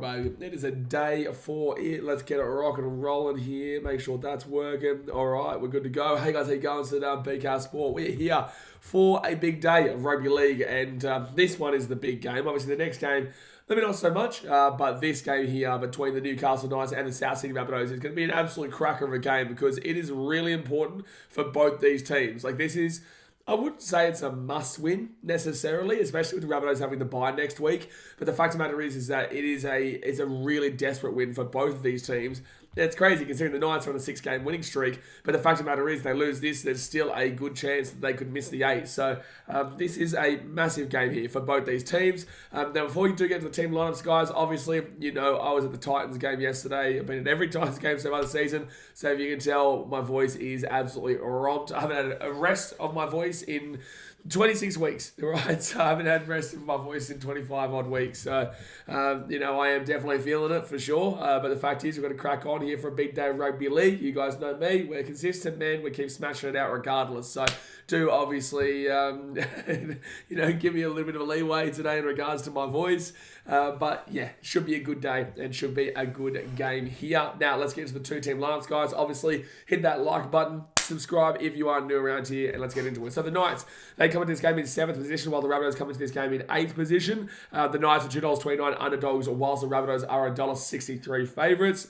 baby. It is a day for it. Let's get it rocking and rolling here. Make sure that's working. All right, we're good to go. Hey guys, how you going? So BK Sport. We're here for a big day of rugby league, and this one is the big game. Obviously, the next game, maybe not so much, but this game here between the Newcastle Knights and the South Sydney Rabbitohs is going to be an absolute cracker of a game because it is really important for both these teams. Like, this is, I wouldn't say it's a must-win necessarily, especially with the Rabbitohs having the bye next week. But the fact of the matter is that it's a really desperate win for both of these teams. It's crazy considering the Knights are on a 6-game winning streak, but the fact of the matter is they lose this, there's still a good chance that they could miss the 8. So this is a massive game here for both these teams. Now, before you do get to the team lineups, guys, obviously, you know, I was at the Titans game yesterday. I've been at every Titans game so far this season. So if you can tell, my voice is absolutely romped. I haven't had a rest of my voice in 26 weeks, right? So I haven't had rest of my voice in 25 odd weeks. So, you know, I am definitely feeling it for sure. But the fact is, we're going to crack on here for a big day of rugby league. You guys know me. We're consistent, man. We keep smashing it out regardless. So do obviously, you know, give me a little bit of a leeway today in regards to my voice. But yeah, should be a good day and should be a good game here. Now, let's get into the two-team lineups, guys. Obviously, hit that like button. Subscribe if you are new around here, and let's get into it. So the Knights, they come into this game in 7th position, while the Rabbitohs come into this game in 8th position. The Knights are $2.29 underdogs, whilst the Rabbitohs are $1.63 favourites.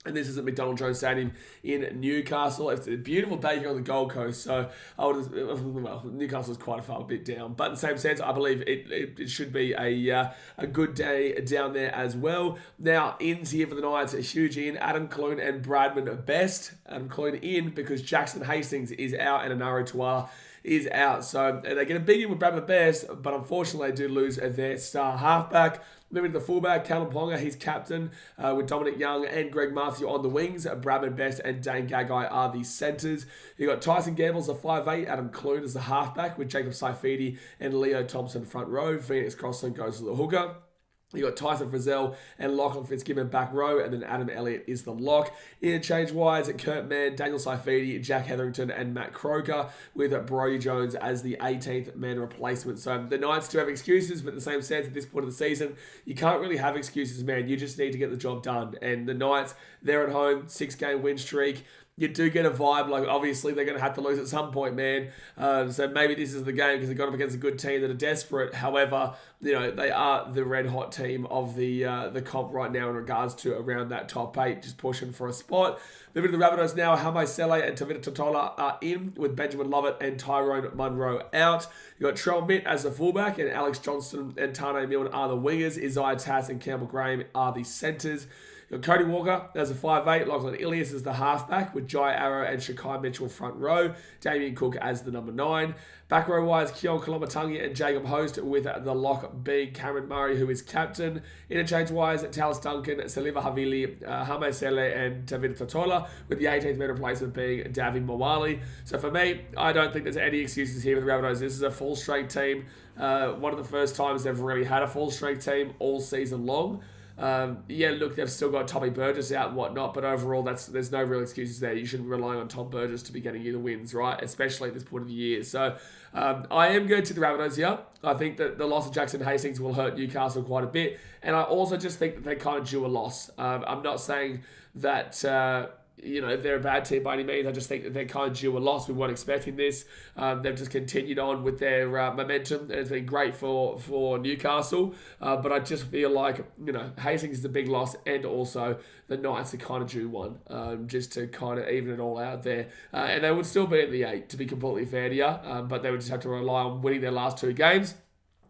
And this is at McDonald Jones Stadium in Newcastle. It's a beautiful day here on the Gold Coast. So, Newcastle is quite a bit down. But in the same sense, I believe it should be a good day down there as well. Now, ins here for the Knights, a huge in. Adam Clune and Bradman best. Adam Clune in because Jackson Hastings is out and Anaro Tuala is out. So they get a big in with Bradman best, but unfortunately they do lose their star halfback. Moving to the fullback, Callum Ponga, he's captain with Dominic Young and Greg Matthew on the wings. Bradman Best and Dane Gagai are the centres. You've got Tyson Gamble's the 5'8", Adam Clune as the halfback with Jacob Saifidi and Leo Thompson front row. Phoenix Crossland goes to the hooker. You got Tyson Frizzell and Lachlan Fitzgibbon back row, and then Adam Elliott is the lock. Interchange-wise, Kurt Mann, Daniel Saifidi, Jack Hetherington, and Matt Croker, with Brody Jones as the 18th man replacement. So the Knights do have excuses, but in the same sense, at this point of the season, you can't really have excuses, man. You just need to get the job done. And the Knights, they're at home, 6-game win streak. You do get a vibe, like obviously they're going to have to lose at some point, man. So maybe this is the game because they got up against a good team that are desperate. However, you know, they are the red hot team of the comp right now in regards to around that top 8, just pushing for a spot. Moving to the Rabbitohs now, Hame Sele and Tavita Totola are in with Benjamin Lovett and Tyrone Munro out. You got Trell Mitt as the fullback and Alex Johnston and Tane Milne are the wingers. Isaiah Tass and Campbell Graham are the centres. Cody Walker as a 5'8", Lachlan Ilias as the halfback with Jai Arrow and Shakai Mitchell front row, Damien Cook as the number 9. Back row wise, Keon Kolomatangi and Jacob Host with the lock being Cameron Murray, who is captain. Interchange wise, Talis Duncan, Saliva Havili, Hame Sele and David Totola with the 18th man replacement being Davin Mawali. So for me, I don't think there's any excuses here with the Rabbitohs. This is a full strength team. One of the first times they've really had a full strength team all season long. Yeah, look, they've still got Tommy Burgess out and whatnot, but overall, there's no real excuses there. You shouldn't be relying on Tom Burgess to be getting you the wins, right? Especially at this point of the year. So, I am going to the Rabbitohs here. I think that the loss of Jackson Hastings will hurt Newcastle quite a bit, and I also just think that they kind of due a loss. I'm not saying that you know, they're a bad team by any means. I just think that they're kind of due a loss. We weren't expecting this. They've just continued on with their momentum. It's been great for Newcastle. But I just feel like, you know, Hastings is the big loss, and also the Knights are kind of due one, just to kind of even it all out there. And they would still be at the 8, to be completely fair to you. But they would just have to rely on winning their last 2 games.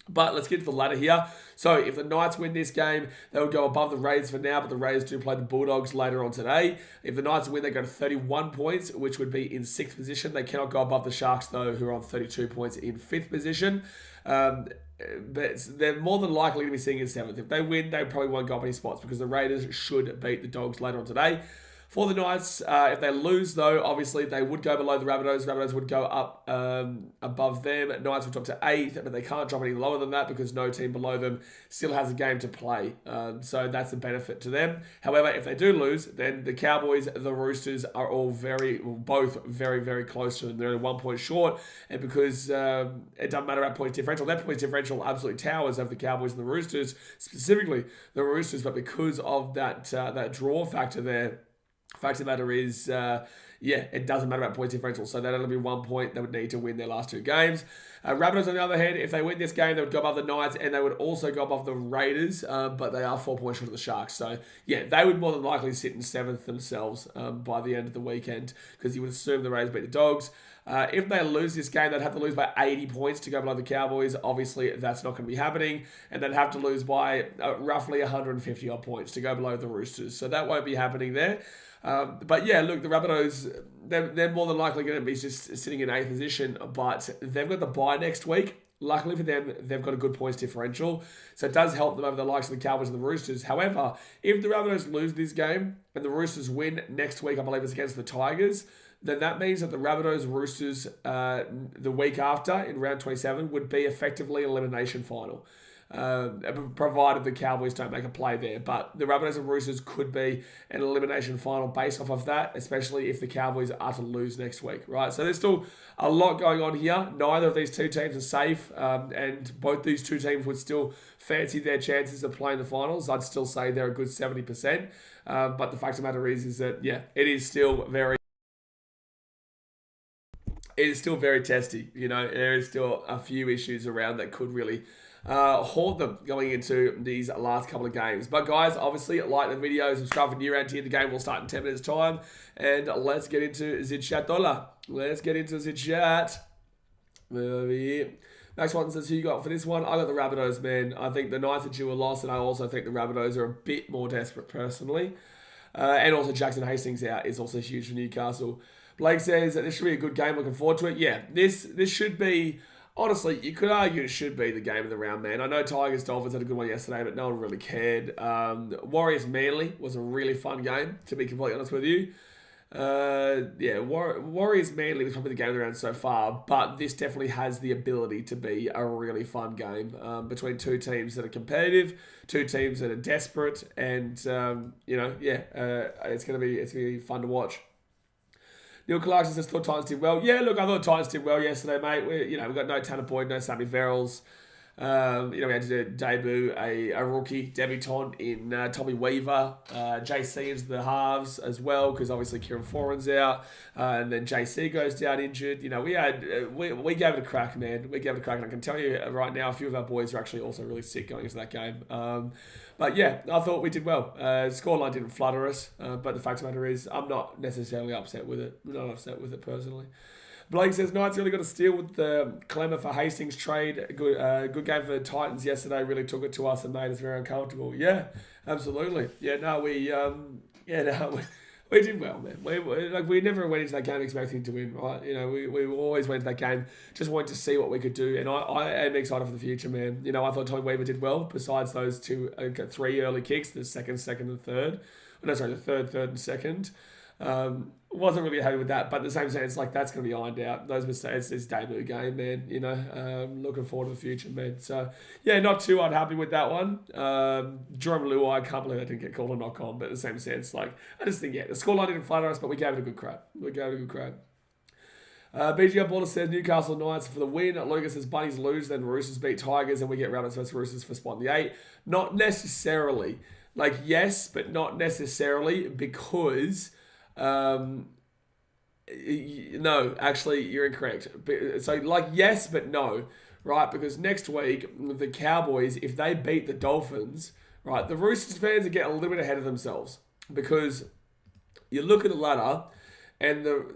But let's get to the ladder here. So if the Knights win this game, they will go above the Raiders for now, but the Raiders do play the Bulldogs later on today. If the Knights win, they go to 31 points, which would be in 6th position. They cannot go above the Sharks, though, who are on 32 points in 5th position. But they're more than likely to be sitting in 7th. If they win, they probably won't go up any spots because the Raiders should beat the Dogs later on today. For the Knights, if they lose, though, obviously they would go below the Rabbitohs. Rabbitohs would go up above them. Knights would drop to 8th, but they can't drop any lower than that because no team below them still has a game to play. So that's a benefit to them. However, if they do lose, then the Cowboys, the Roosters are all both very, very close to them. They're only 1 point short, and because it doesn't matter about points differential, that points differential absolutely towers over the Cowboys and the Roosters, specifically the Roosters, but because of that draw factor there, fact of the matter is, it doesn't matter about points differential. So that'll be 1 point. They would need to win their last 2 games. Rabbitohs, on the other hand, if they win this game, they would go above the Knights and they would also go above the Raiders, but they are 4 points short of the Sharks. So, they would more than likely sit in 7th themselves by the end of the weekend because you would assume the Raiders beat the Dogs. If they lose this game, they'd have to lose by 80 points to go below the Cowboys. Obviously, that's not going to be happening. And they'd have to lose by roughly 150 odd points to go below the Roosters. So that won't be happening there. But look, the Rabbitohs, they're more than likely going to be just sitting in 8th position, but they've got the bye next week. Luckily for them, they've got a good points differential, so it does help them over the likes of the Cowboys and the Roosters. However, if the Rabbitohs lose this game and the Roosters win next week, I believe it's against the Tigers, then that means that the Rabbitohs Roosters the week after in round 27 would be effectively an elimination final. Provided the Cowboys don't make a play there. But the Rabbitohs and Roosters could be an elimination final based off of that, especially if the Cowboys are to lose next week, right? So there's still a lot going on here. Neither of these two teams are safe, and both these two teams would still fancy their chances of playing the finals. I'd still say they're a good 70%. But the fact of the matter is that, it is still very testy. There is still a few issues around that could really haunt them going into these last couple of games. But guys, obviously, like the video, subscribe for new round here. The game will start in 10 minutes time. And let's get into the chat. Let's get into the chat. Over here. Next one says, who you got for this one? I got the Rabbitohs, man. I think the Knights are due a loss, and I also think the Rabbitohs are a bit more desperate personally. And also Jackson Hastings out is also huge for Newcastle. Blake says that this should be a good game. Looking forward to it. Yeah, this should be... Honestly, you could argue it should be the game of the round, man. I know Tigers-Dolphins had a good one yesterday, but no one really cared. Warriors-Manly was a really fun game, to be completely honest with you. Warriors-Manly was probably the game of the round so far, but this definitely has the ability to be a really fun game between two teams that are competitive, two teams that are desperate, and, it's going to be fun to watch. Neil Clarkson says, thought Titans did well. Yeah, look, I thought Titans did well yesterday, mate. We got no Tanner Boyd, no Sammy Verrills. We had to debut a rookie debutant in Tommy Weaver. JC into the halves as well, because obviously Kieran Foran's out. And then JC goes down injured. We gave it a crack, man. We gave it a crack. And I can tell you right now, a few of our boys are actually also really sick going into that game. But I thought we did well. Scoreline didn't flutter us, but the fact of the matter is, I'm not necessarily upset with it. I'm not upset with it personally. Blake says, Knights really got a steal with the Clemmer for Hastings trade. Good game for the Titans yesterday. Really took it to us and made us very uncomfortable. Yeah, absolutely. We did well, man. We never went into that game expecting to win, right? We always went into that game just wanting to see what we could do. And I am excited for the future, man. I thought Tommy Weaver did well, besides those three early kicks, the second, and third. The third, and second. Wasn't really happy with that, but at the same sense, that's going to be ironed out. Those mistakes, this debut game, man. Looking forward to the future, man. So, not too unhappy with that one. Jerome Luai, I can't believe I didn't get called a knock on, but in the same sense, I just think, the scoreline didn't flatter us, but we gave it a good crack. BGR Border says Newcastle Knights for the win. Lucas says Bunnies lose, then Roosters beat Tigers, and we get Rabbits versus Roosters for spot in the 8. Not necessarily. Yes, but not necessarily, because... no, actually, you're incorrect. So, yes, but no, right? Because next week, the Cowboys, if they beat the Dolphins, right, the Roosters fans are getting a little bit ahead of themselves, because you look at the ladder, and the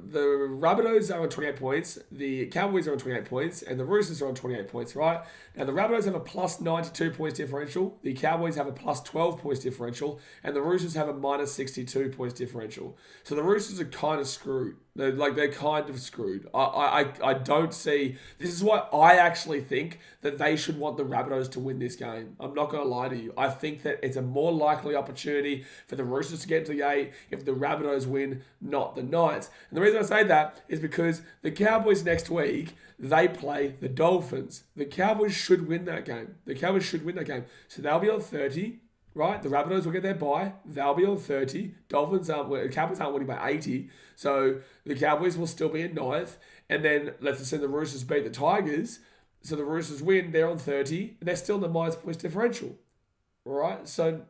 Rabbitohs are on 28 points, the Cowboys are on 28 points, and the Roosters are on 28 points, right? Now, the Rabbitohs have a plus 92 points differential, the Cowboys have a plus 12 points differential, and the Roosters have a minus 62 points differential. So the Roosters are kind of screwed, They're kind of screwed. I don't see. This is why I actually think that they should want the Rabbitohs to win this game. I'm not going to lie to you. I think that it's a more likely opportunity for the Roosters to get to the 8 if the Rabbitohs win, not the Knights. And the reason I say that is because the Cowboys next week, they play the Dolphins. The Cowboys should win that game. So they'll be on 30. Right, the Rabbitohs will get their bye. They'll be on 30. Cowboys aren't winning by 80. So the Cowboys will still be in 9th. And then let's assume the Roosters beat the Tigers. So the Roosters win, they're on 30. And they're still in the minus points differential. All right, so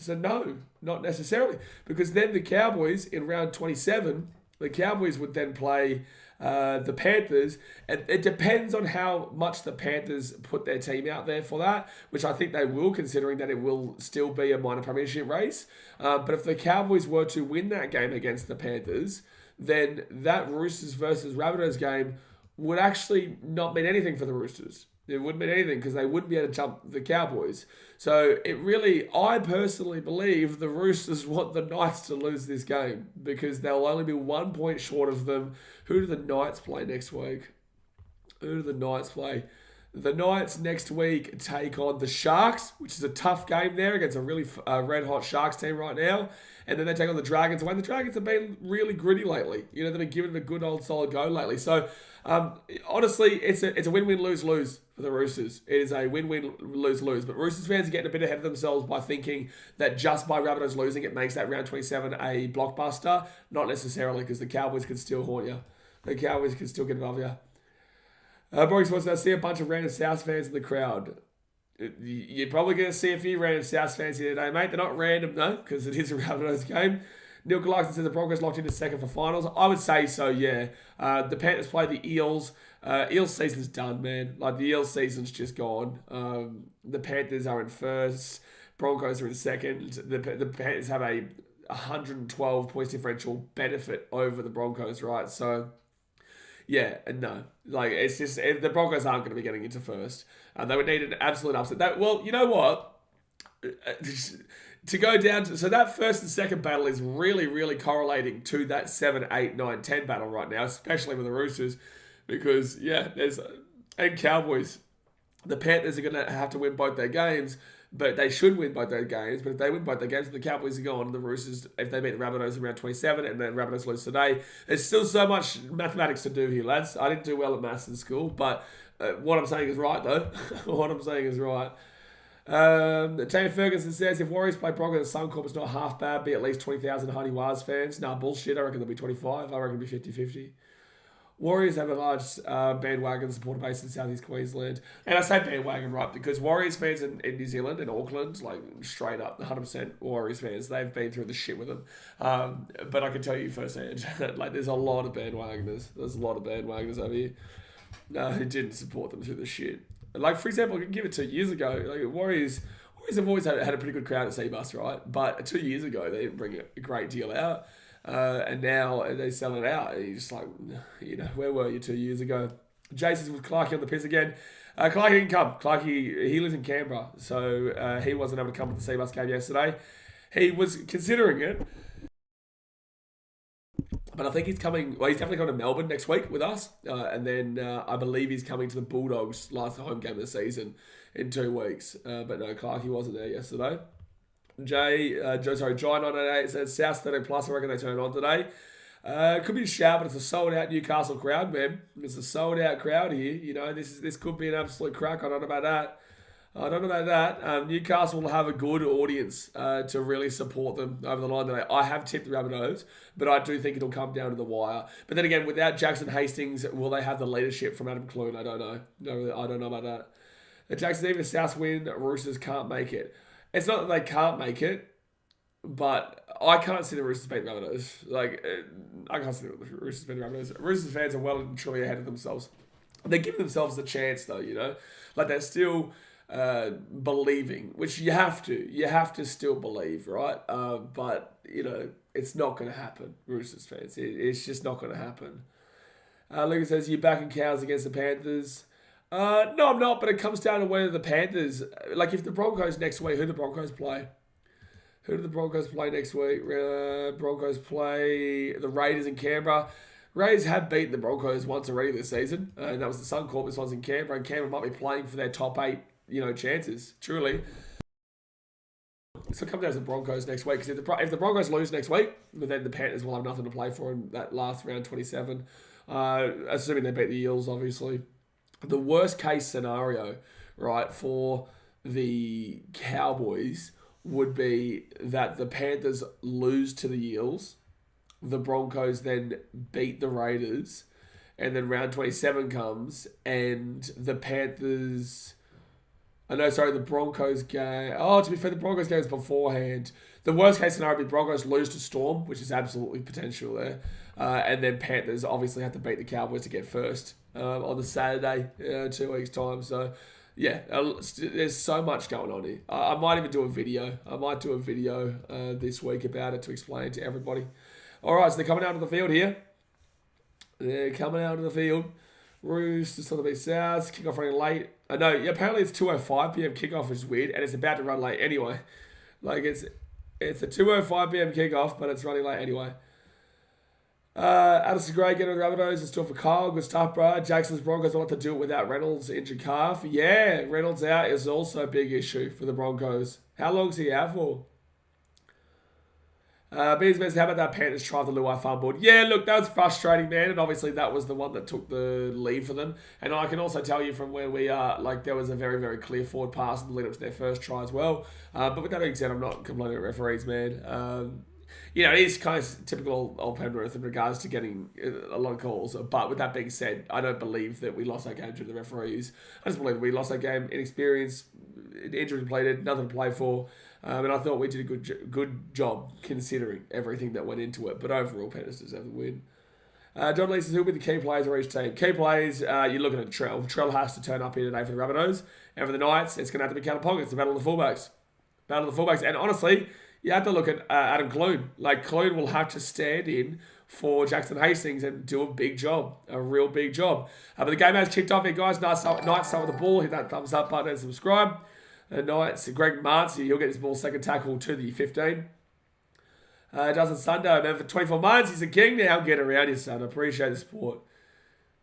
no, not necessarily. Because then the Cowboys in round 27, the Cowboys would then play the Panthers. It depends on how much the Panthers put their team out there for that, which I think they will, considering that it will still be a minor premiership race. But if the Cowboys were to win that game against the Panthers, then that Roosters versus Rabbitohs game would actually not mean anything for the Roosters. It wouldn't mean anything because they wouldn't be able to jump the Cowboys. So I personally believe the Roosters want the Knights to lose this game because they'll only be 1 point short of them. Who do the Knights play next week? The Knights next week take on the Sharks, which is a tough game there against a really red-hot Sharks team right now. And then they take on the Dragons. When the Dragons have been really gritty lately. They've been giving it a good old solid go lately. So, honestly, it's a win-win, lose-lose for the Roosters. It is a win-win, lose-lose. But Roosters fans are getting a bit ahead of themselves by thinking that just by Rabbitohs losing, it makes that round 27 a blockbuster. Not necessarily, because the Cowboys can still haunt you. The Cowboys can still get above you. Boris wants to see a bunch of random South fans in the crowd. You're probably going to see a few random South fans here today, mate. They're not random, though, because it is a Rabbitohs game. Neil Clarkson says the Broncos locked into second for finals. I would say so, yeah. The Panthers play the Eels. Eels season's done, man. The Eels season's just gone. The Panthers are in first. Broncos are in second. The Panthers have a 112 points differential benefit over the Broncos, right? So, yeah, no. It's just, the Broncos aren't going to be getting into first. They would need an absolute upset. Well, you know what? To go down to... So that first and second battle is really, really correlating to that 7, 8, 9, 10 battle right now, especially with the Roosters. Because, yeah, and Cowboys. The Panthers are going to have to win both their games, but they should win both their games. But if they win both their games, the Cowboys are going, and the Roosters, if they beat the Rabbitohs around 27 and then Rabbitohs lose today, there's still so much mathematics to do here, lads. I didn't do well at maths in school, but what I'm saying is right, though. What I'm saying is right. Tanya Ferguson says, if Warriors play Broncos, Suncorp is not half bad, be at least 20,000 Honey Wars fans. Nah, bullshit. I reckon there'll be 25. I reckon it'll be 50-50. Warriors have a large bandwagon supporter base in Southeast Queensland. And I say bandwagon, right, because Warriors fans in New Zealand and Auckland, straight up, 100% Warriors fans, they've been through the shit with them. But I can tell you firsthand, there's a lot of bandwagoners. There's a lot of bandwagoners over here who didn't support them through the shit. For example, I can give it 2 years ago. Warriors have always had a pretty good crowd at Seabus, right? But 2 years ago, they didn't bring a great deal out. And now they sell it out. And you're just where were you 2 years ago? Jason's with Clarkey on the piss again. Clarkey didn't come. Clarkey, he lives in Canberra, so he wasn't able to come to the Seabus game yesterday. He was considering it. But I think he's coming... Well, he's definitely going to Melbourne next week with us. And then I believe he's coming to the Bulldogs last home game of the season in 2 weeks. But no, Clarkey wasn't there yesterday. Jai988 says South 13 plus. I reckon they turn on today. Could be a shout, but it's a sold out Newcastle crowd, man. It's a sold out crowd here. This could be an absolute crack. I don't know about that. Newcastle will have a good audience to really support them over the line today. I have tipped the Rabbitohs, but I do think it'll come down to the wire. But then again, without Jackson Hastings, will they have the leadership from Adam Clune? I don't know. No, I don't know about that. Jackson, even if South win, Roosters can't make it. It's not that they can't make it, but I can't see the Roosters beat the Rabbitohs. I can't see the Roosters beat the Rabbitohs. Roosters fans are well and truly ahead of themselves. They're giving themselves the chance, though, they're still believing, which you have to. You have to still believe, right? But, it's not going to happen, Roosters fans. It's just not going to happen. Lucas says, you're backing Cows against the Panthers. No, I'm not, but it comes down to whether the Panthers... if the Broncos next week, who do the Broncos play? Who do the Broncos play next week? Broncos play the Raiders in Canberra. Rays have beaten the Broncos once already this season, and that was the Suncorp. This one's in Canberra, and Canberra might be playing for their top 8, chances, truly. So come down to the Broncos next week, because if the Broncos lose next week, then the Panthers will have nothing to play for in that last round 27, assuming they beat the Eels, obviously. The worst case scenario, right, for the Cowboys would be that the Panthers lose to the Eels, the Broncos then beat the Raiders, and then round 27 comes, and the Panthers... the Broncos game... Oh, to be fair, the Broncos game is beforehand. The worst case scenario would be Broncos lose to Storm, which is absolutely potential there. And then Panthers obviously have to beat the Cowboys to get first on the Saturday, 2 weeks' time. So, yeah, there's so much going on here. I might even do a video. I might do a video this week about it to explain to everybody. All right, so they're coming out of the field here. They're coming out of the field. Roosters on the Beach South. Kickoff running late. I know, apparently it's 2:05 p.m. kickoff, which is weird, and it's about to run late anyway. Like, it's a 2:05 p.m. kickoff, but it's running late anyway. Addison Gray getting the Rabbitohs. It's still for Kyle. Good stuff, bro. Jackson's Broncos want to do it without Reynolds' injured calf. Yeah, Reynolds out is also a big issue for the Broncos. How long's he out for? Beans, how about that Panthers try the Luai fumbled? Yeah, look, that was frustrating, man, and obviously that was the one that took the lead for them. And I can also tell you from where we are, like, there was a very, very clear forward pass in the lead up to their first try as well. But with that being said, I'm not complaining at referees, man. It is kind of typical old Penrith in regards to getting a lot of calls. But with that being said, I don't believe that we lost that game due to the referees. I just believe we lost that game. Inexperience, injury depleted, nothing to play for. And I thought we did a good job considering everything that went into it. But overall, Panthers deserve the win. John Lee says, who will be the key players for each team? Key players, you're looking at Trell. Trell has to turn up here today for the Rabbitohs. And for the Knights, it's going to have to be Kalapong. It's the battle of the fullbacks. And honestly, you have to look at Adam Clune. Like, Clune will have to stand in for Jackson Hastings and do a big job. A real big job. But the game has kicked off here, guys. Knights start with the ball. Hit that thumbs up button and subscribe. Knights, Greg Marcy, he'll get his ball second tackle to the 15. Justin Sundo, man, for 24 months, he's a king now. Get around here, son. I appreciate the support.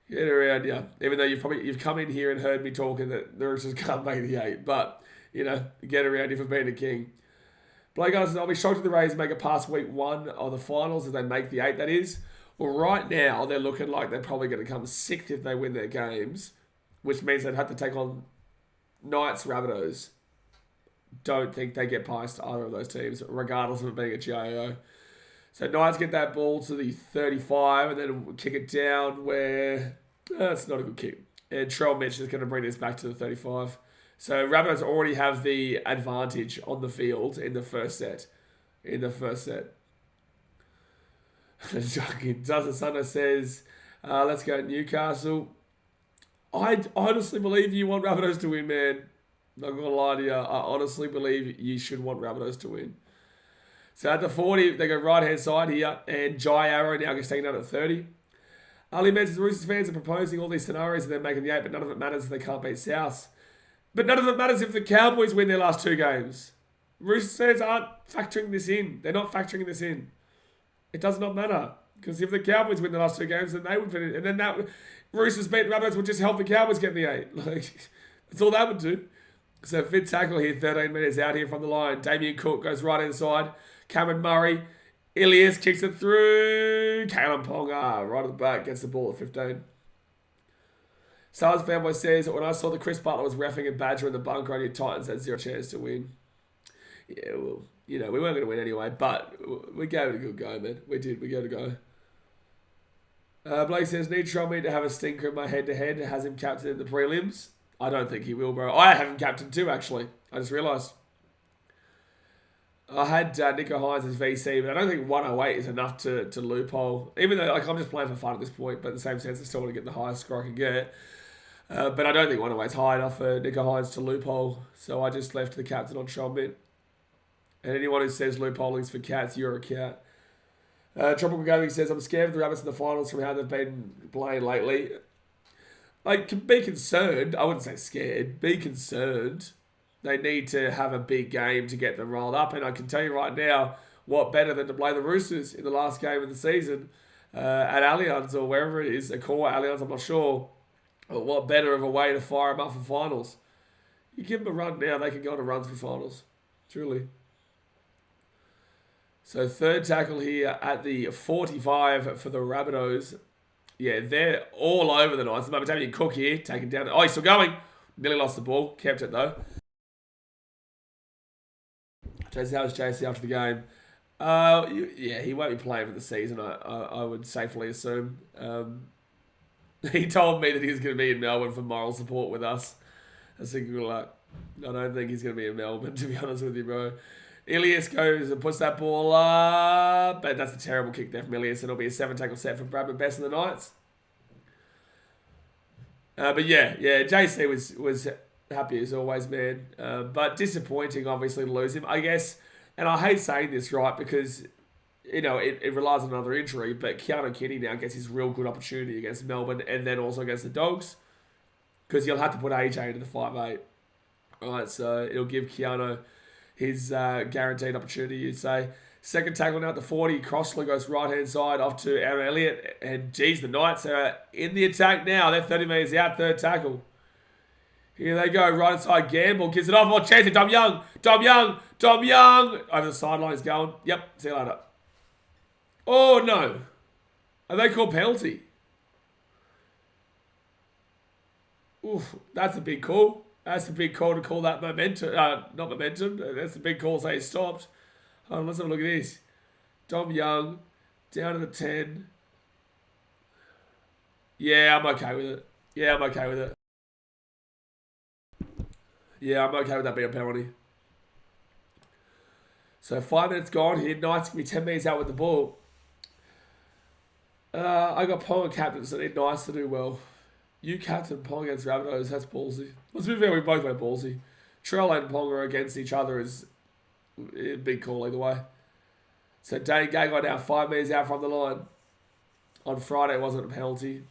Get around here. Even though you've come in here and heard me talking that the Roosters can't make the 8. But, get around here for being a king. Blake says, I'll be shocked if the Rays make it past week 1 of the finals if they make the 8, that is. Well, right now, they're looking like they're probably going to come 6th if they win their games, which means they'd have to take on Knights, Rabbitohs. Don't think they get past either of those teams, regardless of it being a GIO. So Knights get that ball to the 35 and then kick it down where it's not a good kick. And Trell Mitch is going to bring this back to the 35. So Rabbitohs already have the advantage on the field in the first set. Dustin Sunday says, let's go Newcastle. I honestly believe you want Rabbitohs to win, man. Not going to lie to you. I honestly believe you should want Rabbitohs to win. So at the 40, they go right-hand side here, and Jai Arrow now gets taken out at 30. Ali mentions the Roosters fans are proposing all these scenarios and they're making the 8, but none of it matters if they can't beat South. But none of it matters if the Cowboys win their last 2 games. Roosters fans aren't factoring this in. They're not factoring this in. It does not matter. Because if the Cowboys win the last 2 games, then they would finish. And then that Roosters beat Rabbitohs would just help the Cowboys get the 8. Like, that's all that would do. So fifth tackle here, 13 metres out here from the line. Damien Cook goes right inside. Cameron Murray. Ilias kicks it through. Kalen Ponga right at the back gets the ball at 15. Stars fanboy says, when I saw that Chris Butler was reffing and Badger in the bunker, I knew Titans had 0 chance to win. Yeah, well, we weren't going to win anyway, but we gave it a good go, man. We did. We gave it a go. Blake says, need Trummy to have a stinker in my head-to-head. Has him captain in the prelims. I don't think he will, bro. I have him captain too, actually. I just realised. I had Nico Hines as VC, but I don't think 108 is enough to loophole. Even though I'm just playing for fun at this point, but in the same sense, I still want to get the highest score I can get. But I don't think 108 is high enough for Nico Hines to loophole, so I just left the captain on Schomit. And anyone who says loopholing's for cats, you're a cat. Tropical Gaming says, I'm scared of the Rabbits in the finals from how they've been playing lately. Like, be concerned. I wouldn't say scared. Be concerned. They need to have a big game to get them rolled up. And I can tell you right now, what better than to play the Roosters in the last game of the season at Allianz or wherever it is, a core Allianz, I'm not sure. But what better of a way to fire them up for finals? You give them a run now, they can go on a run for finals. Truly. So third tackle here at the 45 for the Rabbitohs. Yeah, they're all over the Knights. Damien Cook here, taken down. Oh, he's still going. Nearly lost the ball. Kept it, though. JC, how was JC after the game? Yeah, he won't be playing for the season, I would safely assume. He told me that he was going to be in Melbourne for moral support with us. I think I don't think he's going to be in Melbourne, to be honest with you, bro. Ilias goes and puts that ball up. But that's a terrible kick there from Ilias. It'll be a 7-tackle set for Bradman Best and the Knights. But yeah, JC was happy as always, man. But disappointing, obviously, to lose him. I guess, and I hate saying this, right, because, you know, it relies on another injury, but Keanu Kenny now gets his real good opportunity against Melbourne and then also against the Dogs. Because you'll have to put AJ into the 5'8". Right, so it'll give Keanu his guaranteed opportunity, you'd say. Second tackle now at the 40. Crossler goes right-hand side off to Aaron Elliott. And, geez, the Knights are in the attack now. They're 30 metres out, third tackle. Here they go, right inside. Gamble gives it off. Oh, chance it. Dom Young. Over the sideline he's going. Yep, see you later. Oh, no. Are they called penalty? Oof, that's a big call. That's a big call to call that momentum. Not momentum. That's a big call to say he stopped. Let's have a look at this. Dom Young, down to the 10. Yeah, I'm okay with it. Yeah, I'm okay with that being a penalty. So 5 minutes gone here. Knights can be 10 metres out with the ball. I got Pong and captain, so they're nice to do well. You captain Pong against Rabbitohs, that's ballsy. Let's be fair, we both went ballsy. Trell and Pong are against each other is a big call either way. So Dane Gagai now 5 metres out from the line. On Friday, it wasn't a penalty.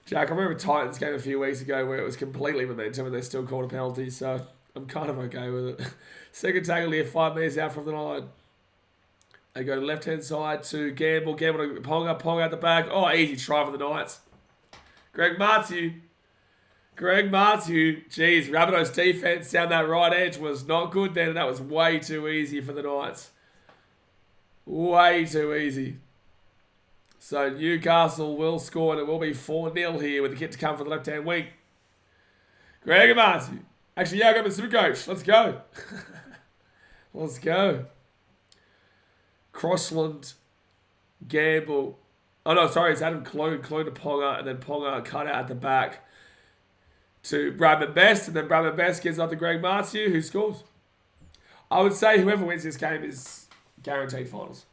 Jack, I remember Titans game a few weeks ago where it was completely momentum and they still called a penalty, so I'm kind of okay with it. Second tackle here, 5 metres out from the line. They go left-hand side to Gamble. Gamble to Ponga out the back. Oh, easy try for the Knights. Greg Matthew. Jeez, Rabbitohs defense down that right edge was not good then. That was way too easy for the Knights. Way too easy. So Newcastle will score and it will be 4-0 here with the kick to come for the left-hand wing. Greg Matthew. Actually, yeah, I got my super coach. Let's go. Let's go. Crossland. Gamble. Oh, no, sorry, it's Adam Clone to Ponga, and then Ponga cut out at the back to Bradman Best, and then Bradman Best gives up to Greg Matthew, who scores. I would say whoever wins this game is guaranteed finals.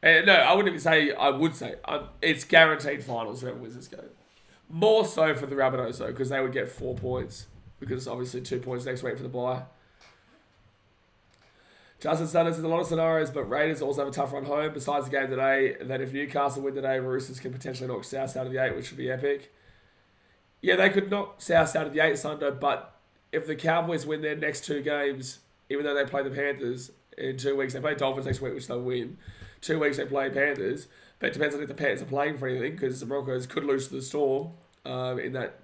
And no, I wouldn't even say, I would say, it's guaranteed finals whoever wins this game. More so for the Rabbitohs, though, because they would get 4 points, because obviously 2 points next week for the bye. Justin Sanders in a lot of scenarios, but Raiders also have a tough run home. Besides the game today, that if Newcastle win today, Roosters can potentially knock South out of the 8, which would be epic. Yeah, they could knock South out of the 8 Sunday, but if the Cowboys win their next 2 games, even though they play the Panthers in 2 weeks, they play Dolphins next week, which they'll win. 2 weeks they play Panthers, but it depends on if the Panthers are playing for anything, because the Broncos could lose to the Storm in that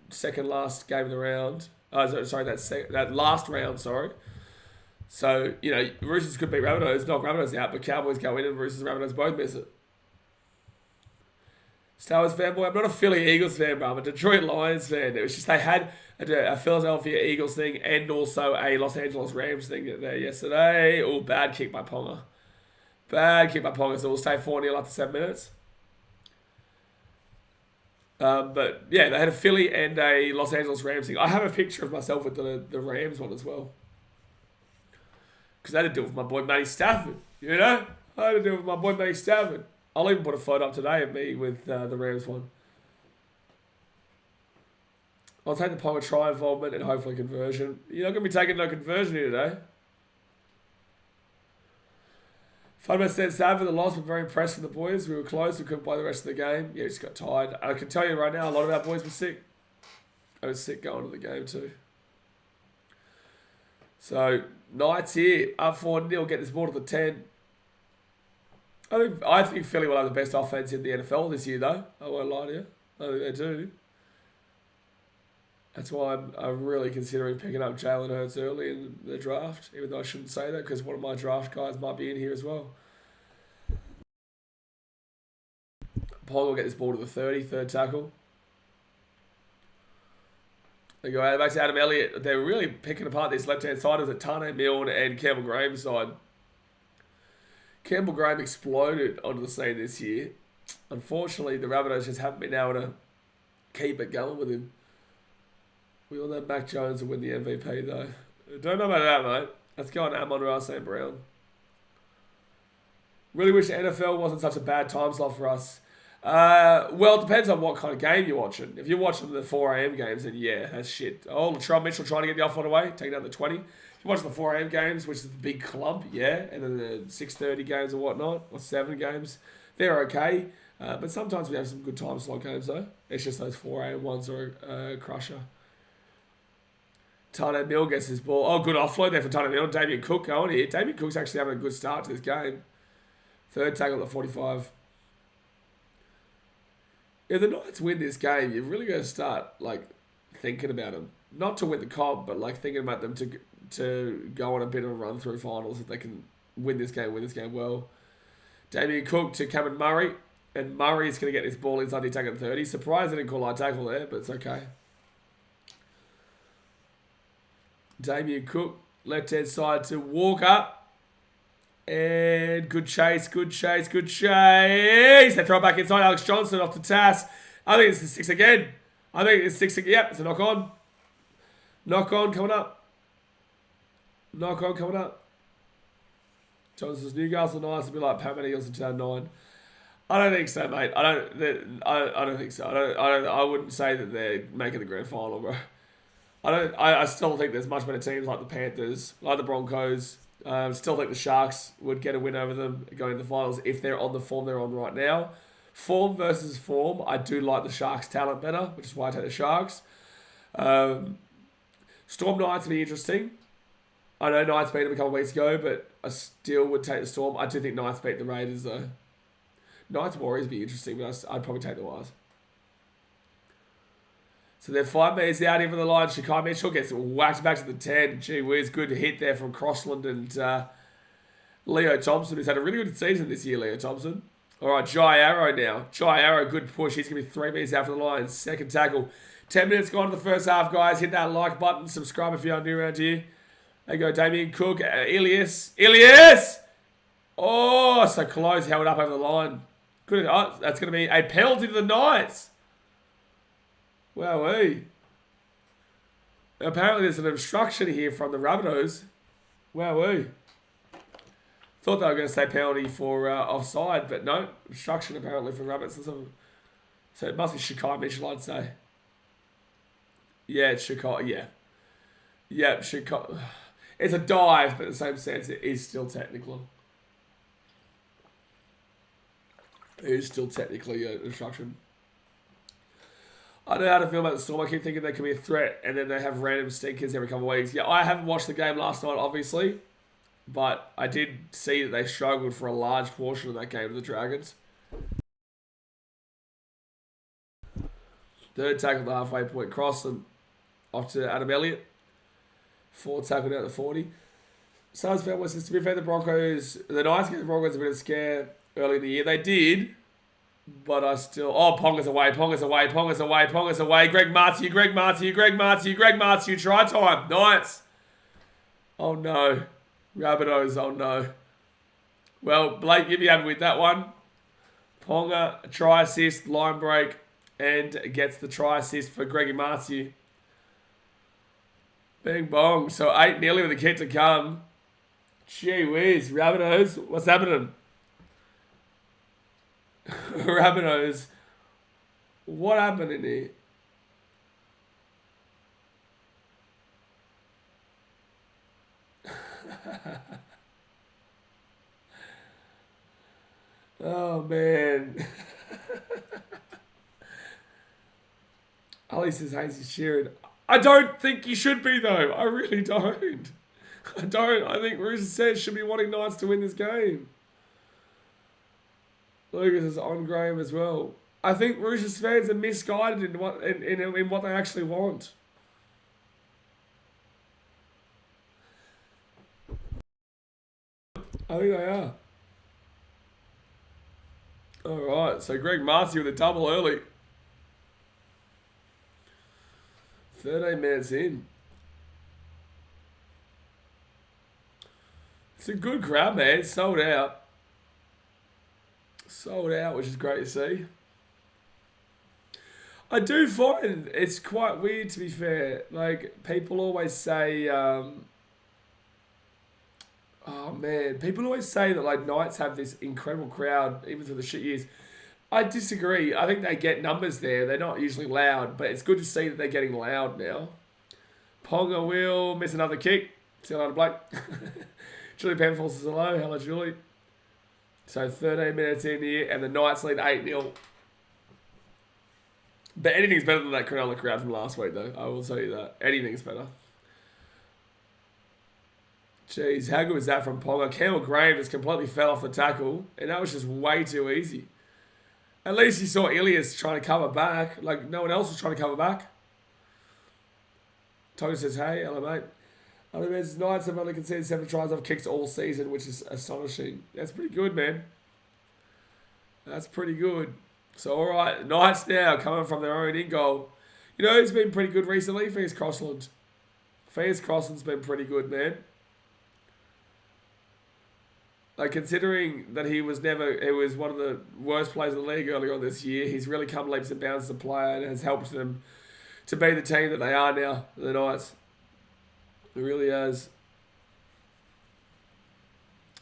second last game of the round. That last round, sorry. So, you know, Roosters could beat Rabbitohs, knock Rabbitohs out, but Cowboys go in and Roosters and Rabbitohs both miss it. Star Wars fanboy, I'm not a Philly Eagles fan, bro. I'm a Detroit Lions fan. It was just they had a Philadelphia Eagles thing and also a Los Angeles Rams thing there yesterday. Oh, bad kick by Ponga. So we'll stay 4-0 after 7 minutes. But, yeah, they had a Philly and a Los Angeles Rams thing. I have a picture of myself with the Rams one as well. Because I had to deal with my boy Matty Stafford, you know? I'll even put a photo up today of me with the Rams one. I'll take the Ponga try involvement and hopefully conversion. You're not going to be taking no conversion here today. Funman said, sad for the loss, but very impressed with the boys. We were close, we couldn't play the rest of the game. Yeah, just got tired. I can tell you right now, a lot of our boys were sick. I was sick going to the game too. So, Knights here, up 4-0, get this ball to the 10. I think Philly will have the best offense in the NFL this year, though. I won't lie to you. I think they do. That's why I'm really considering picking up Jalen Hurts early in the draft, even though I shouldn't say that because one of my draft guys might be in here as well. Pong will get this ball to the 30, third tackle. They go back to Adam Elliott. They're really picking apart this left-hand side. Is it Tane Milne and Campbell Graham's side? Campbell Graham exploded onto the scene this year. Unfortunately, the Rabbitohs just haven't been able to keep it going with him. We all know Mac Jones will win the MVP, though. Don't know about that, mate. Let's go on Amon-Ra St. Brown. Really wish the NFL wasn't such a bad time slot for us. Well, it depends on what kind of game you're watching. If you're watching the 4 a.m. games, then yeah, that's shit. Oh, Latrell Mitchell trying to get the off-field away, taking down the 20. If you're watching the 4 a.m. games, which is the big clump, yeah, and then the 6:30 games or whatnot, or 7 games, they're okay. But sometimes we have some good time slot games, though. It's just those 4 a.m. ones are a crusher. Tane Milne gets his ball. Oh, good offload there for Tane Milne. Damien Cook going here. Damien Cook's actually having a good start to this game. Third tackle at 45. If the Knights win this game, you're really going to start thinking about them. Not to win the comp, but thinking about them to go on a bit of a run through finals if they can win this game well. Damien Cook to Cameron Murray, and Murray's going to get this ball inside the attack at 30. Surprised they didn't call high tackle there, but it's okay. Damien Cook, left hand side to Walker. And good chase. They throw it back inside. Alex Johnson off to Tass. I think it's the 6 again. Yep, it's a knock on. Knock on coming up. Johnson's Newcastle Knights will be like Parramatta Eagles in 2009. I don't think so, mate. I don't think so. I wouldn't say that they're making the grand final, bro. I still think there's much better teams like the Panthers, like the Broncos. Still think the Sharks would get a win over them going to the finals if they're on the form they're on right now. Form versus form, I do like the Sharks' talent better, which is why I take the Sharks. Storm Knights would be interesting. I know Knights beat them a couple of weeks ago, but I still would take the Storm. I do think Knights beat the Raiders, though. Knights Warriors would be interesting, but I'd probably take the Wires. So they're 5 metres out here from the line. Shakai Mitchell gets whacked back to the 10. Gee whiz, good hit there from Crossland and Leo Thompson, who's had a really good season this year, Leo Thompson. All right, Jai Arrow now. Jai Arrow, good push. He's going to be 3 metres out from the line. Second tackle. 10 minutes gone to the first half, guys. Hit that like button. Subscribe if you're new around here. There you go, Damien Cook. Ilias! Oh, so close. Held up over the line. Good. Oh, that's going to be a penalty to the Knights. Wowee. Apparently there's an obstruction here from the Rabbitohs. Wowee. Thought they were going to say penalty for offside, but no. Obstruction apparently for Rabbits. So it must be Shakai Mitchell, I'd say. Yeah, it's Shakai. Yeah. Yeah, Shakai. It's a dive, but in the same sense, it is still technical. It is still technically an obstruction. I don't know how to feel about the Storm. I keep thinking they could be a threat, and then they have random stinkers every couple of weeks. Yeah, I haven't watched the game last night, obviously, but I did see that they struggled for a large portion of that game with the Dragons. Third tackle at the halfway point, cross and off to Adam Elliott. Fourth tackle down at the 40. Suns fan was to be fair, the Knights gave the Broncos a bit of a scare early in the year. They did. But I still... Oh, Ponga's away. Greg Marzhew, try time. Knights. Oh, no. Rabbitohs, oh, no. Well, Blake, you'd be happy with that one. Ponga, try assist, line break, and gets the try assist for Greggy Marzhew. Bing bong. So 8 nearly with a kick to come. Gee whiz. Rabbitohs, what's happening? Rabbitohs. What happened in here? Oh, man. Ali says Hayes is cheering. I don't think he should be, though. I really don't. I think Rooster says should be wanting Knights to win this game. Lucas is on Graham as well. I think Roosters fans are misguided in what they actually want. I think they are. Alright, so Greg Marcy with a double early. 13 minutes in. It's a good crowd, man. It's sold out. Sold out, which is great to see. I do find it's quite weird, to be fair. Like, people always say, oh man, people always say that like Knights have this incredible crowd, even through the shit years. I disagree. I think they get numbers there. They're not usually loud, but it's good to see that they're getting loud now. Ponga will miss another kick. See you later, Blake. Julie Penfold says hello. Hello, Julie. So 13 minutes in here, and the Knights lead 8-0. But anything's better than that Cronulla crowd from last week, though. I will tell you that. Anything's better. Jeez, how good was that from Ponga? Campbell Graham just completely fell off the tackle, and that was just way too easy. At least you saw Ilias trying to cover back. Like, no one else was trying to cover back. Tony says, hey, hello, mate. Otherwise, Knights have only conceded 7 tries off kicks all season, which is astonishing. That's pretty good, man. That's pretty good. So, all right, Knights now coming from their own in-goal. You know who's been pretty good recently? Fias Crossland. Fias Crossland's been pretty good, man. Like, considering that he was one of the worst players in the league earlier on this year, he's really come leaps and bounds as a player and has helped them to be the team that they are now, the Knights. It really has.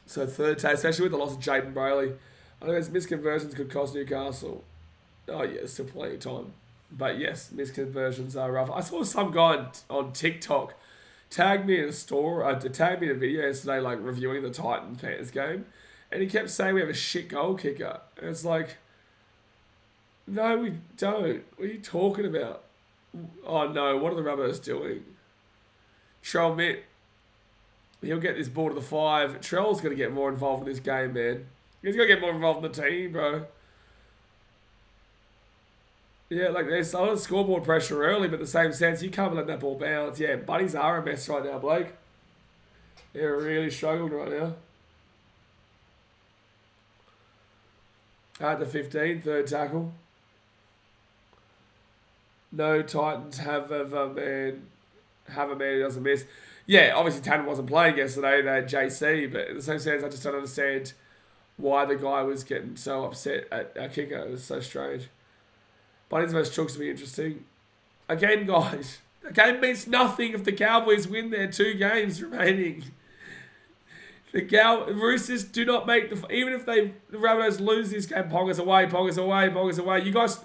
So third take, especially with the loss of Jaden Brayley. I think those misconversions could cost Newcastle. Oh yeah, still plenty of time. But yes, misconversions are rough. I saw some guy on TikTok tagged me in a tagged me in a video yesterday, like reviewing the Titans Panthers game, and he kept saying we have a shit goal kicker. And it's like, no, we don't. What are you talking about? Oh no, what are the Rabbitohs doing? Trell Mitt, he'll get this ball to the 5. Trell's going to get more involved in this game, man. He's going to get more involved in the team, bro. Yeah, like there's a lot of scoreboard pressure early, but in the same sense, you can't let that ball bounce. Yeah, buddies are a mess right now, Blake. They're really struggling right now. At the 15, third tackle. No Titans have a man who doesn't miss. Yeah, obviously Tanner wasn't playing yesterday. They had JC, but in the same sense, I just don't understand why the guy was getting so upset at our kicker. It was so strange. Bunnies vs Chooks will be interesting. Again, guys, the game means nothing if the Cowboys win their 2 games remaining. The Roosters do not make even if the Rabbitohs lose this game. Ponga's away, Ponga's away, Ponga's away. You guys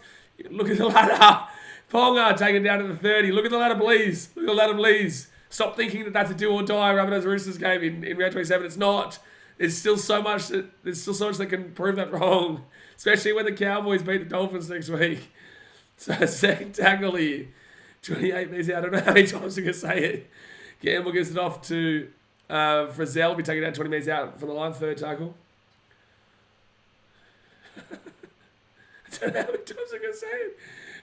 look at the ladder. Ponga taken down to the 30. Look at the ladder, please. Look at the ladder, please. Stop thinking that that's a do or die Rabbitohs Roosters game in round 27. It's not. There's still so much that can prove that wrong, especially when the Cowboys beat the Dolphins next week. So second tackle here, 28 metres out. I don't know how many times I'm going to say it. Gamble gives it off to Frizzell. Be taken down 20 metres out from the line. Third tackle. I don't know how many times I'm going to say it.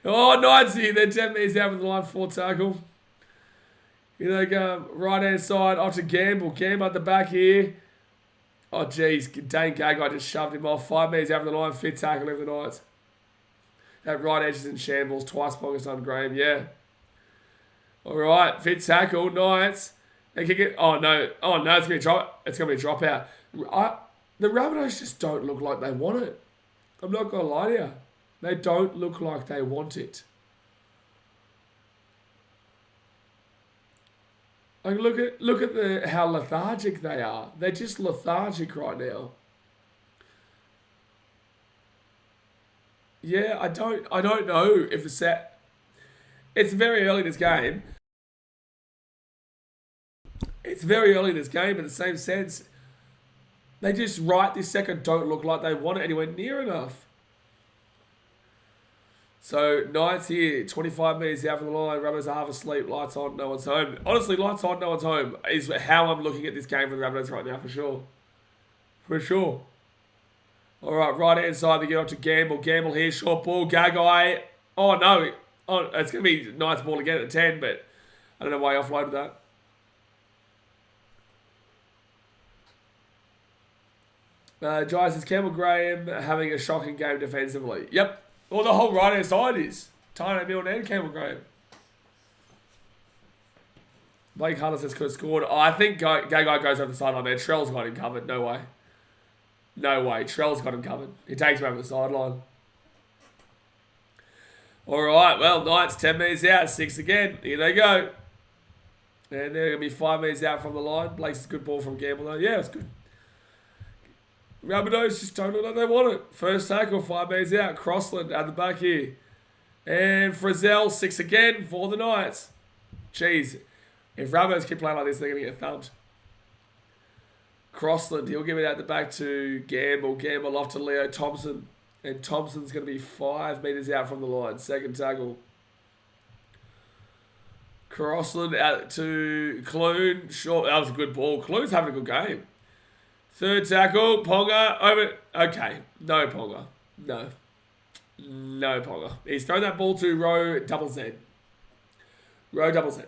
Oh, Knights here. They're 10 metres out from the line. Fourth tackle. Here they go. Right-hand side off to Gamble. Gamble at the back here. Oh, geez. Dane Gagai just shoved him off. 5 metres out from the line. Fifth tackle of the Knights. That right edge is in shambles. Twice Ponga's done Graham. Yeah. All right. Fifth tackle. Knights. They kick it. Oh, no. Oh, no. It's going to be a dropout. The Rabbitohs just don't look like they want it. I'm not going to lie to you. They don't look like they want it. Like look at how lethargic they are. They're just lethargic right now. Yeah, I don't know if the set. It's very early in this game. It's very early in this game, in the same sense, they just right this second don't look like they want it anywhere near enough. So, Knights here, 25 metres out from the line. Rabbitohs are half asleep. Lights on, no one's home. Honestly, lights on, no one's home is how I'm looking at this game for the Rabbitohs right now, for sure. For sure. All right, right hand side, they get on to Gamble. Gamble here, short ball. Gagai. Oh, no. Oh, it's going to be Knights ball again at 10, but I don't know why he offloaded that. Jai says, Campbell Graham having a shocking game defensively. Yep. Well, the whole right hand side is. Tyne Milne and Campbell Graham. Blake Hunter says could have scored. Oh, I think Gagai goes over the sideline there. Trell's got him covered. No way. No way. Trell's got him covered. He takes him over the sideline. All right. Well, Knights 10 metres out. 6 again. Here they go. And they're going to be 5 metres out from the line. Blake's a good ball from Gamble though. Yeah, it's good. Rabbitohs just don't know that they want it. First tackle, 5 metres out. Crossland at the back here. And Frizzell, 6 again for the Knights. Jeez. If Rabbitohs keep playing like this, they're going to get thumped. Crossland, he'll give it out the back to Gamble. Gamble off to Leo Thompson. And Thompson's going to be 5 metres out from the line. Second tackle. Crossland out to Clune. Short. That was a good ball. Clune's having a good game. Third tackle. Ponga. Over. Okay. No Ponga. No. No Ponga. He's thrown that ball to row double Z. Row double Z.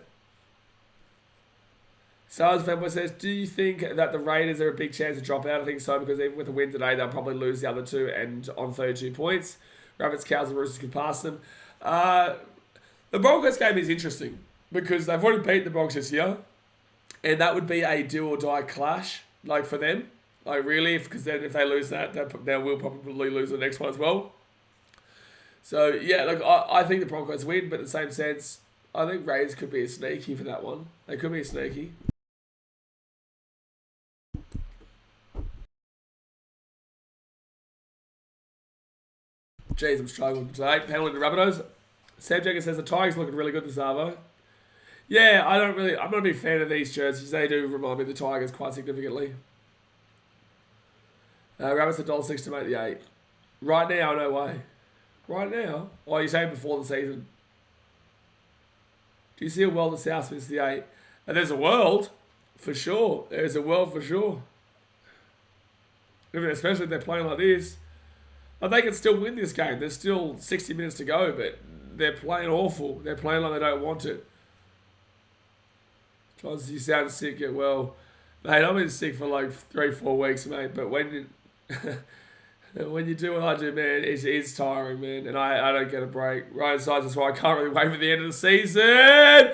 Sars Fembo says, do you think that the Raiders are a big chance to drop out? I think so, because even with the win today, they'll probably lose the other two and on 32 points. Rabbits, Cows, and Roosters could pass them. The Broncos game is interesting because they've already beaten the Broncos this year, and that would be a do or die clash, like for them. Like really, because then if they lose that, they will probably lose the next one as well. So yeah, look, I think the Broncos win, but in the same sense, I think Raiders could be a sneaky for that one. They could be a sneaky. Jeez, I'm struggling today. Handling the Rabbitohs. Sam Jenkins says the Tigers looking really good this Arvo. Yeah, I'm not a big fan of these jerseys. They do remind me of the Tigers quite significantly. Rabbits $1.06 to make the 8. Right now, no way. Right now? Oh, you're saying before the season. Do you see a world that South wins the 8? And there's a world, for sure. There's a world for sure. Especially if they're playing like this. But they can still win this game. There's still 60 minutes to go, but they're playing awful. They're playing like they don't want it. Because you sound sick, get well. Mate, I've been sick for like 3-4 weeks, mate. But when you do what I do, man, it's tiring, man. And I don't get a break. Right sides, that's why I can't really wait for the end of the season.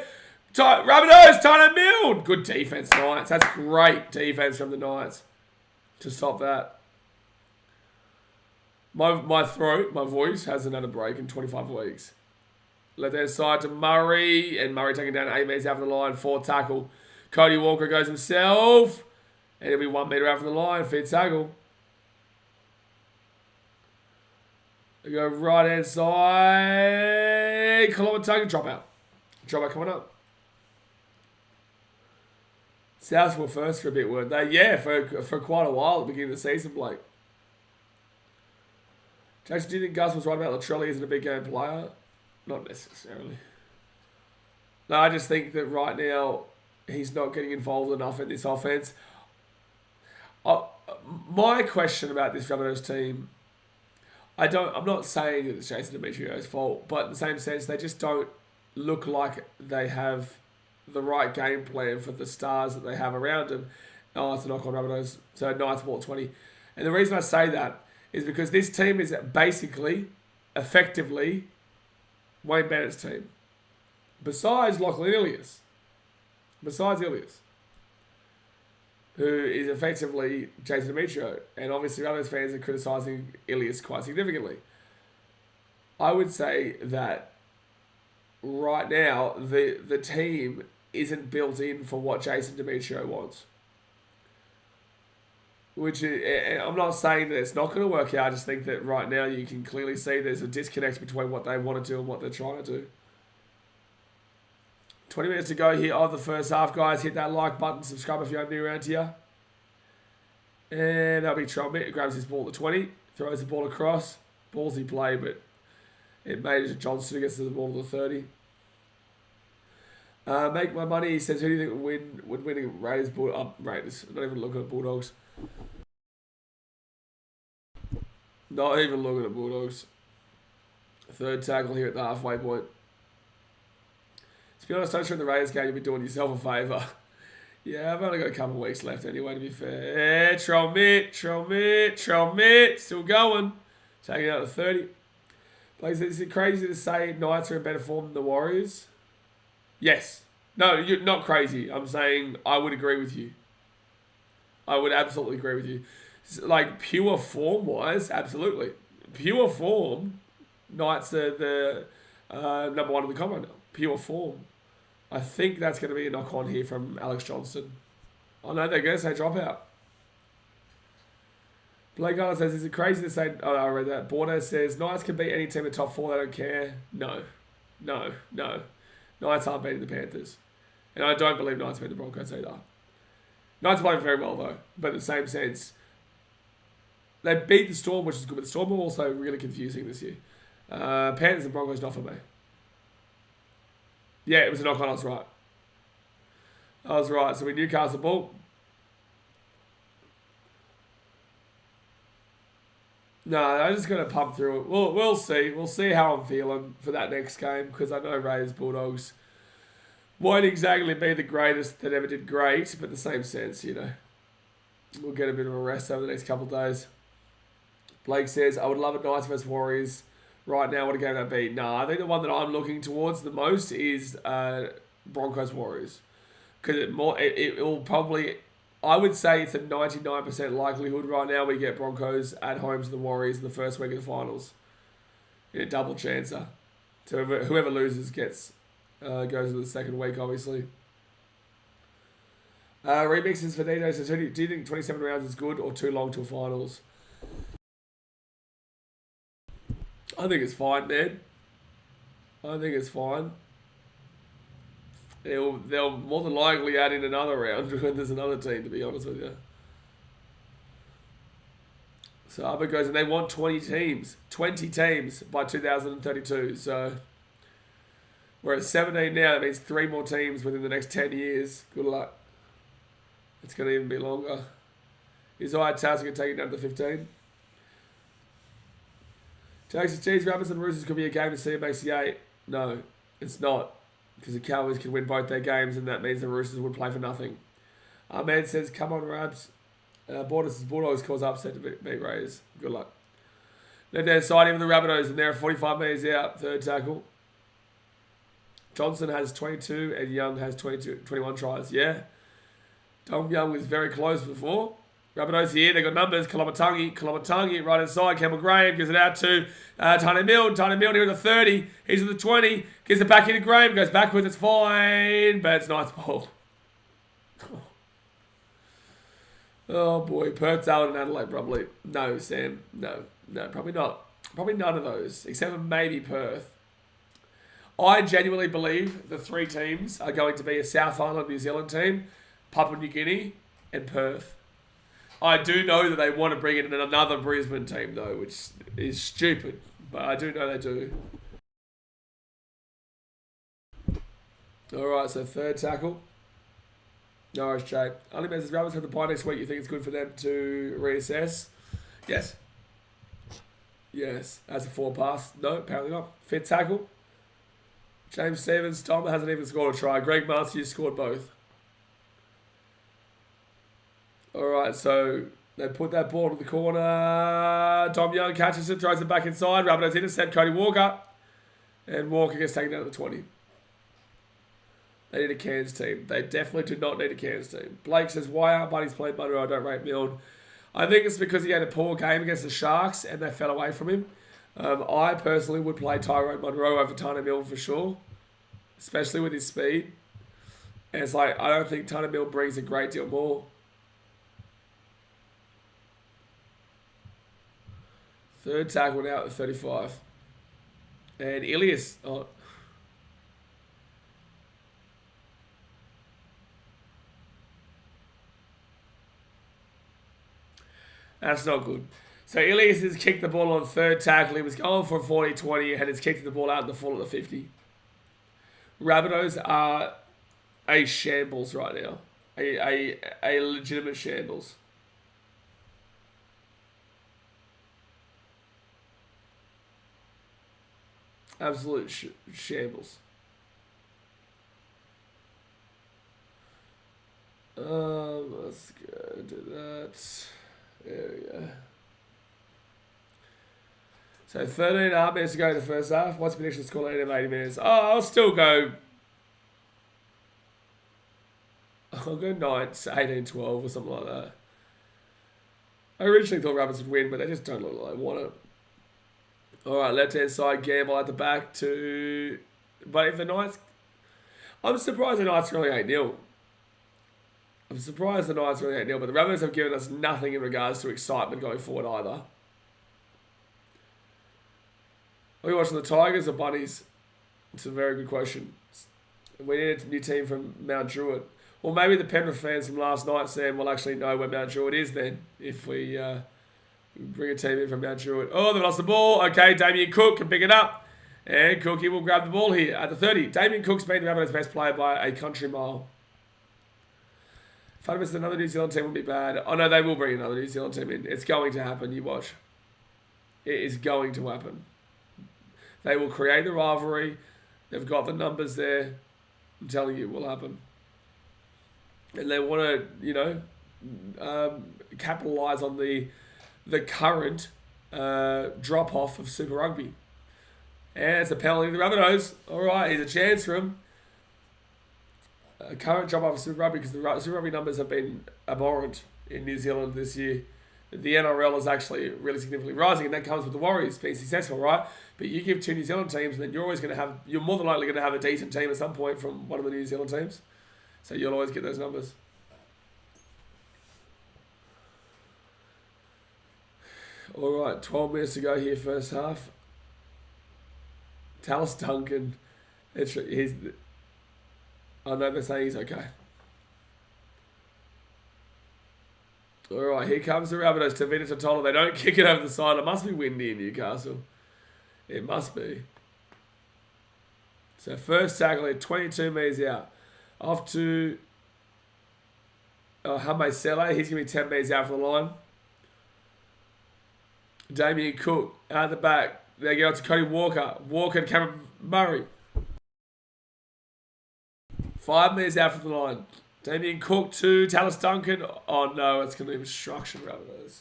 Rabbitohs, Tyne Milne. Good defense, Knights. That's great defense from the Knights to stop that. My throat, my voice hasn't had a break in 25 weeks. Left hand side to Murray. And Murray taking down 8 metres out from the line. 4th tackle. Cody Walker goes himself. And he'll be 1 metre out from the line. 5th tackle. They go right hand side. Kilometre drop out. Drop out coming up. South were first for a bit, weren't they? Yeah, for quite a while at the beginning of the season, Blake. Jackson, do you think Gus was right about Latrelli isn't a big game player? Not necessarily. No, I just think that right now he's not getting involved enough in this offense. My question about this Rabbitohs team, I'm not saying that it's Jason Demetrio's fault, but in the same sense, they just don't look like they have the right game plan for the stars that they have around them. Oh, it's a knock on Rabbitohs. So Knights ball 20. And the reason I say that is because this team is basically, effectively, Wayne Bennett's team. Besides Lachlan Ilias. Who is effectively Jason Demetrio. And obviously others fans are criticising Ilias quite significantly. I would say that right now, the team isn't built in for what Jason Demetrio wants. Which is, I'm not saying that it's not going to work out. I just think that right now you can clearly see there's a disconnect between what they want to do and what they're trying to do. 20 minutes to go here of the first half, guys. Hit that like button, subscribe if you're new around here. And that'll be Trump. Grabs his ball at 20, throws the ball across. Ballsy play, but it made it to Johnston, gets to the ball to the 30. Make my money. He says, who do you think would win a Raiders? Raiders. I'm not even looking at Bulldogs. Not even looking at Bulldogs. Third tackle here at the halfway point. To be honest, don't shoot the Raiders game, you'll be doing yourself a favour. Yeah, I've only got a couple of weeks left anyway, to be fair. Troll mitt. Still going. Taking out the 30. Like, is it crazy to say Knights are in better form than the Warriors? Yes. No, you're not crazy. I'm saying I would agree with you. I would absolutely agree with you. Like, pure form-wise, absolutely. Pure form, Knights are the number one in the combo now. Pure form. I think that's going to be a knock-on here from Alex Johnston. I know they're going to say drop out. Blake Garland says, is it crazy to say... Oh, I read that. Border says, Knights can beat any team in the top four. They don't care. No. Knights aren't beating the Panthers. And I don't believe Knights beat the Broncos either. Knights playing very well, though. But in the same sense, they beat the Storm, which is good. But the Storm are also really confusing this year. Panthers and Broncos, not for me. Yeah, it was a knock-on. I was right. So we Newcastle ball. No, I'm just going to pump through it. We'll see. We'll see how I'm feeling for that next game because I know Raiders Bulldogs won't exactly be the greatest that ever did great, but in the same sense, you know. We'll get a bit of a rest over the next couple of days. Blake says, I would love a Knights versus Warriors. Right now, what a game that'd be. Nah, I think the one that I'm looking towards the most is Broncos Warriors. Because it will probably... I would say it's a 99% likelihood right now we get Broncos at home to the Warriors in the first week of the finals. In a double chancer. So whoever loses goes into the second week, obviously. Remixes for Nino. So do you think 27 rounds is good or too long till finals? I think it's fine, man. I think it's fine. They'll more than likely add in another round when there's another team, to be honest with you. So up it goes, and they want 20 teams. 20 teams by 2032. So we're at 17 now. That means 3 more teams within the next 10 years. Good luck. It's going to even be longer. Is I task at taking down to 15? Texas Cheese, Rabbits and Roosters could be a game to see it makes the 8. No, it's not. Because the Cowboys can win both their games, and that means the Roosters would play for nothing. Ahmed says, come on, Rabs. Borders Bulldogs cause upset to beat Raiders. Good luck. Then they're siding with the Rabbitohs, and they're 45 metres out. Third tackle. Johnson has 22, and Young has 21 tries. Yeah. Tom Young was very close before. Rabbitohs here, they got numbers. Kolomatangi, right inside. Campbell Graham gives it out to Tiny Milne. Tiny Milne here at the 30. He's at the 20. Gives it back into Graham. Goes backwards. It's fine. But it's Knights ball. Oh boy. Perth, Allen, and Adelaide probably. No, Sam. No, probably not. Probably none of those. Except for maybe Perth. I genuinely believe the 3 teams are going to be a South Island New Zealand team, Papua New Guinea, and Perth. I do know that they want to bring in another Brisbane team, though, which is stupid. But I do know they do. All right, so third tackle. No worries, Jay. Only Messrs. Rabbits have the bye next week. You think it's good for them to reassess? Yes. Yes. As a 4 pass. No, apparently not. Fifth tackle. James Stevens. Tom hasn't even scored a try. Greg Matthews scored both. All right, so they put that ball to the corner. Tom Young catches it, throws it back inside. Rabbitohs intercept Cody Walker. And Walker gets taken down to the 20. They need a Cairns team. They definitely do not need a Cairns team. Blake says, why aren't Buddies playing Munro? I don't rate Milne. I think it's because he had a poor game against the Sharks and they fell away from him. I personally would play Tyrone Munro over Tana Milne for sure. Especially with his speed. And it's like, I don't think Tana Milne brings a great deal more. Third tackle now at the 35. And Ilias. Oh. That's not good. So Ilias has kicked the ball on third tackle. He was going for a 40-20 and has kicked the ball out in the full at the 50. Rabbitohs are a shambles right now. A legitimate shambles. Absolute shambles. Let's go do that. There we go. So 13.5 minutes to go in the first half. What's the prediction score at 80 minutes? Oh, I'll still go. I'll go Knights 18-12 or something like that. I originally thought Rabbits would win, but they just don't look like they want it. Alright, left-hand side, gamble at the back to... But if the Knights... I'm surprised the Knights are only 8-0. I'm surprised the Knights are only 8-0, but the Rabbits have given us nothing in regards to excitement going forward either. Are we watching the Tigers or Bunnies? It's a very good question. We need a new team from Mount Druitt. Or maybe the Penrith fans from last night, Sam, will actually know where Mount Druitt is then, if we bring a team in from Mount Druitt. Oh, they lost the ball. Okay, Damien Cook can pick it up. And Cookie will grab the ball here at the 30. Damien Cook's been the Rabbitohs' best player by a country mile. If I miss another New Zealand team would be bad. Oh, no, they will bring another New Zealand team in. It's going to happen. You watch. It is going to happen. They will create the rivalry. They've got the numbers there. I'm telling you, it will happen. And they want to, you know, capitalise on the current drop-off of Super Rugby. And it's a penalty to the Rabbitohs. All right, here's a chance for him. A current drop-off of Super Rugby because the Super Rugby numbers have been abhorrent in New Zealand this year. The NRL is actually really significantly rising, and that comes with the Warriors being successful, right? But you give 2 New Zealand teams, and then you're more than likely going to have a decent team at some point from one of the New Zealand teams. So you'll always get those numbers. All right, 12 minutes to go here, first half. Tallis Duncan. I know they're saying he's okay. All right, here comes the Rabbitohs. Tavita Totola. They don't kick it over the side. It must be windy in Newcastle. It must be. So first tackle at 22 metres out. Off to Hame Sele. He's going to be 10 metres out from the line. Damien Cook out the back. They go to Cody Walker. Walker to Cameron Murray. 5 metres out from the line. Damien Cook to Tallis Duncan. Oh no, it's going to be obstruction, Rabbitohs.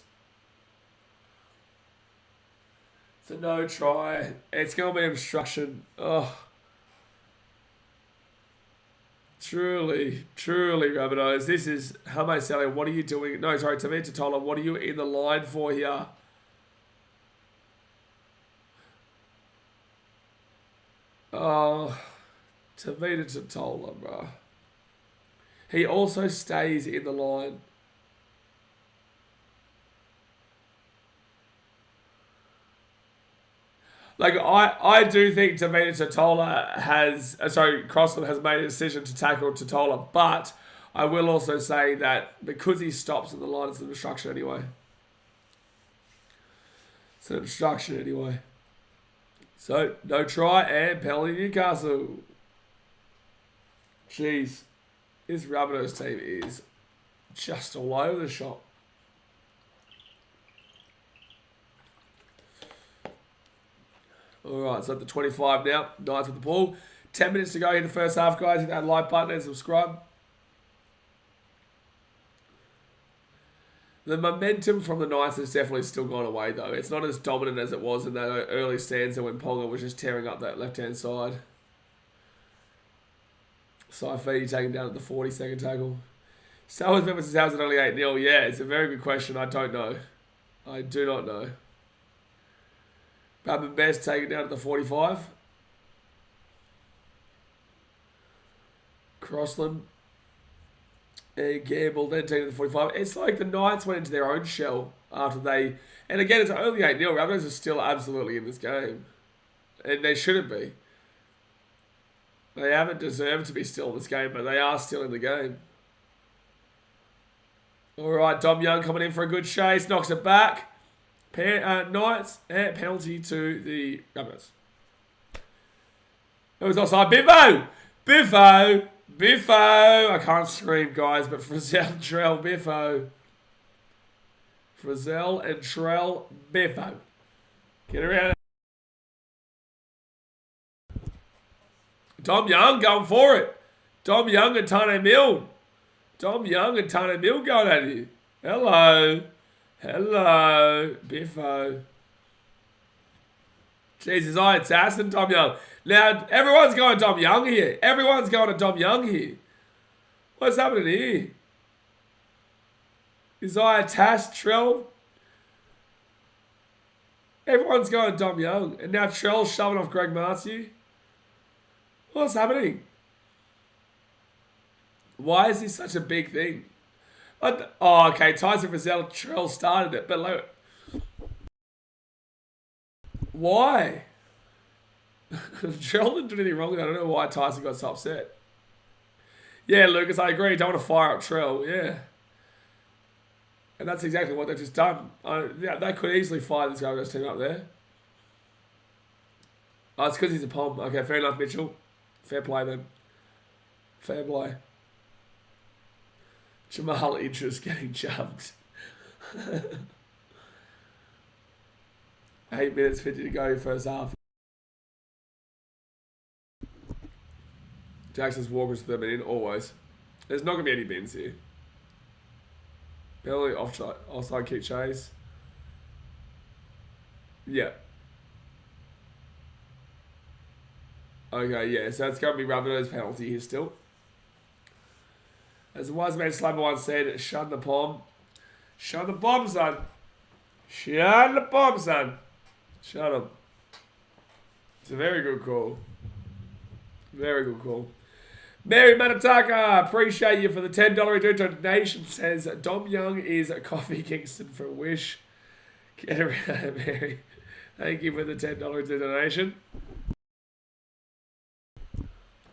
It's a no try. It's going to be obstruction. Oh. Truly, Rabbitohs. This is Hame Sele. What are you doing? No, sorry, Tavita Totola. What are you in the line for here? Oh, Tavita Totola, bro. He also stays in the line. Like, I do think Tavita Totola Crossland has made a decision to tackle Totola, but I will also say that because he stops in the line, it's an obstruction anyway. It's an obstruction anyway. So, no try and penalty Newcastle. Jeez. This Rabbitohs team is just all over the shop. Alright, so at the 25 now. Knights with the ball. 10 minutes to go in the first half, guys. Hit that like button and subscribe. The momentum from the Knights has definitely still gone away, though. It's not as dominant as it was in that early stanza when Ponga was just tearing up that left-hand side. Saifidi taken down at the 42nd tackle. Salvage Memphis' house at only 8-0. Yeah, it's a very good question. I don't know. I do not know. Babin Best taken down at the 45. Crossland. And Gamble then taken to the 45. It's like the Knights went into their own shell after they... And again, it's only 8-0. Rabbitohs are still absolutely in this game. And they shouldn't be. They haven't deserved to be still in this game, but they are still in the game. All right, Dom Young coming in for a good chase. Knocks it back. Knights. And penalty to the Rabbitohs. It was offside. Biffo! Biffo! Biffo! I can't scream, guys, but Frizzell and Trell Biffo. Frizzell and Trell Biffo. Get around. Dom Young going for it. Dom Young and Tane Milne. Dom Young and Tane Milne going at you. Hello. Hello. Biffo. Jesus, it's Aston Dom Young. Now, everyone's going Dom Young here. Everyone's going to Dom Young here. What's happening here? Isaiah Tass, Trell. Everyone's going Dom Young. And now Trell's shoving off Greg Martiu. What's happening? Why is this such a big thing? Oh, okay. Tyson Frizzell, Trell started it. But like, why? Trell didn't do anything wrong. I don't know why Tyson got so upset. Yeah, Lucas, I agree. Don't want to fire up Trell. Yeah. And that's exactly what they've just done. Yeah, they could easily fire this Gold Coast team up there. Oh, it's because he's a pom. Okay, fair enough, Mitchell. Fair play then. Fair play. Jamal Idris getting jumped. 8 minutes 50 to go first half. Jackson's Walker's 3 in, always. There's not going to be any bins here. Penalty, offside kick chase. Yeah. Okay, yeah, so it's going to be Rabbitohs penalty here still. As the wise man Slabber once said, shun the pom. Shun the bomb, son. Shun the bomb, son. Shut him. It's a very good call. Very good call. Mary Manataka, appreciate you for the $10 donation. Says Dom Young is Coffee Kingston for a wish. Get around, Mary. Thank you for the $10 donation.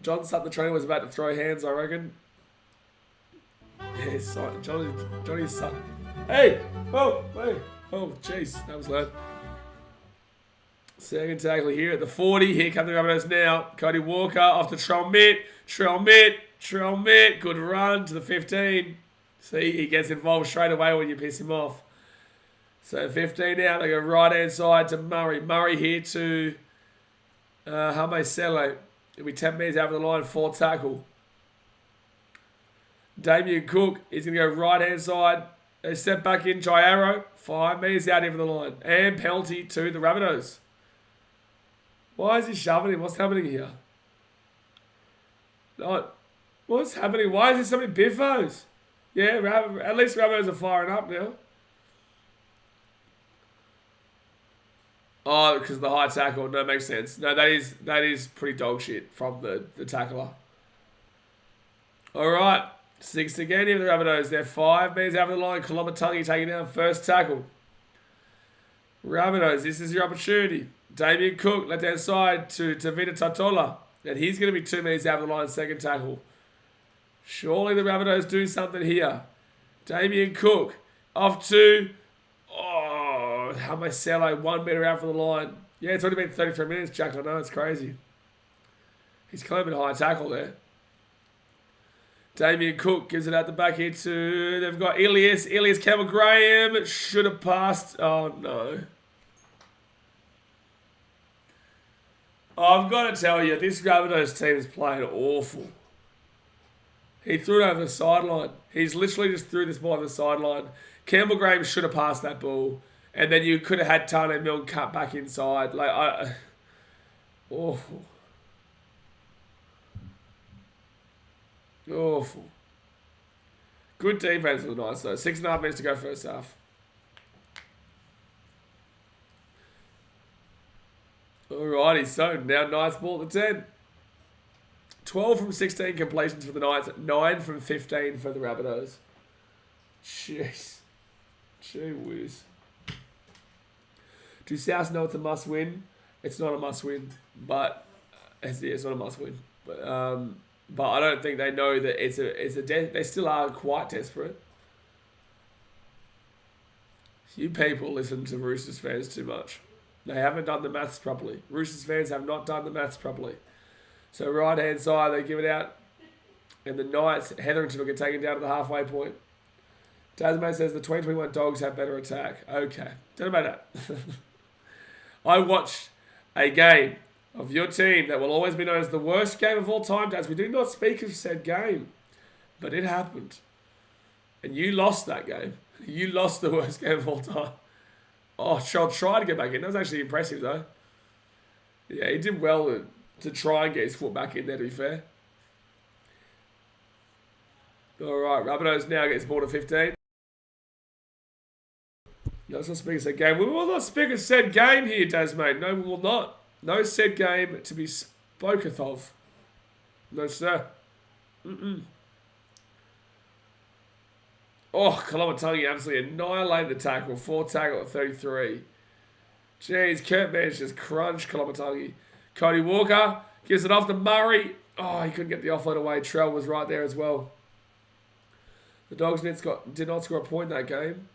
John Sutton, the trainer, was about to throw hands, I reckon. Yes, Johnny Sutton. Hey! Oh, hey! Oh, jeez, that was loud. Second tackle here at the 40. Here come the Rabbitohs now. Cody Walker off to Trell Mitt. Good run to the 15. See, he gets involved straight away when you piss him off. So 15 now. They go right hand side to Murray. Murray here to Hame Selo. It'll be 10 metres over the line. 4 tackle. Damien Cook is going to go right hand side. They step back in. Jairo. 5 metres out over the line. And penalty to the Rabbitohs. Why is he shoving him? What's happening here? No, what's happening? Why is there so many biffos? Yeah, at least Rabbitohs are firing up now. Oh, because of the high tackle. No, makes sense. No, that is pretty dog shit from the tackler. All right. 6 again here for the Rabbitohs. They're 5 metres out of the line. Kolomatangi taking down first tackle. Rabbitohs, this is your opportunity. Damien Cook, left hand side to Tavita Tatola. And he's going to be 2 metres out of the line, second tackle. Surely the Rabbitohs do something here. Damien Cook off to Hame Selo, 1 metre out from the line. Yeah, it's only been 33 minutes, Jack. I know, it's crazy. He's claiming a high tackle there. Damien Cook gives it out the back here to... They've got Ilias Campbell Graham. Should have passed. Oh, no. I've got to tell you, this Rabbitohs team is playing awful. He threw it over the sideline. He's literally just threw this ball over the sideline. Campbell Graham should have passed that ball. And then you could have had Tane Milne cut back inside. Awful. Awful. Good defense for the Knights, though. 6.5 minutes to go first half. Alrighty, so now Knights ball at the 10. 12 from 16 completions for the Knights. 9 from 15 for the Rabbitohs. Jeez. Gee whiz. Do South know it's a must-win? It's not a must-win, but it's not a must-win. But I don't think they know that they still are quite desperate. You people listen to Roosters fans too much. They haven't done the maths properly. Roosters fans have not done the maths properly. So right-hand side, they give it out. And the Knights, Hetherington will get taken down to the halfway point. Tasman says the 2021 Dogs have better attack. Okay. Don't know about that. I watched a game of your team that will always be known as the worst game of all time, Daz. We do not speak of said game, but it happened. And you lost that game. You lost the worst game of all time. Oh, Charles tried to get back in. That was actually impressive, though. Yeah, he did well to try and get his foot back in there, to be fair. All right, Rabbitohs now gets ball to 15. No, let's not speak of said game. We will not speak of said game here, Daz, mate. No, we will not. No said game to be spoketh of. No, sir. Oh, Kolomatangi absolutely annihilated the tackle. 4 tackle at 33. Jeez, Kurt Bench just crunched Kolomatangi. Cody Walker gives it off to Murray. Oh, he couldn't get the offload away. Trell was right there as well. The Dogs did not score a point in that game.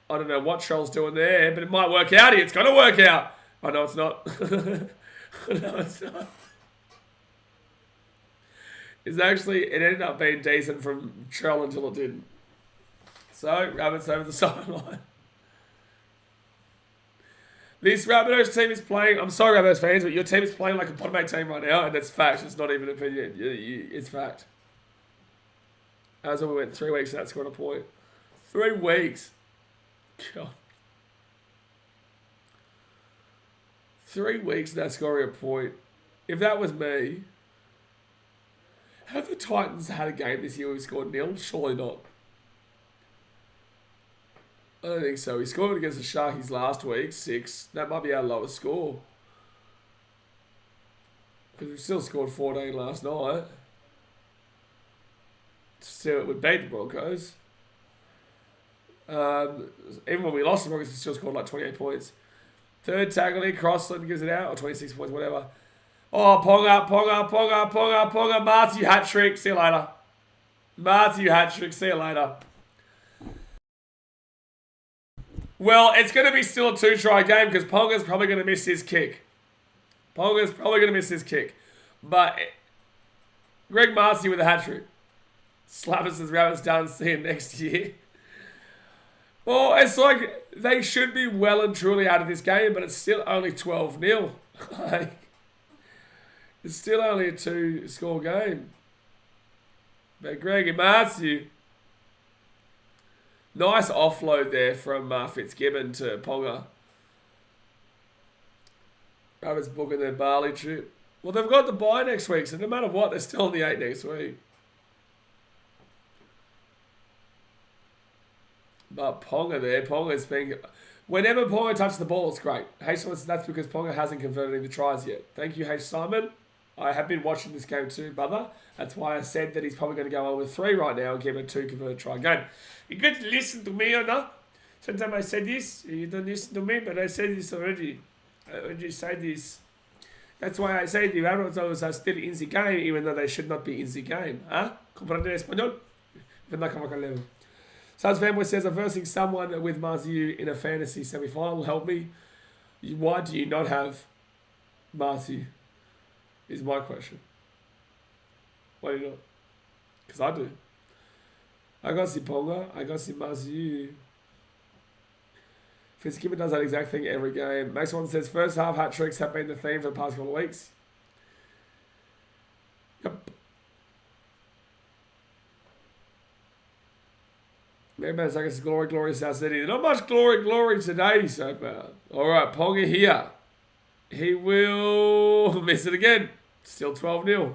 I don't know what Trell's doing there, but it might work out here. It's going to work out. Oh, no, it's not. No, it's not. It ended up being decent from Trell until it didn't. So, Rabbits over the sideline. This Rabbitohs team is playing, I'm sorry Rabbitohs fans, but your team is playing like a bottom 8 team right now, and that's fact. It's not even opinion. It's fact. As we went 3 weeks without scoring a point. 3 weeks. God. 3 weeks without scoring a point. If that was me, have the Titans had a game this year where we scored nil? Surely not. I don't think so. We scored against the Sharkies last week, 6. That might be our lowest score. Because we still scored 14 last night. Still, we beat the Broncos. Even when we lost the Broncos, we still scored like 28 points. 3rd tackle in, Crossland gives it out, or 26 points, whatever. Oh, Ponga. Marty hat-trick. See you later. Marty hat-trick. See you later. Well, it's going to be still a 2-try game because Ponga's probably going to miss his kick. But Greg Marcy with a hat-trick. Slap us as Rabbits done. See you next year. Well, it's like they should be well and truly out of this game, but it's still only 12-0. Like, it's still only a 2-score game. But Greg and Marcy, nice offload there from Fitzgibbon to Ponga. Rabbits booking their Bali trip. Well, they've got the bye next week, so no matter what, they're still on the 8 next week. But Ponga there, Ponga's been... Whenever Ponga touches the ball, it's great. That's because Ponga hasn't converted any tries yet. Thank you, H. Simon. I have been watching this game too, brother. That's why I said that he's probably going to go on with 3 right now and give it a 2 converted try game. You got to listen to me or not? Sometimes I say this, you don't listen to me, but I said this already. I already said this. That's why I say the Rabbitohs are still in the game, even though they should not be in the game. Huh? Comprende español? Ven acá, level. Suns Fanboy says, I'm versing someone with Marziu in a fantasy semi-final. Help me. Why do you not have Marziu? Is my question. Why do you not? Because I do. I got Ponga. I got Marziu. Fitzgibbon does that exact thing every game. Max One says, first half hat-tricks have been the theme for the past couple of weeks. Yep. Maybe it's glory, South Sydney. Not much glory today so far. All right, Ponga here. He will miss it again. Still 12-0.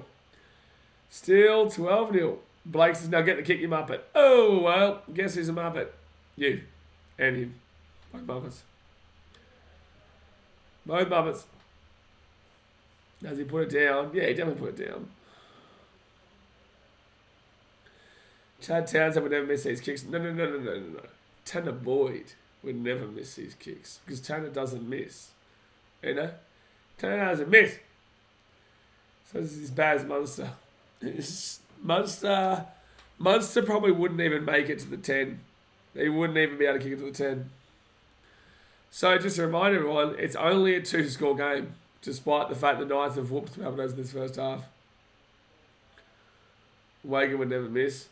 Still 12-0. Blake's is now getting to kick him up at. Oh, well, guess who's a Muppet? You. And him. Both Muppets. Both Muppets. Does he put it down? Yeah, he definitely put it down. Chad Townsend would never miss these kicks. No. Tanner Boyd would never miss these kicks because Tanner doesn't miss. You know? Tanner doesn't miss. So this is as bad as Munster. Munster probably wouldn't even make it to the 10. He wouldn't even be able to kick it to the 10. So just to remind everyone, it's only a 2-score game, despite the fact the Knights have whooped the Rabbitohs in this first half. Wagan would never miss.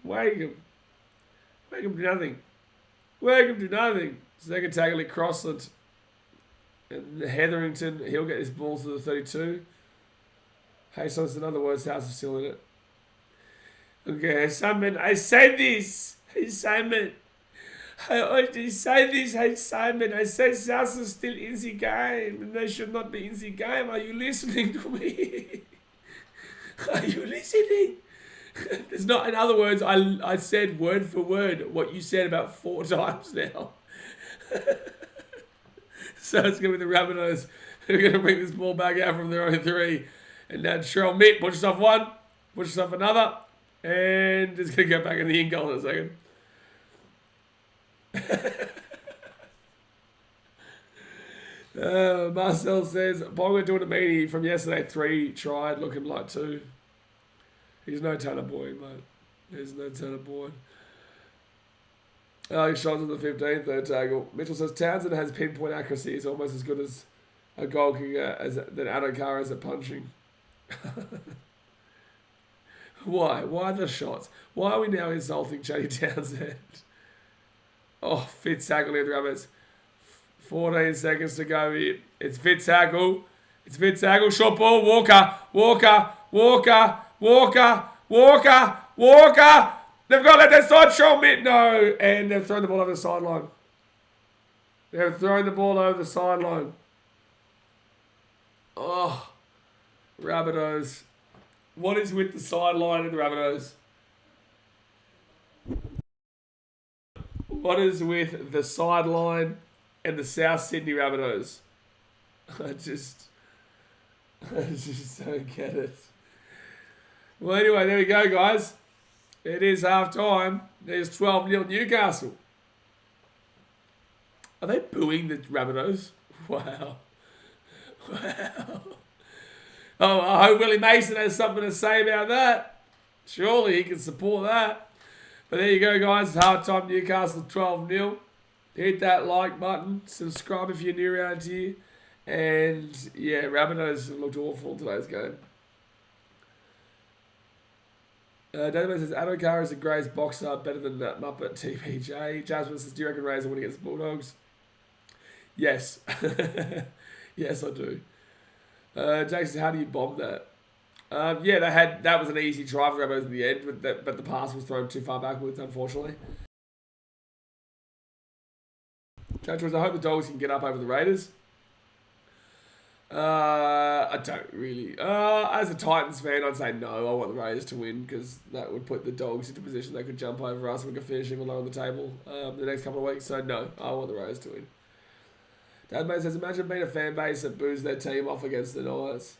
Wagham do nothing. Second tackle at Crossland. And Hetherington, he'll get his ball to the 32. Hey, so it's another word, House is still in it. Okay, Simon, I say this. Hey, Simon. I say this, hey, Simon. I say South is still in the game. And they should not be in the game. Are you listening to me? Are you listening? There's not, in other words, I said word for word what you said about 4 times now. So it's going to be the Rabbitohs who are going to bring this ball back out from their own 3. And now Cheryl Mitt, push yourself one, push yourself another, and it's going to go back in the in goal in a second. Marcel says, Bonga doing a meaty from yesterday, 3 tried, looking like 2. He's no Tanner boy, mate. He's no Tanner boy. Alex shots on the 15th, third tackle. Mitchell says Townsend has pinpoint accuracy. He's almost as good as a goal kicker than Adokar is at punching. Why? Why the shots? Why are we now insulting Chatty Townsend? Oh, fit tackle here, the Rabbits. 14 seconds to go here. It's fit tackle. It's fit tackle. Short ball. Walker. Walker. Walker. Walker. Walker. Walker. They've got to let their side show me. No. And they've thrown the ball over the sideline. They've thrown the ball over the sideline. Oh. Rabbitohs. What is with the sideline in the Rabbitohs? What is with the sideline and the South Sydney Rabbitohs? I just don't get it. Well, anyway, there we go, guys. It is half time. There's 12-0 Newcastle. Are they booing the Rabbitohs? Wow. Wow. Oh, I hope Willie Mason has something to say about that. Surely he can support that. But there you go, guys. Half-time Newcastle 12-0. Hit that like button. Subscribe if you're new around here. And, yeah, Rabbitohs looked awful in today's game. Database says, Adokar is the greatest boxer, better than that Muppet TPJ. Jasmine says, do you reckon Razor win against the Bulldogs? Yes. Yes, I do. Jason says, how do you bomb that? Yeah, that was an easy try for Rabbitohs in the end, but the pass was thrown too far backwards, unfortunately. Judge was, I hope the Dogs can get up over the Raiders. I don't really. As a Titans fan, I'd say no. I want the Raiders to win because that would put the Dogs into a position they could jump over us and we could finish even lower on the table the next couple of weeks. So no, I want the Raiders to win. Dadmate says, imagine being a fan base that boos their team off against the Knights.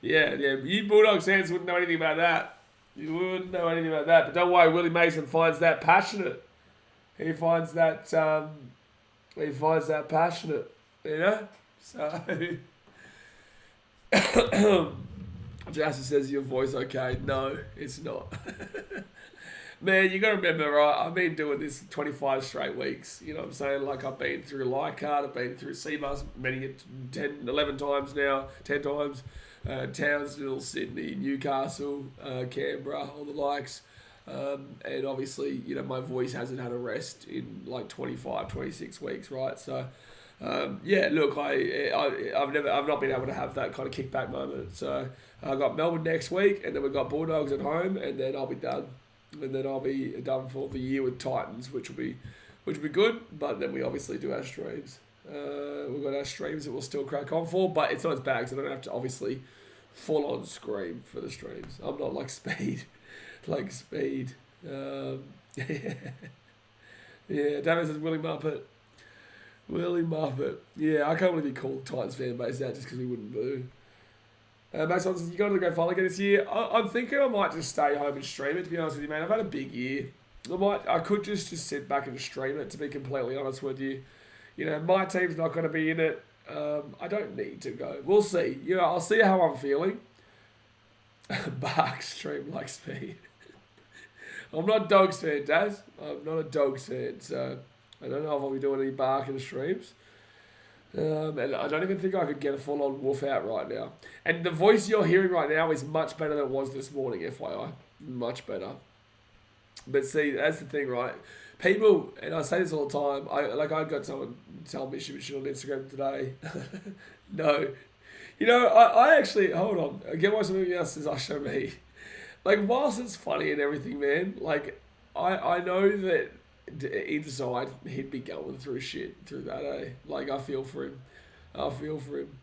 Yeah. You Bulldogs fans wouldn't know anything about that. You wouldn't know anything about that. But don't worry, Willie Mason finds that passionate. He finds that passionate. You know? So Jasper says your voice okay. No, it's not. Man, you gotta remember, right? I've been doing this 25 straight weeks. You know what I'm saying? Like I've been through Leichhardt, I've been through Seabus 11 times now, 10 times. Townsville, Sydney, Newcastle, Canberra, all the likes. And obviously, you know, my voice hasn't had a rest in like 25, 26 weeks, right? So yeah, look, I've not been able to have that kind of kickback moment. So I've got Melbourne next week, and then we've got Bulldogs at home, and then I'll be done. And then I'll be done for the year with Titans, which will be good. But then we obviously do our streams. We've got our streams that we'll still crack on for, but it's not as bad because I don't have to obviously full on scream for the streams. I'm not like Speed, yeah. David says Willie Muppet. Yeah, I can't believe he called Titans fan base out just because we wouldn't boo. Max says, you got to the grand final again this year. I'm thinking I might just stay home and stream it, to be honest with you, man. I've had a big year. I could just sit back and stream it, to be completely honest with you. You know, my team's not going to be in it. I don't need to go. We'll see. You know, I'll see how I'm feeling. Bark stream like Speed. I'm not a Dogs fan, Daz. I'm not a Dogs fan, so I don't know if I'll be doing any barking streams. And I don't even think I could get a full-on woof out right now. And the voice you're hearing right now is much better than it was this morning, FYI. Much better. But see, that's the thing, right? People, and I say this all the time. I got someone tell me she on Instagram today. No, I actually hold on. Again, why somebody else says I show me. Like, whilst it's funny and everything, man. Like, I know that inside he'd be going through shit through that. Like, I feel for him. I feel for him.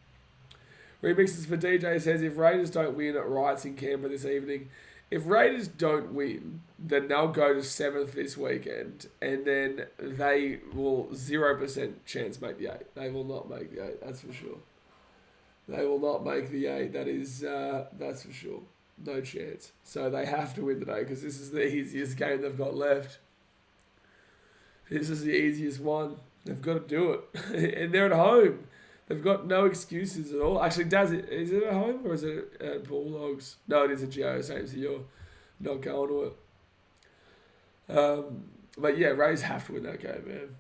Remixes for DJ says if Raiders don't win at Rights in Canberra this evening. If Raiders don't win, then they'll go to 7th this weekend, and then they will 0% chance make the 8. They will not make the 8, that's for sure. They will not make the 8, that's for sure. No chance. So they have to win today, because this is the easiest game they've got left. This is the easiest one. They've got to do it. And they're at home. They've got no excuses at all. Actually, is it at home or is it at Bulldogs? No, it is at Geo, same so you're not going to it. But yeah, Rays have to win that game, man.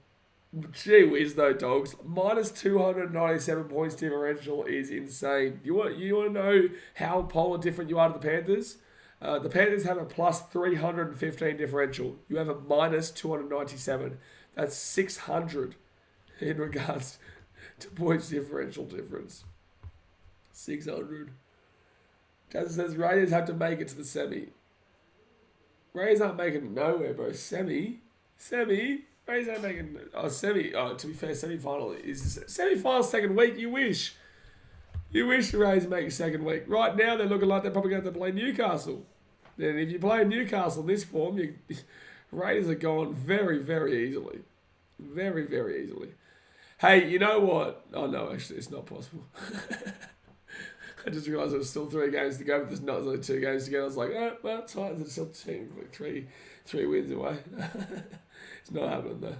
Gee whiz though, Dogs. Minus 297 points differential is insane. You want to know how polar different you are to the Panthers? The Panthers have a plus 315 differential. You have a minus 297. That's 600 in regards to points differential difference. 600. Daz says Raiders have to make it to the semi. Raiders aren't making it nowhere, bro. Semi. Raiders aren't making semi. Oh, to be fair, semi-final is semi-final second week. You wish the Raiders make a second week. Right now, they're looking like they're probably going to have to play Newcastle. Then if you play Newcastle in this form, Raiders are going very, very easily. Very, very easily. Hey, you know what? Oh, no, actually, it's not possible. I just realised there was still 3 games to go, but there's not only 2 games to go. I was like, well, Titans are still like three wins away. It's not happening, though.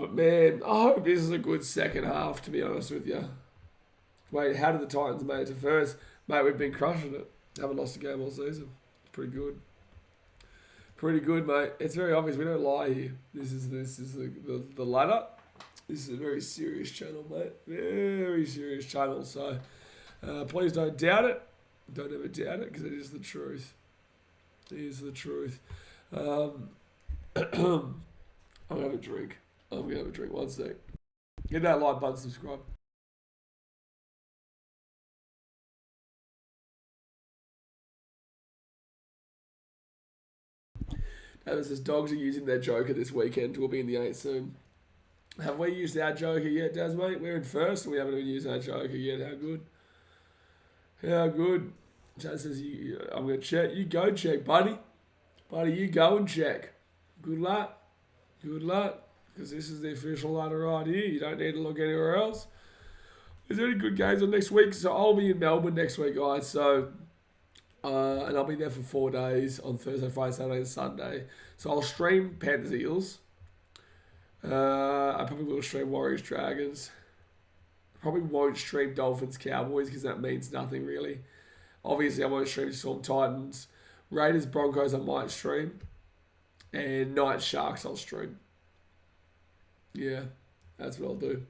But, man, I hope this is a good second half, to be honest with you. Wait, how did the Titans make it to first? Mate, we've been crushing it. Haven't lost a game all season. It's pretty good. Pretty good, mate. It's very obvious. We don't lie here. This is the ladder. This is a very serious channel, mate. Very serious channel. So please don't doubt it. Don't ever doubt it because it is the truth. It is the truth. I'm going to have a drink. I'm going to have a drink. One sec. Hit that like button, subscribe. Davis says Dogs are using their Joker this weekend. We'll be in the 8 soon. Have we used our Joker yet, Daz, mate? We're in first and we haven't even used our Joker yet. How good? How good? Chad says, I'm going to check. You go check, buddy. Buddy, you go and check. Good luck. Good luck. Because this is the official ladder right here. You don't need to look anywhere else. Is there any good games on next week? So I'll be in Melbourne next week, guys. So... and I'll be there for 4 days on Thursday, Friday, Saturday, and Sunday. So I'll stream Panthers Eels. I probably will stream Warriors Dragons. Probably won't stream Dolphins Cowboys because that means nothing really. Obviously, I won't stream Storm Titans. Raiders Broncos I might stream. And Knights Sharks I'll stream. Yeah, that's what I'll do.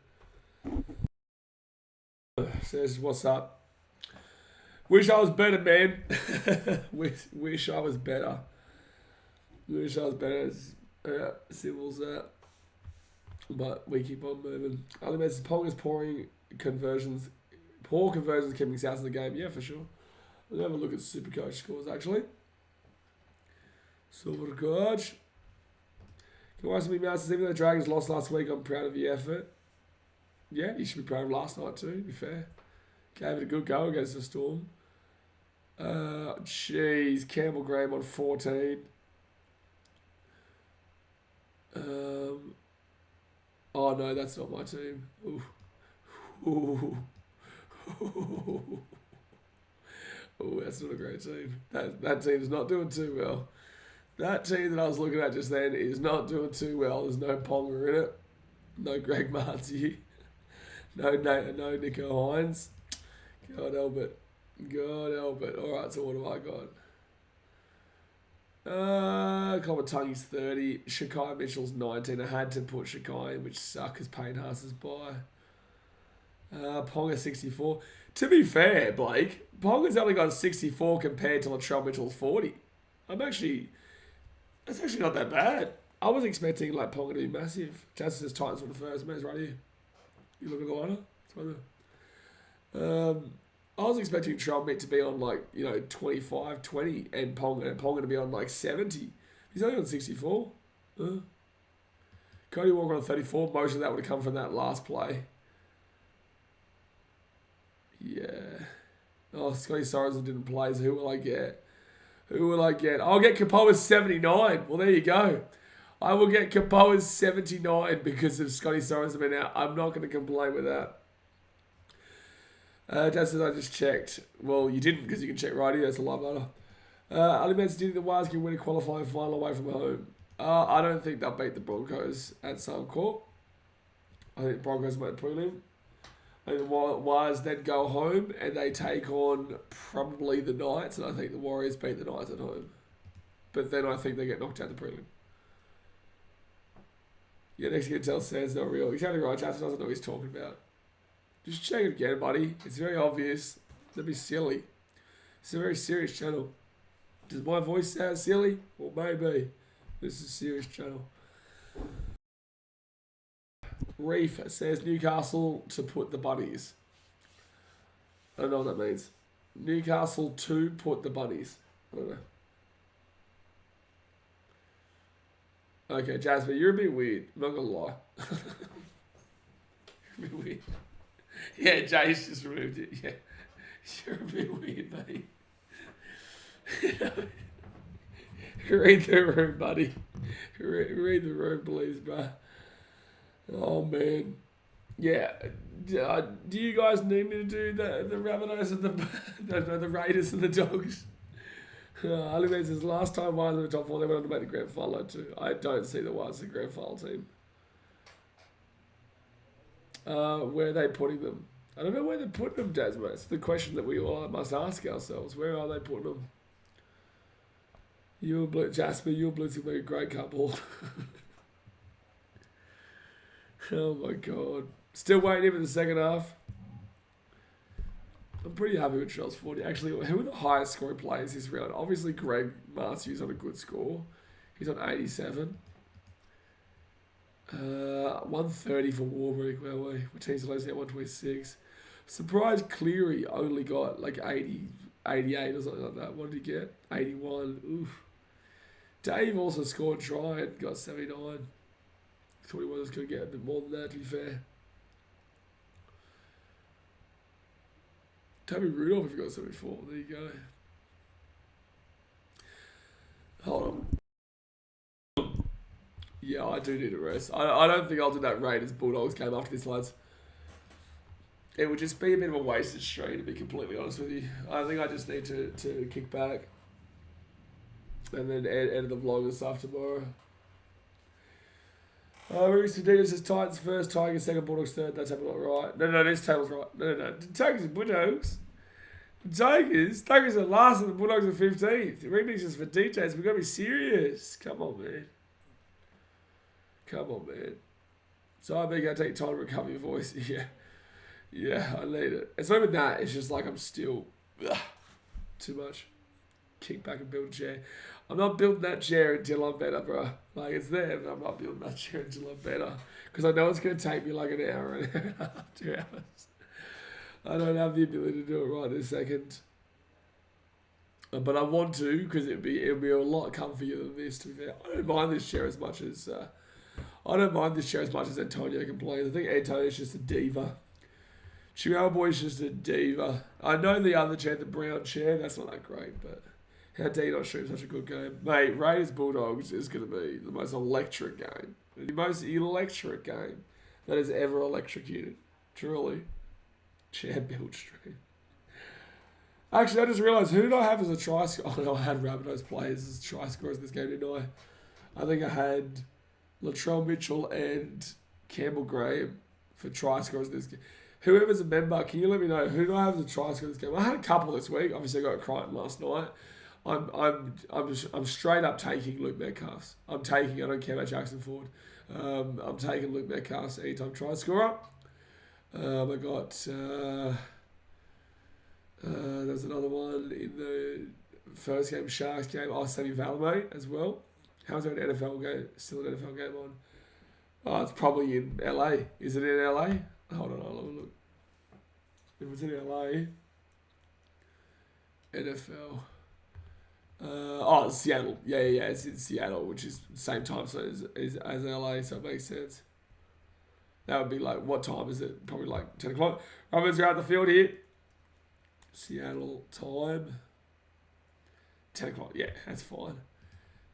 Says, what's up? Wish I was better, man. wish I was better. Wish I was better. Symbols that. But we keep on moving. Ali says Pong is poor conversions keeping South in the game. Yeah, for sure. We'll have a look at Supercoach scores actually. Supercoach. Can I ask me, Mouse? Even though the Dragons lost last week, I'm proud of your effort. Yeah, you should be proud of last night too. To be fair, gave it a good go against the Storm. Jeez, Campbell Graham on 14. Oh no, that's not my team. Ooh. Ooh. Oh, that's not a great team. That team's not doing too well. That team that I was looking at just then is not doing too well. There's no Ponga in it. No Greg Marty. No Nico Hines. God help it. God help it. Alright, so what do I got? Comatungi's 30. Shakai Mitchell's 19. I had to put Shakai in, which suck because Payne Haas is by. Ponga 64. To be fair, Blake, Ponga's only got 64 compared to Latrell Mitchell's 40. That's actually not that bad. I was expecting like Ponga to be massive. Just as Titans for the first match right here. You look at the lineup. It's right there. I was expecting Latrell Mitchell to be on like, 25, 20 and Ponga to be on like 70. He's only on 64. Cody Walker on 34. Most of that would have come from that last play. Yeah. Oh, Scotty Sorensen didn't play, so who will I get? I'll get Kapoa's 79. Well, there you go. I will get Kapoa's 79 because of Scotty Sorensen being out. I'm not going to complain with that. Dad says I just checked. Well, you didn't because you can check right here. That's a live letter. Ali Mans, do you think the Wires can win a qualifying final away from home? I don't think they'll beat the Broncos at Suncorp. I think the Broncos make the prelim. I think the Wires then go home and they take on probably the Knights, and I think the Warriors beat the Knights at home. But then I think they get knocked out the prelim. Yeah, next you can tell Sam's not real. Exactly right, Jackson doesn't know what he's talking about. Just check it again, buddy. It's very obvious. Don't be silly. It's a very serious channel. Does my voice sound silly? Well, maybe. This is a serious channel. Reef says Newcastle to put the bunnies. I don't know what that means. Newcastle to put the bunnies. I don't know. Okay, Jasper, you're a bit weird. I'm not going to lie. You're a bit weird. Yeah, Jay's just removed it. Yeah. You're a bit weird, mate. Read the room, buddy. Read the room, please, bro. Oh, man. Yeah. Do you guys need me to do the Rabbitohs and the Raiders and the Dogs? Ali Man says, last time Wires were in the top 4, they went on to make the grand final too. I don't see the Wires as a grand final team. Where are they putting them? I don't know where they're putting them, Jasmine. It's the question that we all must ask ourselves. Where are they putting them? Jasper, you and Blitz will be a great couple. Oh my God. Still waiting for the second half. I'm pretty happy with Charles 40. Actually, who are the highest scoring players this round? Obviously, Greg Matthews on a good score. He's on 87. 130 for Warbrick. Where were we? What team's the lowest at 126? Surprised Cleary only got like 80, 88 or something like that. What did he get? 81. Oof. Dave also scored try and got 79. Thought he was going to get a bit more than that, to be fair. Toby Rudolph, if you got 74. There you go. Hold on. Yeah, I do need a rest. I don't think I'll do that Raiders Bulldogs game after this, lads. It would just be a bit of a wasted stream, to be completely honest with you. I think I just need to kick back and then edit the vlog and stuff tomorrow. Ruby Sedita says Titans first, Tigers second, Bulldogs third. That's happening right. No, this table's right. No. The Tigers and Bulldogs. Tigers are last and the Bulldogs are 15th. Remixes for DJs. We've got to be serious. Come on, man. So I think I take time to recover your voice. Yeah, I need it. It's not even that. It's just like I'm still too much. Kick back and build a chair. I'm not building that chair until I'm better, bro. Like, it's there, but I'm not building that chair until I'm better. Because I know it's going to take me like an hour and a half, 2 hours. I don't have the ability to do it right this second. But I want to, because it'll be a lot comfier than this, to be fair. I don't mind this chair as much as Antonio complains. I think Antonio's just a diva. Chihuahua Boy's just a diva. I know the other chair, the brown chair, that's not that great, but how dare you not stream such a good game? Mate, Raiders Bulldogs is going to be the most electric game. The most electric game that has ever electrocuted. Truly. Chair build stream. Actually, I just realised, who did I have as a try scorer? Oh, no, I had Rabbitohs players as try scorers in this game, didn't I? I think I had Latrell Mitchell and Campbell Graham for try scorers in this game. Whoever's a member, can you let me know, who do I have as a try scorer in this game? I had a couple this week. Obviously, I got Crichton last night. I'm straight up taking Luke Metcalf. I don't care about Jackson Ford. I'm taking Luke Metcalf anytime try scorer. I got There's another one in the first game, Sharks game. Oh, Sammy Valame as well. How's there an NFL game? Still an NFL game on? Oh, it's probably in LA. Is it in LA? Hold on, I'll have a look. If it's in LA, NFL. It's Seattle. Yeah, it's in Seattle, which is the same time zone as LA, so it makes sense. That would be like, what time is it? Probably like 10 o'clock. Roberts are out the field here. Seattle time. 10 o'clock. Yeah, that's fine.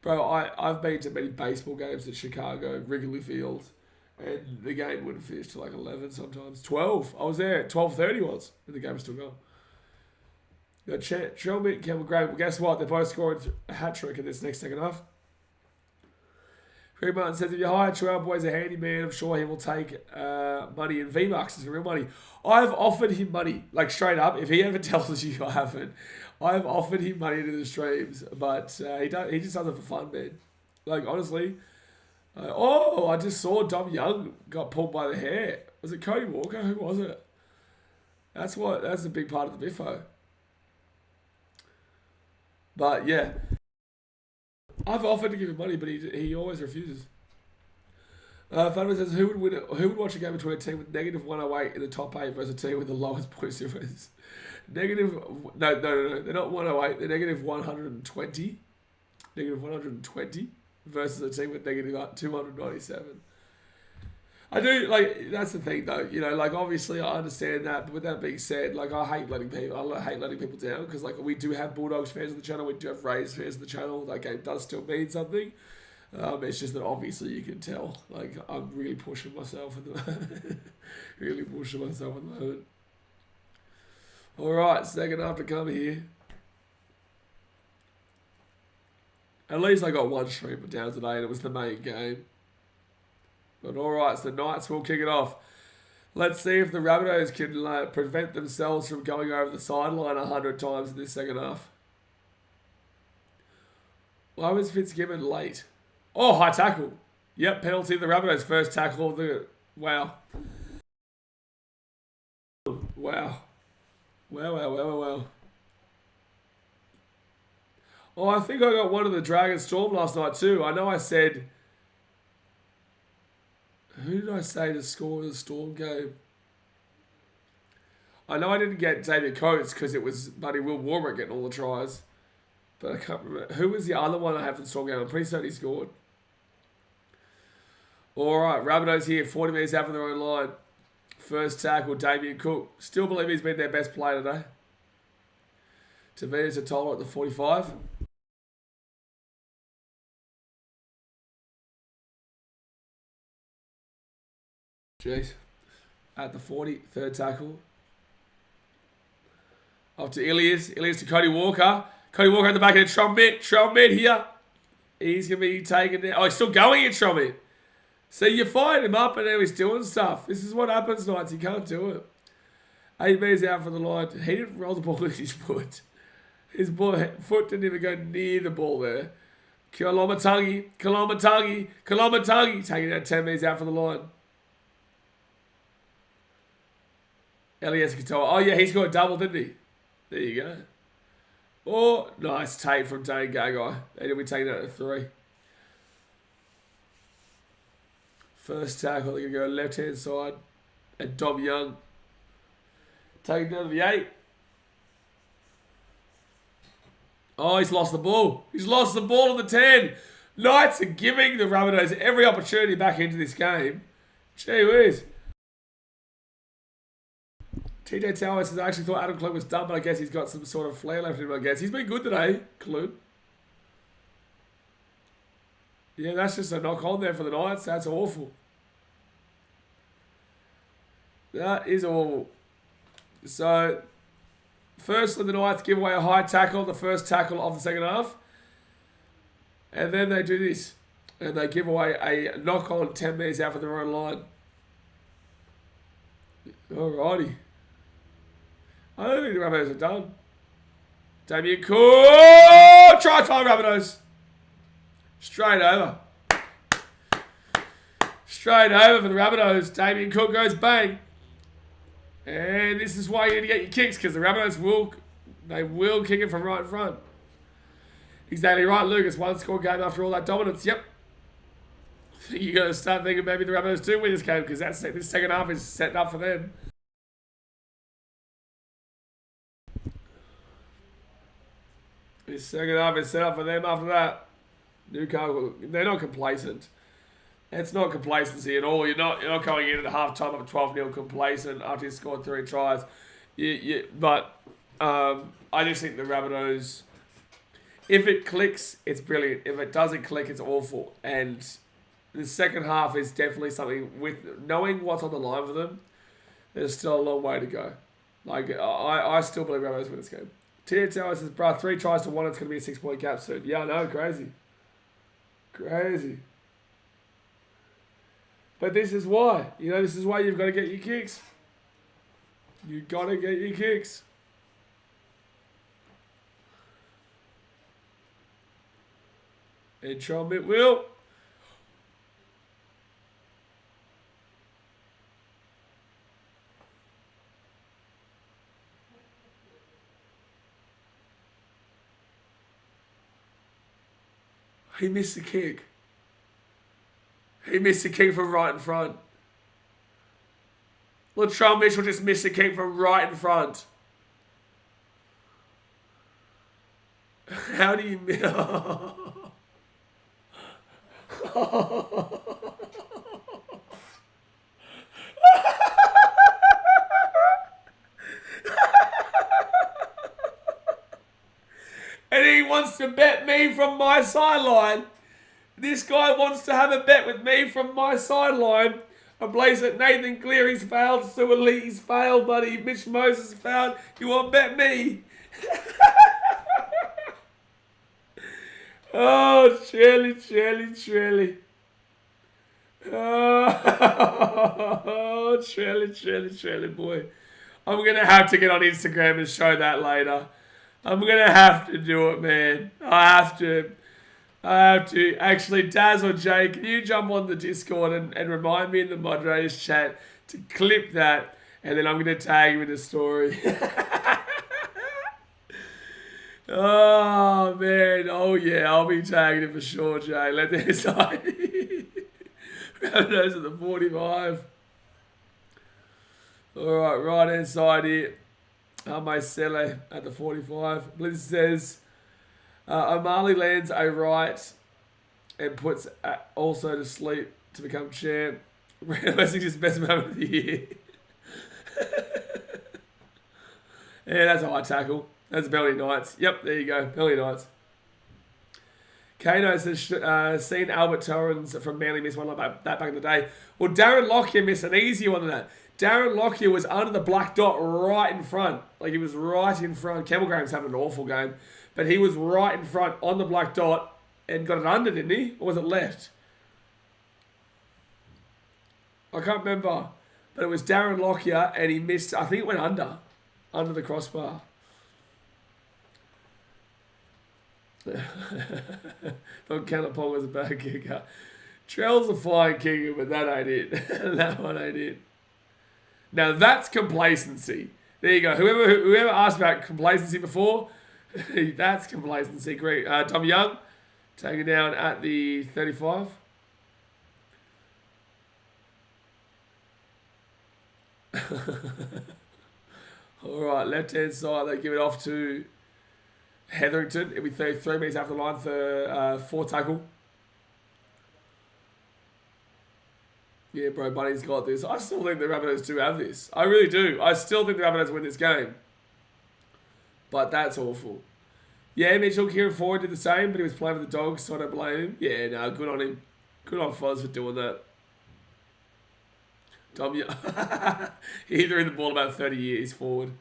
Bro, I've been to many baseball games at Chicago, Wrigley Field, and the game wouldn't finish till like 11 sometimes. 12. I was there at 12:30 once, and the game was still going. Got Shelby and Campbell Gray. Well, guess what? They're both scoring a hat-trick in this next second half. Greg Martin says, if you hire Trail Boy's a handyman, I'm sure he will take money in V-Bucks. It's real money. I've offered him money, like straight up. If he ever tells you I haven't, I've offered him money to the streams, but he just does it for fun, man. Like, honestly. I just saw Dom Young got pulled by the hair. Was it Cody Walker? Who was it? That's a big part of the biffo. But yeah, I've offered to give him money, but he always refuses. Funman says, who would watch a game between a team with negative 108 in the top 8 versus a team with the lowest points difference? Negative, no, they're not 108, they're negative 120. Negative 120 versus a team with negative 297. I do, like, that's the thing though, you know, like, obviously I understand that, but with that being said, like, I hate letting people down, because, like, we do have Bulldogs fans on the channel, we do have Rays fans on the channel, that game does still mean something. It's just that obviously you can tell, like, I'm really pushing myself at the moment. Alright, second half to come here. At least I got one streamer down today, and it was the main game. But alright, so the Knights will kick it off. Let's see if the Rabbitohs can prevent themselves from going over the sideline 100 times in this second half. Why was Fitzgibbon late? Oh, high tackle. Yep, penalty. The Rabbitohs' first tackle of the... Wow. Wow. Wow. Oh, I think I got one of the Dragon Storm last night too. I know I said... Who did I say to score the Storm game? I know I didn't get David Coates because it was Buddy Will Warbrick getting all the tries. But I can't remember. Who was the other one I had for the Storm game? I'm pretty certain he scored. Alright, Rabbitohs here, 40 metres out from their own line. First tackle, Damien Cook. Still believe he's been their best player today. Tavita Totola at the 45. Jeez. At the 40, third tackle. Off to Ilias. Ilias to Cody Walker. Cody Walker at the back of the Tromit here. He's going to be taken there. Oh, he's still going at Tromit. So you fired him up and now he's doing stuff. This is what happens, Knights. He can't do it. 8 metres out for the line. He didn't roll the ball with his foot. His foot didn't even go near the ball there. Kolomatangi. Taking out 10 metres out for the line. Elias Katoa. Oh, yeah, he scored a double, didn't he? There you go. Oh, nice take from Dane Gagai. They'll be taking that at 3. First tackle, they're going to go left-hand side. And Dom Young. Taking down to the 8. Oh, he's lost the ball. He's lost the ball on the 10. Knights are giving the Rabbitohs every opportunity back into this game. Gee whiz. TJ Towers says, I actually thought Adam Clune was done, but I guess he's got some sort of flair left in him, I guess. He's been good today, Clune. Yeah, that's just a knock on there for the Knights. That's awful. That is awful. So, firstly, the Knights give away a high tackle, the first tackle of the second half. And then they do this. And they give away a knock on 10 metres out for their own line. Alrighty. I don't think the Rabbitohs are done. Damien Cook! Try time, Rabbitohs. Straight over. Straight over for the Rabbitohs. Damien Cook goes bang. And this is why you need to get your kicks, because the Rabbitohs will kick it from right in front. Exactly right, Lucas. One score game after all that dominance. Yep. You got to start thinking maybe the Rabbitohs do win this game, because this second half is setting up for them. This second half is set up for them after that. Newcastle, they're not complacent. It's not complacency at all. You're not going in at half time up 12-0 complacent after you scored 3 tries. But I just think the Rabbitohs, if it clicks, it's brilliant. If it doesn't click, it's awful. And the second half is definitely something with knowing what's on the line for them. There's still a long way to go. Like I still believe Rabbitohs win this game. THL says, bruh, 3 tries to 1, it's going to be a 6-point gap soon. Yeah, I know, crazy. Crazy. But this is why. This is why you've got to get your kicks. You've got to get your kicks. And Trump it will. He missed the kick. He missed the kick from right in front. Latrell Mitchell just missed the kick from right in front. How do you miss? And he wants to bet me from my sideline. This guy wants to have a bet with me from my sideline. I blaze that Nathan Cleary's failed, Sue Elite's failed, buddy. Mitch Moses failed. You want to bet me? Oh, Trelly. Oh, Trelly, boy. I'm going to have to get on Instagram and show that later. I'm going to have to do it, man. I have to. Actually, Daz or Jay, can you jump on the Discord and remind me in the moderators chat to clip that, and then I'm going to tag you in the story. Oh, man. Oh, yeah. I'll be tagging it for sure, Jay. Let that decide. Rabbitohs at the 45. All right, right-hand side here. Maisele at the 45. Blizz says, O'Malley lands a right and puts also to sleep to become champ. Wrestling his best moment of the year. Yeah, that's a high tackle. That's Belly Knights. Yep, there you go. Belly Knights. Kano says, seen Albert Torrens from Manly miss one like that back in the day. Well, Darren Lockyer missed an easier one than that. Darren Lockyer was under the black dot right in front. Like, he was right in front. Campbell Graham's having an awful game. But he was right in front on the black dot and got it under, didn't he? Or was it left? I can't remember. But it was Darren Lockyer and he missed, I think it went under the crossbar. Don't count upon as a bad kicker. Trell's a flying kicker, but that ain't it. That one ain't it. Now that's complacency. There you go. Whoever asked about complacency before, that's complacency. Great. Tom Young, taken down at the 35. All right, left-hand side, they give it off to Hetherington. It'll be 33 metres after the line for 4 tackle. Yeah, bro, Bunny's got this. I still think the Rabbitohs do have this. I really do. I still think the Rabbitohs win this game. But that's awful. Yeah, Mitchell Kieran Ford did the same, but he was playing with the Dogs, so I don't blame him. Yeah, no, good on him. Good on Foz for doing that. He threw the ball about 30 years forward.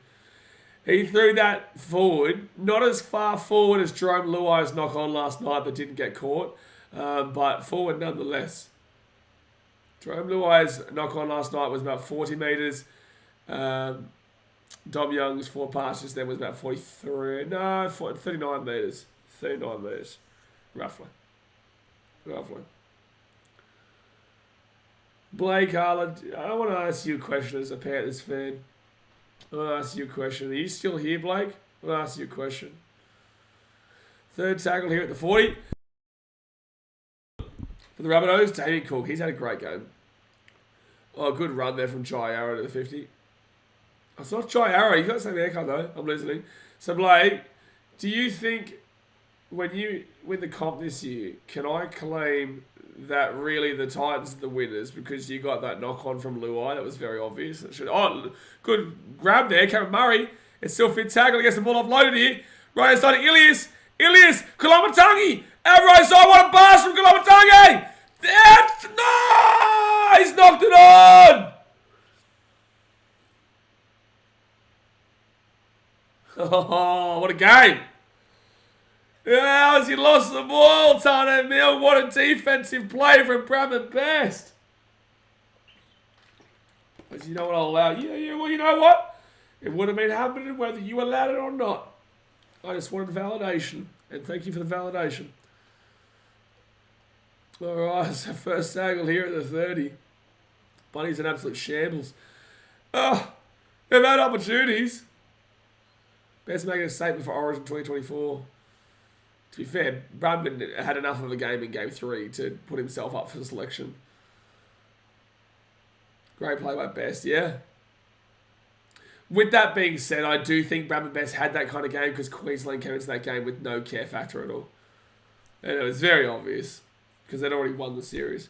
He threw that forward, not as far forward as Jerome Luai's knock on last night that didn't get caught, but forward nonetheless. Jerome Luai's knock on last night was about 40 metres. Dom Young's 4 passes then was about 39 metres. 39 metres, roughly. Blake Harlan, I want to ask you a question as a Panthers fan. I'll ask you a question. Are you still here, Blake? I'll ask you a question. Third tackle here at the 40. For the Rabbitohs, Damien Cook. He's had a great game. Oh, good run there from Jai Arrow to the 50. Oh, it's not Jai Arrow. You got the same haircut, though. I'm listening. So, Blake, do you think when you win the comp this year, can I claim that really the Titans are the winners because you got that knock-on from Luai? That was very obvious. Oh, good grab there. Cameron Murray. It's still fit tackle. Gets the ball offloaded here. Right side, Ilias. Kolomatangi. Out right side. What a pass from Kolomatangi. No! He's knocked it on! Oh, what a game. As he lost the ball, Tane Mill. What a defensive play from Bradman Best. As you know what I'll allow. Yeah, well, you know what? It would have been happening whether you allowed it or not. I just wanted validation. And thank you for the validation. Alright, so first tackle here at the 30. Bunny's an absolute shambles. Oh, they've had opportunities. Best making a statement for Origin 2024. To be fair, Bradman had enough of a game in Game 3 to put himself up for the selection. Great play by Best, yeah. With that being said, I do think Bradman Best had that kind of game because Queensland came into that game with no care factor at all. And it was very obvious because they'd already won the series.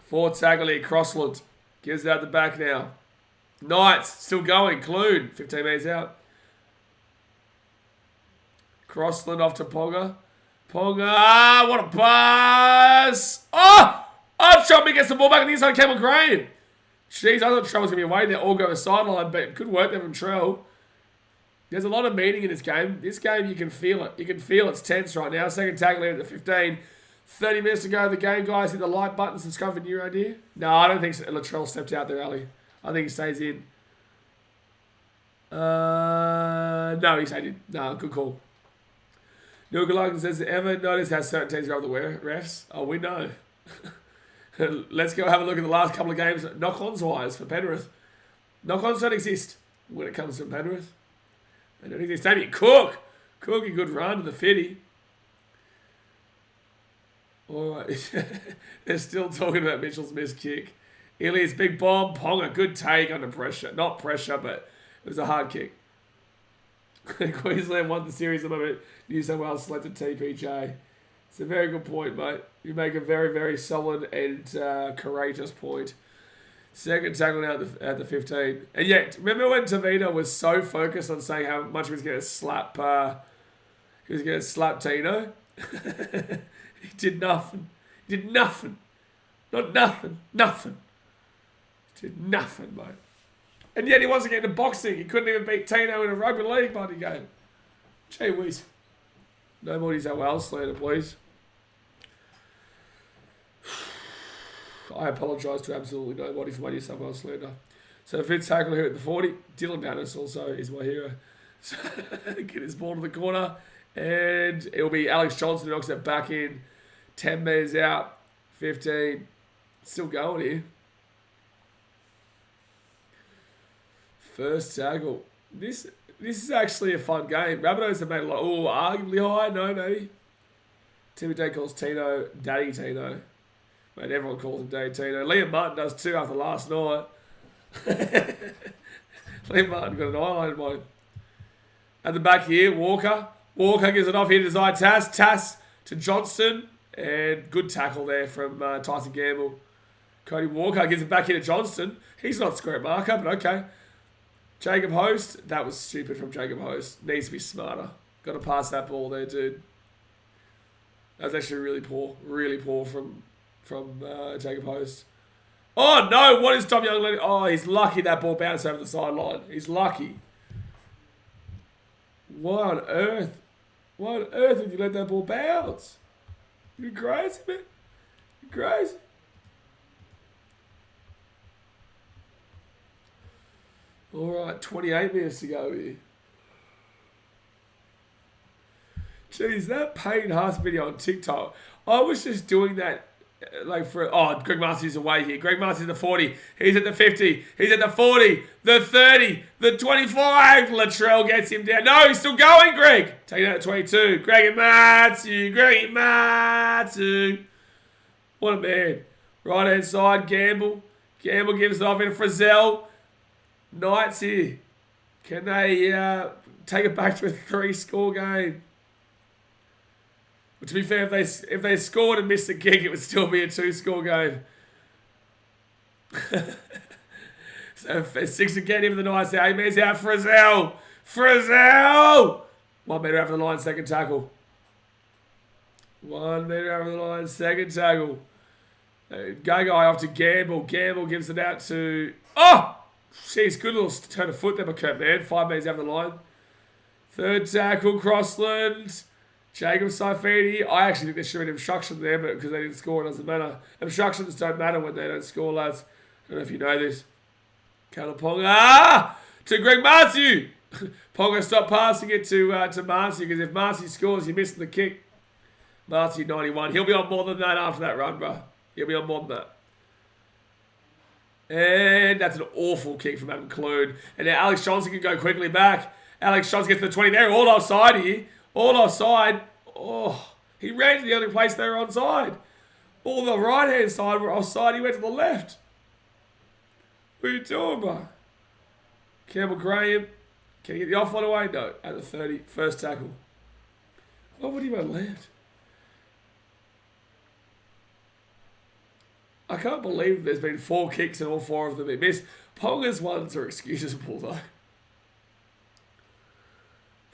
Fourth tackle here, Crossland. Gives it out the back now. Knights, still going. Clune, 15 metres out. Crossland off to Ponga. Ponga, what a pass! Oh! Chomby gets the ball back on the inside, Cameron Graham. Jeez, I thought Trell was going to be away there, all go to sideline, but good work there from Trell. There's a lot of meaning in this game. This game, you can feel it. You can feel it's tense right now. Second tackle here at the 15. 30 minutes to go in the game, guys. Hit the like button, subscribe for new idea. No, I don't think Latrell stepped out there, Ali. I think he stays in. No, he stayed in. No, good call. Newcastle says, ever notice how certain teams are over the refs? Oh, we know. Let's go have a look at the last couple of games. Knock-ons wise for Penrith. Knock-ons don't exist when it comes to Penrith. They don't exist. Damien Cook. Cook, a good run to the 50. All right. They're still talking about Mitchell's missed kick. Ilias, big bomb. Ponga, good take under pressure. Not pressure, but it was a hard kick. Queensland won the series at the moment. New South Wales selected TPJ. It's a very good point, mate. You make a very, very solid and courageous point. Second tackle now at the 15. And yet, remember when Tavino was so focused on saying how much he was going to slap Tino? He did nothing. He did nothing. Not nothing. Nothing. He did nothing, mate. And yet he wants to get into boxing. He couldn't even beat Tino in a rugby league bloody game. Gee whiz. No more New South Wales slander, please. I apologise to absolutely nobody for my New South Wales slander. So fifth tackle here at the 40. Dylan Dennis also is my hero. So get his ball to the corner. And it'll be Alex Johnson who knocks it back in. 10 metres out. 15. Still going here. First tackle. This is actually a fun game. Rabbitohs have made a lot. Oh, arguably high. No, maybe. Timmy Day calls Tino Daddy Tino. Mate, everyone calls him Daddy Tino. Liam Martin does too after last night. Liam Martin got an eyeliner by him. At the back here, Walker. Walker gives it off here to Zai Tass. Tass to Johnston. And good tackle there from Tyson Gamble. Cody Walker gives it back here to Johnston. He's not square marker, but okay. Jacob Host. That was stupid from Jacob Host. Needs to be smarter. Got to pass that ball there, dude. That was actually really poor. Really poor from Jacob Host. Oh, no. What is Tom Young letting? Oh, he's lucky that ball bounced over the sideline. He's lucky. Why on earth? Why on earth would you let that ball bounce? You crazy, man? You crazy? All right, 28 minutes to go here. Jeez, that Payne Haas video on TikTok. I was just doing that Greg Marcy's away here. Greg Marcy's at the 40. He's at the 50. He's at the 40. The 30. The 25. Latrell gets him down. No, he's still going, Greg. Taking out at 22. Greg Matsu. What a man. Right hand side, Gamble. Gamble gives it off into Frizzell. Knights here. Can they take it back to a 3-score game? But to be fair, if they scored and missed the kick, it would still be a 2-score game. So 6 again in for the Knights. 8 metres out. Frizzell. 1 metre out for the line. Second tackle. 1 metre out for the line. Second tackle. Guy off to Gamble. Gamble gives it out to... Oh! Jeez, good little turn of foot there by Kurt, man. 5 metres out of the line. Third tackle, Crossland. Jacob Saifidi. I actually think there should be an obstruction there, but because they didn't score, it doesn't matter. Obstructions don't matter when they don't score, lads. I don't know if you know this. Ponga to Greg Marcy. Ponga stopped passing it to Marcy, because if Marcy scores, you're missing the kick. Marcy 91. He'll be on more than that after that run, bro. He'll be on more than that. And that's an awful kick from Adam Clune. And now Alex Johnson can go quickly back. Alex Johnson gets to the 20 there. All offside here. All offside. Oh, he ran to the only place they were onside. All the right-hand side were offside. He went to the left. What are you doing, bro? Campbell Graham. Can he get the offline away? No. At the 30. First tackle. What would he have left? I can't believe there's been 4 kicks and all 4 of them been missed. Ponga's ones are excusable, though.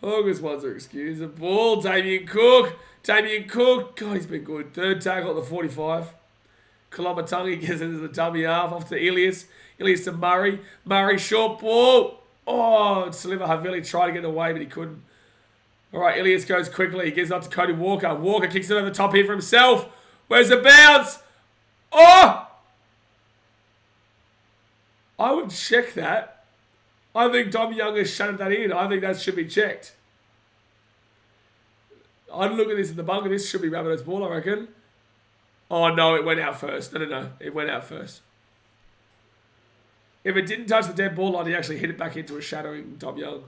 Ponga's ones are excusable. Damien Cook. God, he's been good. Third tackle at the 45. Kolomatangi gets into the dummy half. Off to Ilias. Ilias to Murray. Murray, short ball. Oh, Saliva Havili tried to get away, but he couldn't. All right, Ilias goes quickly. He gives it up to Cody Walker. Walker kicks it over the top here for himself. Where's the bounce? Oh! I would check that. I think Dom Young has shut that in. I think that should be checked. I'd look at this in the bunker. This should be Rabbitohs ball, I reckon. Oh, no, it went out first. No. It went out first. If it didn't touch the dead ball line, he actually hit it back into a shadowing Dom Young.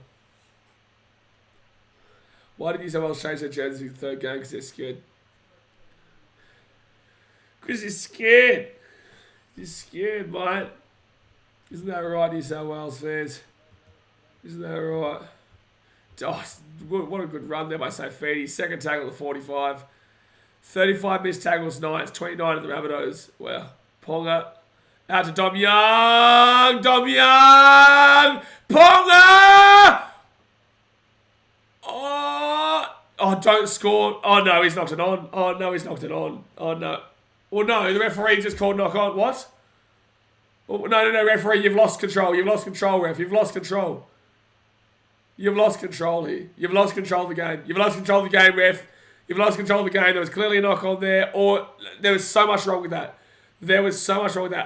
Why did New South Wales change their jerseys in the third game? Because they're scared. Because he's scared. He's scared, mate. Isn't that right, New South Wales fans? Isn't that right? Oh, what a good run there by Saifidi. Second tackle at 45. 35 missed tackles, Knights. 29 at the Rabbitohs. Wow. Ponga. Out to Dom Young. Ponga! Oh, don't score. Oh, no, he's knocked it on. Oh, no. Oh, no. Well, no, the referee just called knock on. What? Oh, no, referee, you've lost control. Ref. You've lost control here. You've lost control of the game. You've lost control of the game, ref. You've lost control of the game. There was clearly a knock on there, or there was so much wrong with that.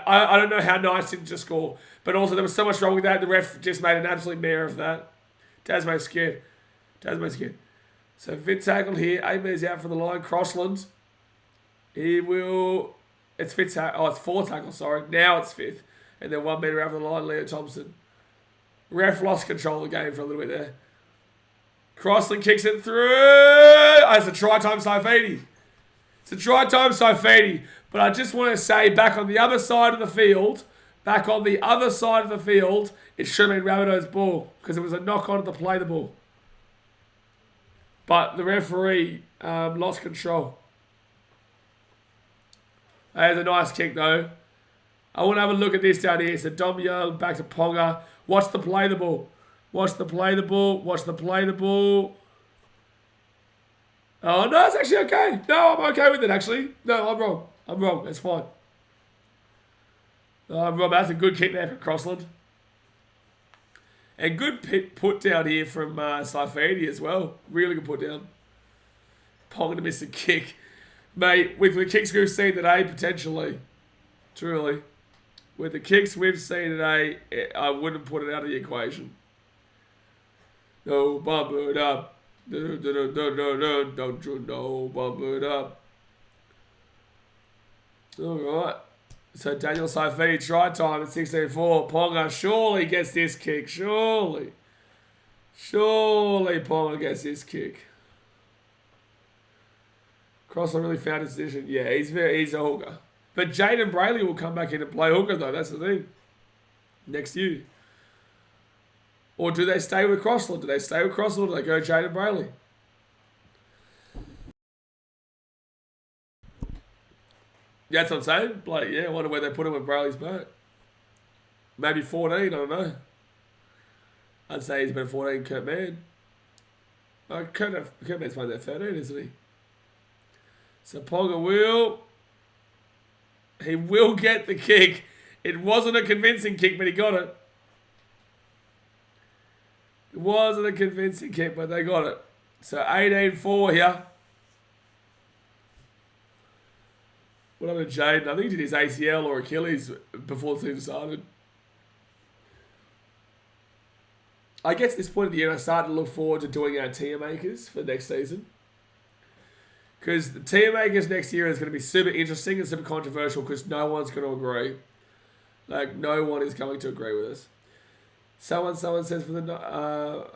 I don't know how Knights didn't just score, but also there was so much wrong with that. The ref just made an absolute mare of that. Tasman's scared. So fifth tackle here. 8 metres out for the line. Crossland. He will... It's fifth tackle. Oh, it's 4 tackles, sorry. Now it's 5th. And then 1 metre out for the line. Leo Thompson. Ref lost control of the game for a little bit there. Crossland kicks it through. Oh, it's a try time Saifidi. But I just want to say, back on the other side of the field, it should have been Rabbitohs' ball because it was a knock on to play the ball. But the referee lost control. There's a nice kick though. I want to have a look at this down here. So Dom Young back to Ponga. Watch the play the ball. Oh, no, it's actually okay. No, I'm okay with it, actually. No, I'm wrong. It's fine. No, I'm wrong. That's a good kick there for Crossland. And good put down here from Saifidi as well. Really good put down. Ponga to miss a kick. Mate, with the kicks we've seen today, potentially. Truly. With the kicks we've seen today, I wouldn't put it out of the equation. No, bump it up. No, don't you know, bump it up. All right. So Daniel Saifidi, try time at 16-4. Ponga surely gets this kick. Surely. Surely Ponga gets this kick. Crossland really found his position. Yeah, he's a hooker. But Jaden Brayley will come back in and play hooker, though. That's the thing. Next year. Or do they stay with Crossland? Do they stay with Crossland or do they go Jaden Brayley? Yeah, that's what I'm saying. Like, yeah, I wonder where they put him when Brayley's back. Maybe 14, I don't know. I'd say he's been 14, Kurt Mann. Kurt Mann's playing there 13, isn't he? So Ponga will... He will get the kick. It wasn't a convincing kick, but he got it. It wasn't a convincing kick, but they got it. So 18-4 here. What happened to Jaden? I think he did his ACL or Achilles before the season started. I guess at this point of the year, I started to look forward to doing our tier makers for next season. Because the tier makers next year is going to be super interesting and super controversial because no one's going to agree. Like, no one is going to agree with us. Someone says for the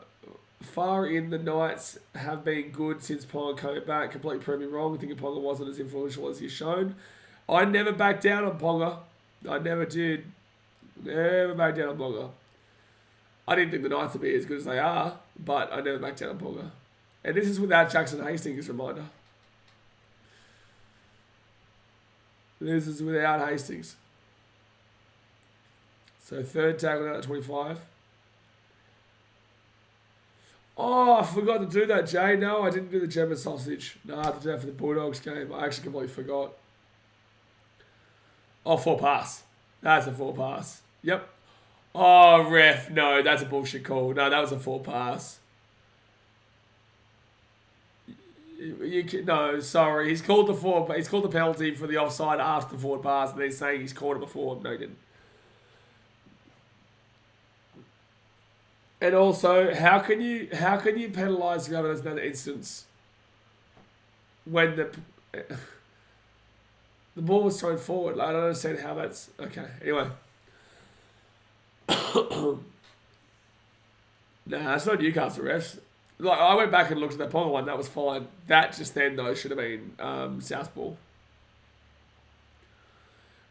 far in the Knights have been good since Ponga came back. Completely proved me wrong. Thinking Ponga wasn't as influential as he's shown. I never backed down on Ponga. I never did. Never backed down on Ponga. I didn't think the Knights would be as good as they are, but I never backed down on Ponga. And this is without Jackson Hastings, reminder. This is without Hastings. So third tackle out at 25. Oh, I forgot to do that, Jay. No, I didn't do the German sausage. No, I had to do that for the Bulldogs game. I actually completely forgot. Oh, 4 pass. That's a 4 pass. Yep. Oh, ref. No, that's a bullshit call. No, that was a 4 pass. No, sorry. He's called the penalty for the offside after the forward pass, and they're saying he's called it before. No, he didn't. And also, how can you penalise the Rabbitohs in that instance when the ball was thrown forward? Like, I don't understand how that's okay. Anyway, nah, it's not Newcastle refs. Like, I went back and looked at that Ponga one. That was fine. That just then though should have been Southball.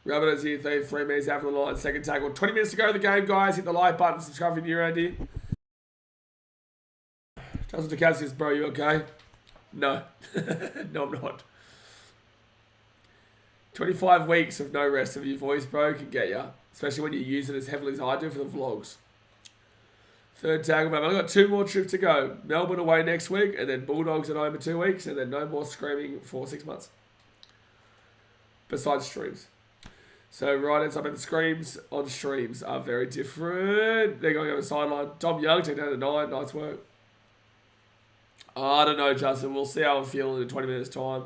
Rabbitohs here, 3 minutes after the line, second tackle. 20 minutes to go in the game, guys. Hit the like button, subscribe if you're around here. Justin DeCassius, bro, you okay? No. No, I'm not. 25 weeks of no rest of your voice, bro, can get you. Especially when you use it as heavily as I do for the vlogs. Third tackle, man. I've got 2 more trips to go. Melbourne away next week, and then Bulldogs at home in 2 weeks, and then no more screaming for 6 months. Besides streams. So right ends up in the screams on streams are very different. They're going over the sideline. Tom Young, take down to 9. Nice work. I don't know, Justin. We'll see how I'm feeling in 20 minutes' time.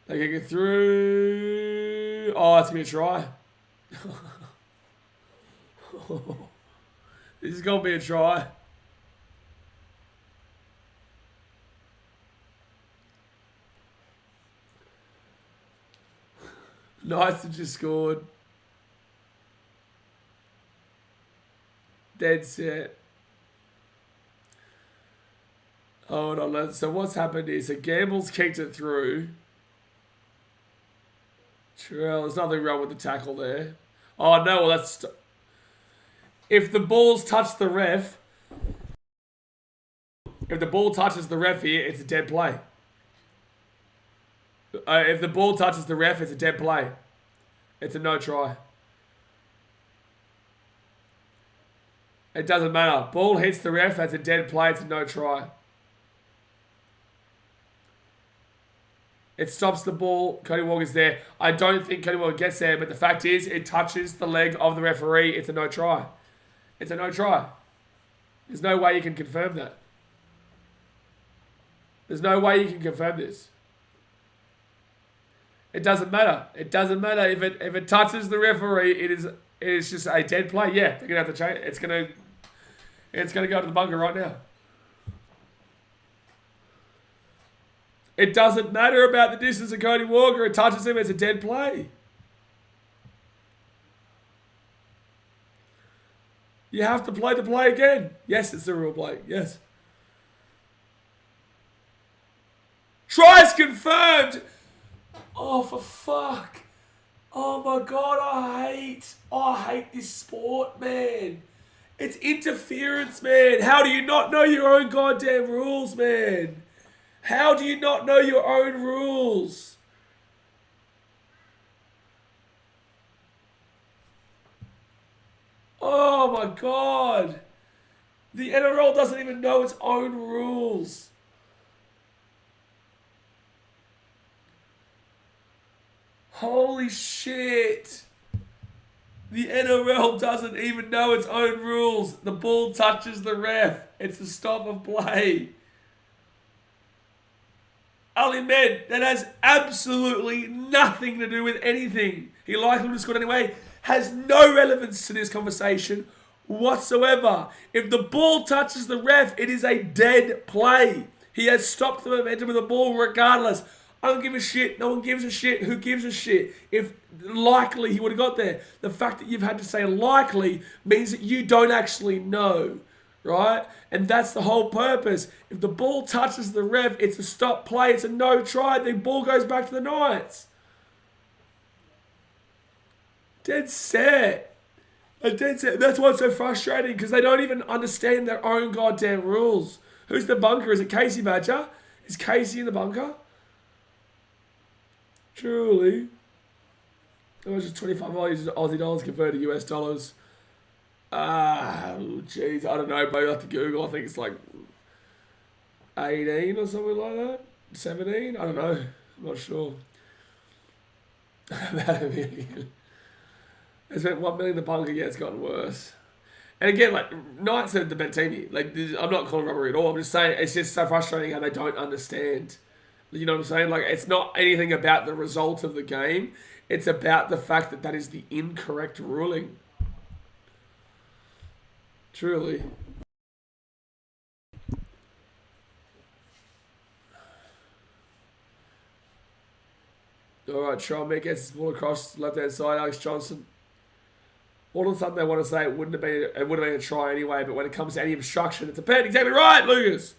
They can get through. Oh, it's going to be a try. This is going to be a try. Knights have just scored. Dead set. Hold on. So what's happened is Gamble's kicked it through. Trell, there's nothing wrong with the tackle there. Oh, no. Well, that's... If the ball's touched the ref... If the ball touches the ref here, it's a dead play. If the ball touches the ref, it's a dead play. It's a no try. It doesn't matter. Ball hits the ref, that's a dead play, it's a no try. It stops the ball. Cody Walker's there. I don't think Cody Walker gets there, but the fact is, it touches the leg of the referee. It's a no try. It's a no try. There's no way you can confirm that. There's no way you can confirm this. It doesn't matter. It doesn't matter if it touches the referee. It is just a dead play. Yeah, they're gonna have to change. It's gonna go to the bunker right now. It doesn't matter about the distance of Cody Walker. It touches him. It's a dead play. You have to play the play again. Yes, it's the real play. Yes. Tries confirmed. Oh, for fuck. Oh my God, I hate this sport, man. It's interference, man. How do you not know your own goddamn rules, man? How do you not know your own rules? Oh my God. The NRL doesn't even know its own rules. Holy shit. The NRL doesn't even know its own rules. The ball touches the ref. It's a stop of play. Ali Med, that has absolutely nothing to do with anything. He likely would have scored anyway. Has no relevance to this conversation whatsoever. If the ball touches the ref, it is a dead play. He has stopped the momentum of the ball regardless. I don't give a shit. No one gives a shit. Who gives a shit? If likely he would have got there. The fact that you've had to say likely means that you don't actually know, right? And that's the whole purpose. If the ball touches the ref, it's a stop play. It's a no try. The ball goes back to the Knights. Dead set. Dead set. That's why it's so frustrating, because they don't even understand their own goddamn rules. Who's the bunker? Is it Casey Badger? Is Casey in the bunker? Truly. It was just 25 Aussie dollars converted to US dollars. Jeez, I don't know, but you have to Google. I think it's like 18 or something like that. 17? I don't know. I'm not sure. About $1 million. They spent $1 million in the bunker. Yeah, it's gotten worse. And again, like, Knights are the better team. Like, I'm not calling robbery at all. I'm just saying it's just so frustrating how they don't understand. You know what I'm saying? Like, it's not anything about the result of the game. It's about the fact that that is the incorrect ruling. Truly. All right, Mick gets his ball across left-hand side. Alex Johnson. All of a sudden, they want to say it would have been a try anyway. But when it comes to any obstruction, it's a pen. Exactly right, Lucas.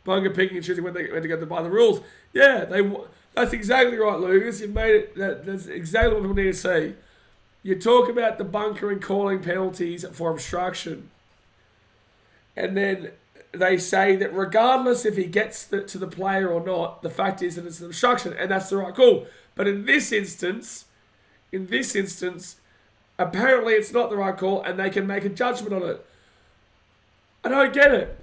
Bunker picking and choosing when they go by the rules. Yeah, that's exactly right, Lucas. You've made it. That's exactly what we need to see. You talk about the bunker and calling penalties for obstruction, and then they say that regardless if he gets to the player or not, the fact is that it's an obstruction, and that's the right call. But in this instance, apparently it's not the right call, and they can make a judgment on it. I don't get it.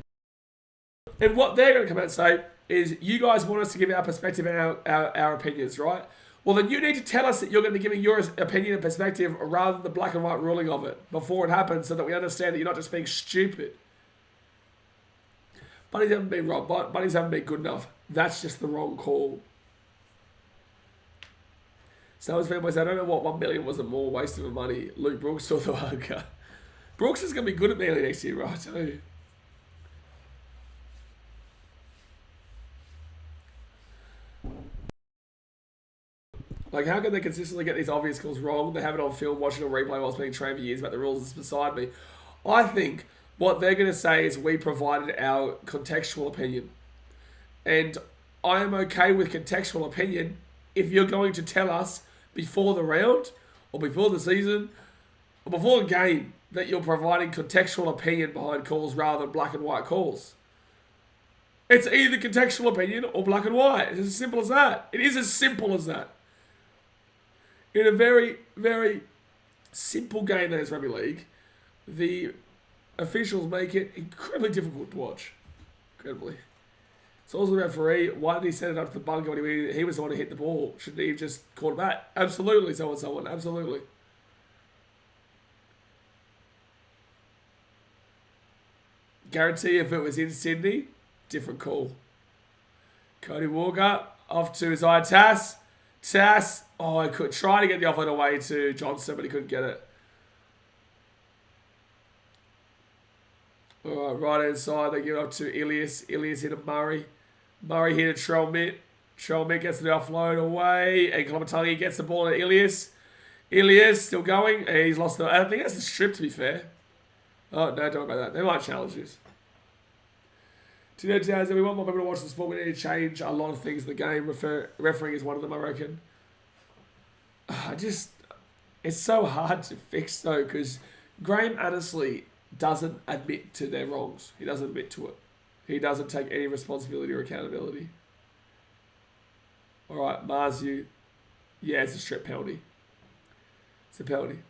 And what they're going to come out and say is, you guys want us to give our perspective and our opinions, right? Well, then you need to tell us that you're going to be giving your opinion and perspective rather than the black and white ruling of it before it happens, so that we understand that you're not just being stupid. Bunnies haven't been wrong. Bunnies haven't been good enough. That's just the wrong call. So as fanboys, I don't know what $1 million wasn't more waste of money. Luke Brooks saw the hooker. Brooks is going to be good at Manly next year, right? I tell you. Like, how can they consistently get these obvious calls wrong? They have it on film, watching a replay while it's being trained for years about the rules that's beside me. I think what they're going to say is we provided our contextual opinion. And I am okay with contextual opinion if you're going to tell us before the round or before the season or before the game that you're providing contextual opinion behind calls rather than black and white calls. It's either contextual opinion or black and white. It's as simple as that. It is as simple as that. In a very, very simple game that is rugby league, the officials make it incredibly difficult to watch. Incredibly. So also the referee, why did he send it up to the bunker when he was the one who hit the ball? Shouldn't he have just called it back? Absolutely, someone. Absolutely. Guarantee if it was in Sydney, different call. Cody Walker off to his eye. Tass. Oh, I could try to get the offload away to Johnson, but he couldn't get it. All right, right hand side, they give it up to Ilias. Ilias hit a Murray. Murray hit a Trell Mitt. Mick gets the offload away. And Kolomatangi gets the ball to Ilias. Ilias still going. He's lost the... I think that's the strip, to be fair. Oh, no, don't worry about that. They might challenge this. We want more people to watch the sport. We need to change a lot of things in the game. Refereeing is one of them, I reckon. It's so hard to fix, though, because Graham honestly doesn't admit to their wrongs. He doesn't admit to it. He doesn't take any responsibility or accountability. All right, Marzu. Yeah, it's a strip penalty. It's a penalty.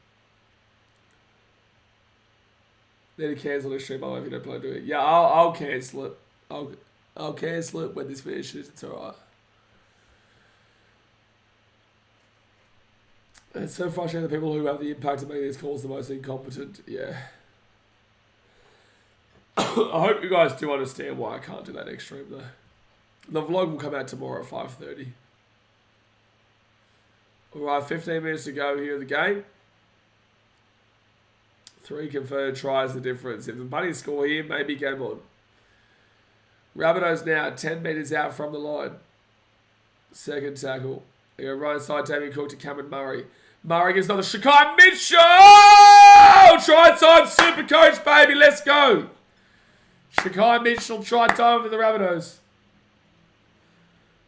Need to cancel this stream, by the way, if you don't plan to do it. Yeah, I'll cancel it. I'll cancel it when this finishes. It's alright. It's so frustrating, the people who have the impact of making these calls the most incompetent. Yeah. I hope you guys do understand why I can't do that next stream, though. The vlog will come out tomorrow at 5:30. Alright, 15 minutes to go here in the game. 3 confirmed tries the difference. If the Bunnies score here, maybe game on. Rabbitohs now 10 metres out from the line. Second tackle. They go right side, Damien Cook to Cameron Murray. Murray gives another Shakai Mitchell! Try time, super coach, baby, let's go! Shakai Mitchell try time for the Rabbitohs.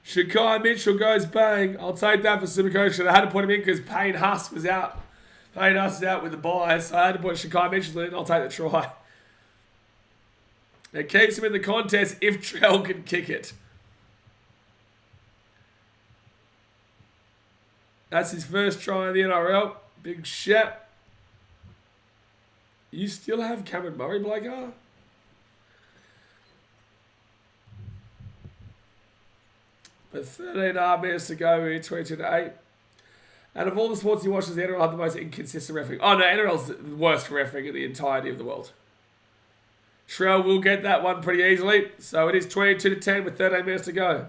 Shakai Mitchell goes bang. I'll take that for super coach. I had to put him in because Payne Huss was out. Payne Huss is out with the bye, so I had to put Shakai Mitchell in. I'll take the try. It keeps him in the contest if Trell can kick it. That's his first try in the NRL. Big shot. You still have Cameron Murray, Blakar? But 13.5 minutes to go here, 22-8. Out of all the sports you watch, does the NRL have the most inconsistent refereeing? Oh no, NRL's the worst for refereeing in the entirety of the world. Shrell will get that one pretty easily. So it is 22-10 with 13 minutes to go.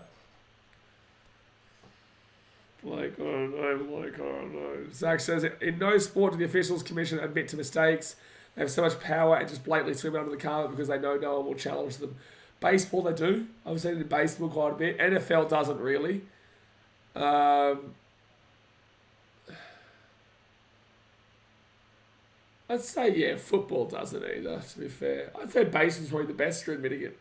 Blake, oh no. Zach says, in no sport do the officials commission admit to mistakes. They have so much power and just blatantly swim under the carpet because they know no one will challenge them. Baseball, they do. I've seen it in baseball quite a bit. NFL doesn't really. I'd say, yeah, football doesn't either, to be fair. I'd say baseball's probably the best for admitting it.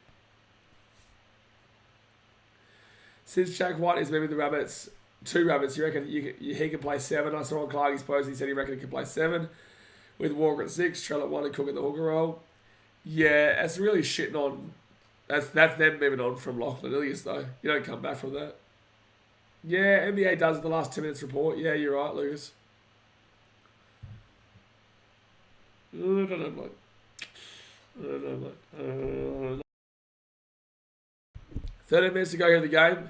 Since Jack White is maybe the Rabbits, 2 Rabbits, you reckon he can play 7? I saw on Clarkie's post, he said he reckoned he can play 7. With Walker at 6, Trell at 1 and Cook at the hooker role. Yeah, that's really shitting on... That's them moving on from Lachlan Ilias, though. You don't come back from that. Yeah, NBA does the last 2 minutes report. Yeah, you're right, Lucas. I don't know, Blake. 13 minutes to go here in the game.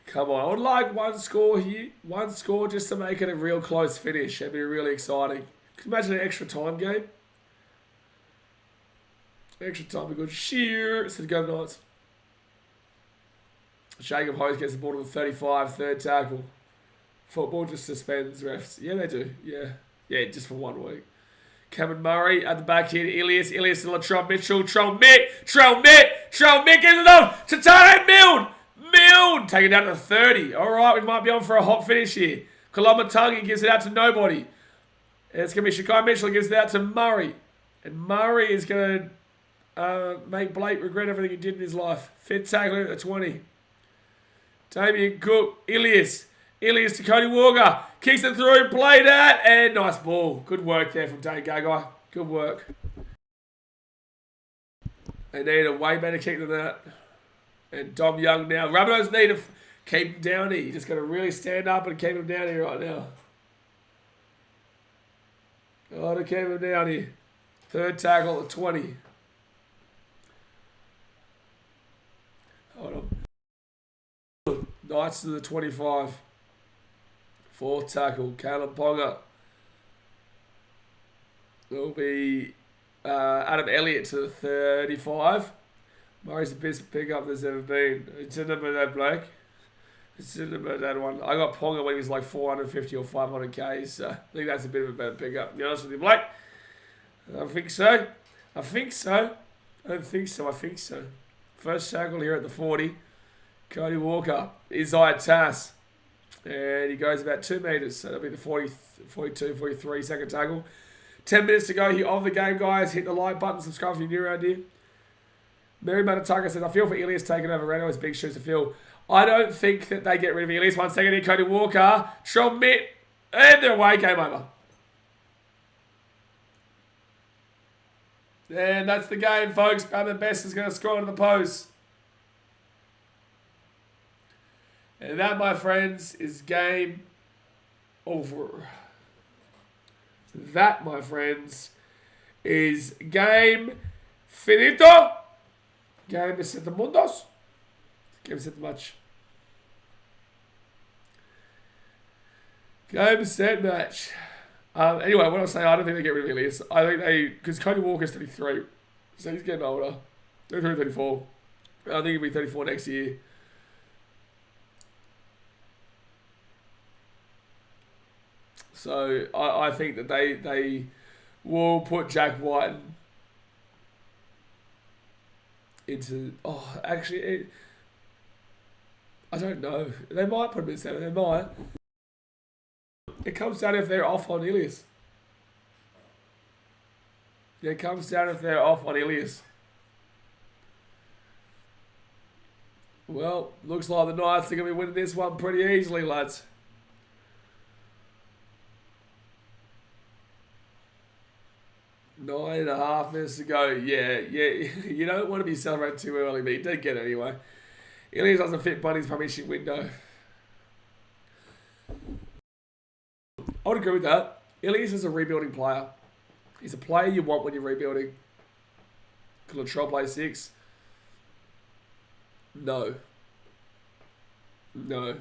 Come on, I would like one score here. One score just to make it a real close finish. It'd be really exciting. Could you imagine an extra time game? Extra time would be good. Sheer. So go Knights. Jacob Hose gets the ball to the 35, third tackle. Football just suspends refs. Yeah, they do. Yeah, just for 1 week. Cameron Murray at the back here to Ilias. Ilias to Latrell Mitchell. Trell Mitt gives it off to Tane Milne. Take it down to 30. All right, we might be on for a hot finish here. Kolomatangi gives it out to nobody. And it's going to be Shakai Mitchell gives it out to Murray. And Murray is going to make Blake regret everything he did in his life. Fifth tackle at the 20. Damien Cook. Ilias to Cody Walker. Kicks it through, played that, and nice ball. Good work there from Dane Gagai. Good work. They need a way better kick than that. And Dom Young now. Rabbitohs need to keep him down here. You just got to really stand up and keep him down here right now. Got to keep him down here. Third tackle at 20. Hold on. Knights to the 25. Fourth tackle, Caleb Ponga. Will be Adam Elliott to the 35. Murray's the best pickup there's ever been. It's in about that, Blake. It's in about that one. I got Ponga when he was like 450 or 500 Ks. So I think that's a bit of a better pickup. To be honest with you, Blake. I think so. First tackle here at the 40. Cody Walker. Isaiah Tass. And he goes about 2 metres. So that'll be the 42, 43 second tackle. 10 minutes to go here of the game, guys. Hit the like button. Subscribe if you're new around here. Mary Matatuka says, I feel for Ilias taking over Reno. It's big shoes to fill. I don't think that they get rid of Ilias. 1 second here. Cody Walker. Sean Mitt. And they're away. Game over. And that's the game, folks. Batman Best is going to score into the post. And that, my friends, is game over. That, my friends, is game finito. Game set the mundos. Game set the match. Game set match. Anyway, what I was saying, I don't think they get rid of Ilias. I think they, because Cody Walker's 33, so he's getting older. 33, 34. I think he'll be 34 next year. So I think that they will put Jack White into. Oh, actually, I don't know. They might put him in 7. They might. It comes down if they're off on Ilias. Yeah, it comes down if they're off on Ilias. Well, looks like the Knights are going to be winning this one pretty easily, lads. Nine and a half minutes to go. Yeah. You don't want to be celebrating too early, but you did get it anyway. Ilias doesn't fit Bunny's premiership window. I would agree with that. Ilias is a rebuilding player. He's a player you want when you're rebuilding. Could Latrell play 6? No. No.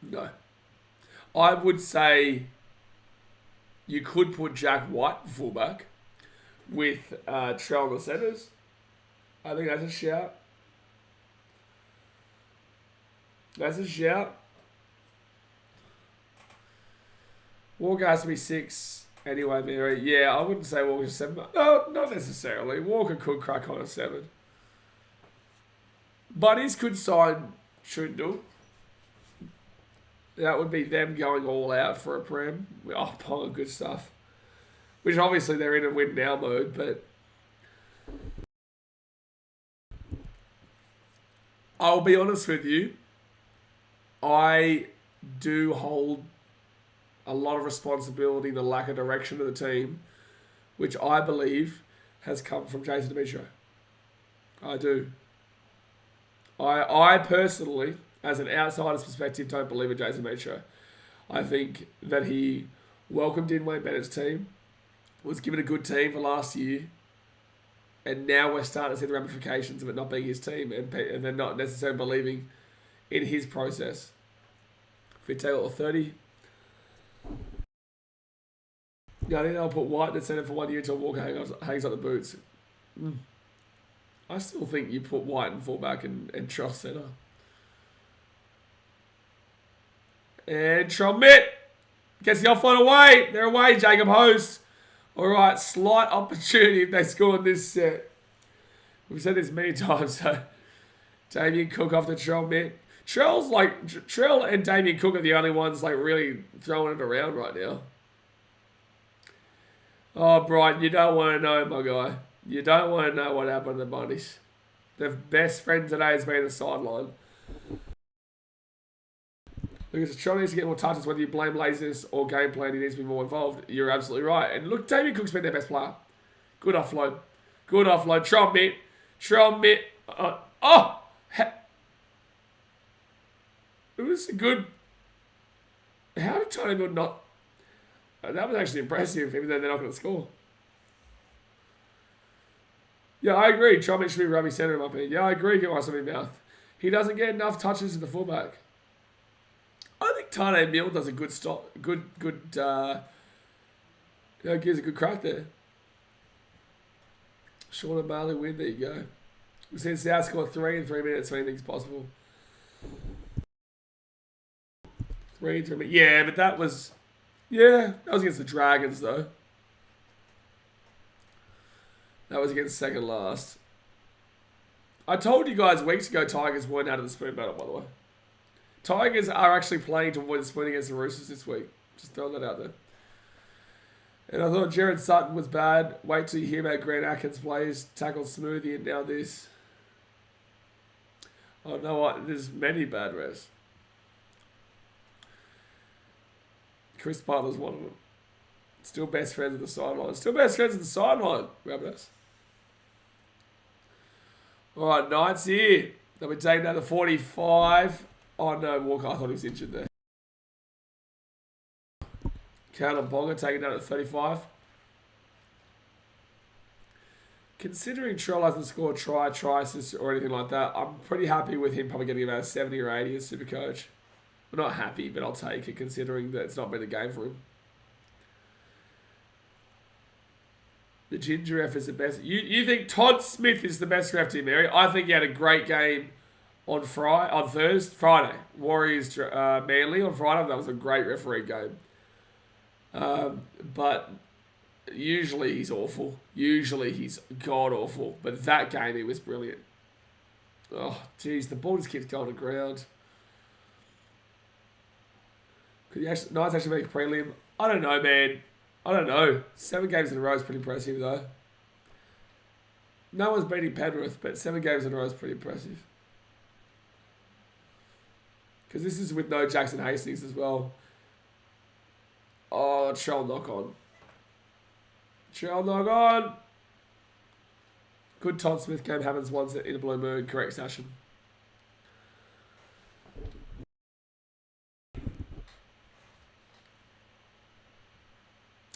No. I would say you could put Jack White fullback with Trell on the centres. I think that's a shout. That's a shout. Walker has to be 6 anyway, Mary. Yeah, I wouldn't say Walker's 7. No, not necessarily. Walker could crack on a 7. Bunnies could sign Trundle. That would be them going all out for a prem. Oh, pile of good stuff. Which obviously they're in a win now mode, but I'll be honest with you. I do hold a lot of responsibility in the lack of direction of the team, which I believe has come from Jason Demetrio. I do. I personally, as an outsider's perspective, don't believe in Jason Demetrio. I think that he welcomed in Wayne Bennett's team, was given a good team for last year, and now we're starting to see the ramifications of it not being his team and they're not necessarily believing in his process. If we take all 30, I think they'll put White in the centre for 1 year until Walker hangs up the boots. I still think you put White in fullback and Trell centre. And Tromit gets the offload away. They're away, Jacob Host. All right, slight opportunity if they score in this set. We've said this many times, so Damien Cook off the Tromit. Trell and Damien Cook are the only ones like really throwing it around right now. Oh, Brighton, you don't want to know, my guy. You don't want to know what happened to the Bunnies. Their best friend today has been the sideline. Because Trell needs to get more touches, whether you blame laziness or game plan, he needs to be more involved. You're absolutely right. And look, Damien Cook's been their best player. Good offload. Good offload. Trell Mitt. It was a good... How did Tony Mill not... That was actually impressive, even though they're not going to score. Yeah, I agree. Trell Mitt should be rugby centre in my opinion. Yeah, I agree. Get my something mouth. He doesn't get enough touches in the fullback. I think Tane Mill does a good stop. Gives a good crack there. Sean and Marley win. There you go. We've seen South score 3 in 3 minutes, so anything's possible. 3 in 3 minutes. Yeah, but that was... Yeah, that was against the Dragons, though. That was against second last. I told you guys weeks ago Tigers weren't out of the spoon battle, by the way. Tigers are actually playing to avoid the spoon against the Roosters this week. Just throwing that out there. And I thought Jared Sutton was bad. Wait till you hear about Grant Atkins plays. Tackle Smoothie and now this. Oh, no, what? There's many bad refs. Chris Butler's one of them. Still best friends at the sideline. Still best friends at the sideline, Rabbitohs. All right, Knights here. They'll be taking down the 45. Oh, no, Walker. I thought he was injured there. Count Bonga taking down at 35. Considering Trell hasn't scored try assist or anything like that, I'm pretty happy with him probably getting about 70 or 80 as Supercoach. I'm not happy, but I'll take it considering that it's not been a game for him. The Ginger ref is the best. You think Todd Smith is the best ref, Tim Mary? I think he had a great game on Friday. Warriors Manly on Friday. That was a great referee game. But usually he's awful. Usually he's god-awful. But that game, he was brilliant. Oh, geez, the ball just keeps going to ground. Could you actually, Knights actually make a prelim? I don't know, man. I don't know. 7 games in a row is pretty impressive, though. No one's beating Penrith, but 7 games in a row is pretty impressive. Because this is with no Jackson Hastings as well. Oh, Trell knock on. Trell knock on. Good Todd Smith game happens once in a blue moon. Correct, Sashin.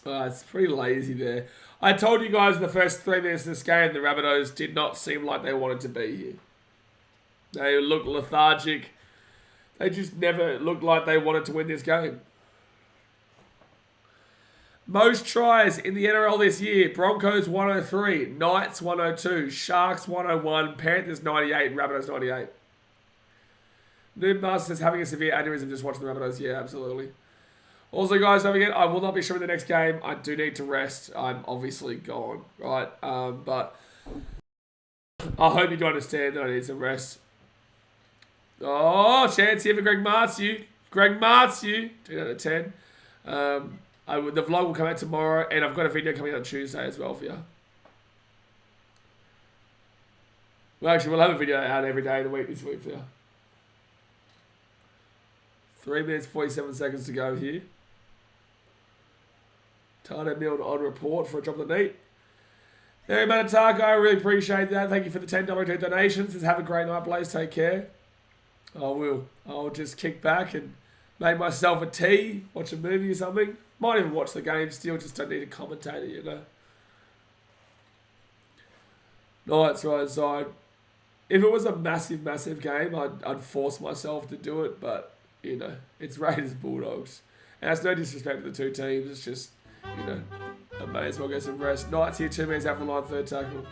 It's pretty lazy there. I told you guys in the first 3 minutes of this game, the Rabbitohs did not seem like they wanted to be here. They looked lethargic. They just never looked like they wanted to win this game. Most tries in the NRL this year. Broncos 103, Knights 102, Sharks 101, Panthers 98, and Rabbitohs 98. Noob Master says having a severe aneurysm just watching the Rabbitohs. Yeah, absolutely. Also, guys, don't forget, I will not be showing the next game. I do need to rest. I'm obviously gone, right? But I hope you do understand that I need some rest. Oh, chance here for Greg Martzu. Greg Martzu, 10 out of 10. The vlog will come out tomorrow, and I've got a video coming out Tuesday as well for you. Well, actually, we'll have a video out every day of the week this week for you. 3 minutes, 47 seconds to go here. Tana Milne on report for a drop of the knee. There, Manataka, I really appreciate that. Thank you for the $10 donations. Just have a great night, Blaze. Take care. I will. I'll just kick back and make myself a tea, watch a movie or something. Might even watch the game still, just don't need a commentator, you know. Knights right side. If it was a massive, massive game, I'd force myself to do it, but, you know, it's Raiders Bulldogs. And that's no disrespect to the two teams, it's just, you know, I may as well get some rest. Knights here, 2 minutes after the line, third tackle.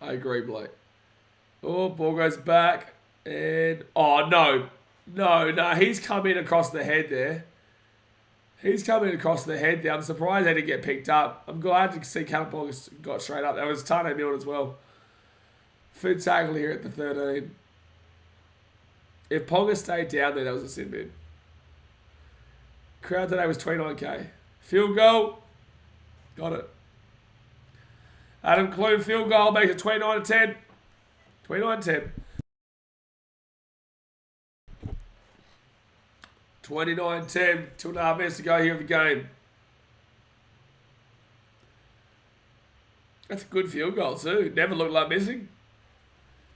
I agree, Blake. Oh, ball goes back. And, oh, no. No, he's come in across the head there. He's coming across the head there. I'm surprised they didn't get picked up. I'm glad to see Callum got straight up. That was Tane Milne as well. Food tackle here at the 13. If Ponga stayed down there, that was a sin bin. Crowd today was 29k. Field goal. Got it. Adam Clune field goal makes it 29-10. 29-10. 29-10. 2.5 minutes to go here of the game. That's a good field goal too. Never looked like missing.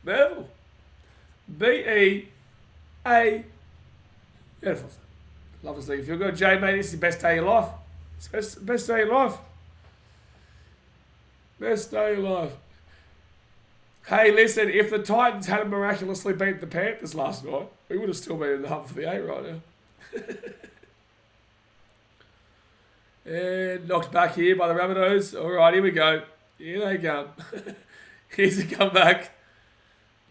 Never. B-E-A. Beautiful. Love to see you field goal. Jay, mate, this is the best day of your life. It's the best day of your life. Best day of your life. Hey, listen, if the Titans hadn't miraculously beat the Panthers last night, we would have still been in the hunt for the 8 right now. And knocked back here by the Rabbitohs. All right, here we go. Here they come. Here's a comeback.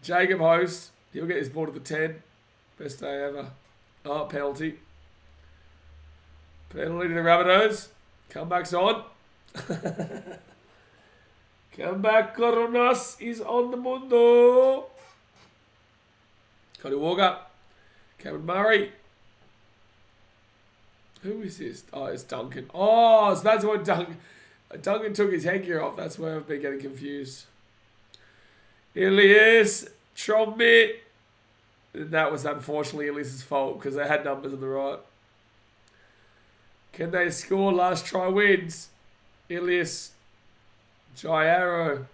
Jacob Host. He'll get his ball to the 10. Best day ever. Oh, penalty. Penalty to the Rabbitohs. Comeback's on. Come back, Coronas is on the mundo. Cody Walker. Cameron Murray. Who is this? Oh, it's Duncan. Oh, so that's what Duncan took his headgear off. That's where I've been getting confused. Ilias. Trombit. That was unfortunately Ilias' fault because they had numbers on the right. Can they score? Last try wins. Ilias. Jairo.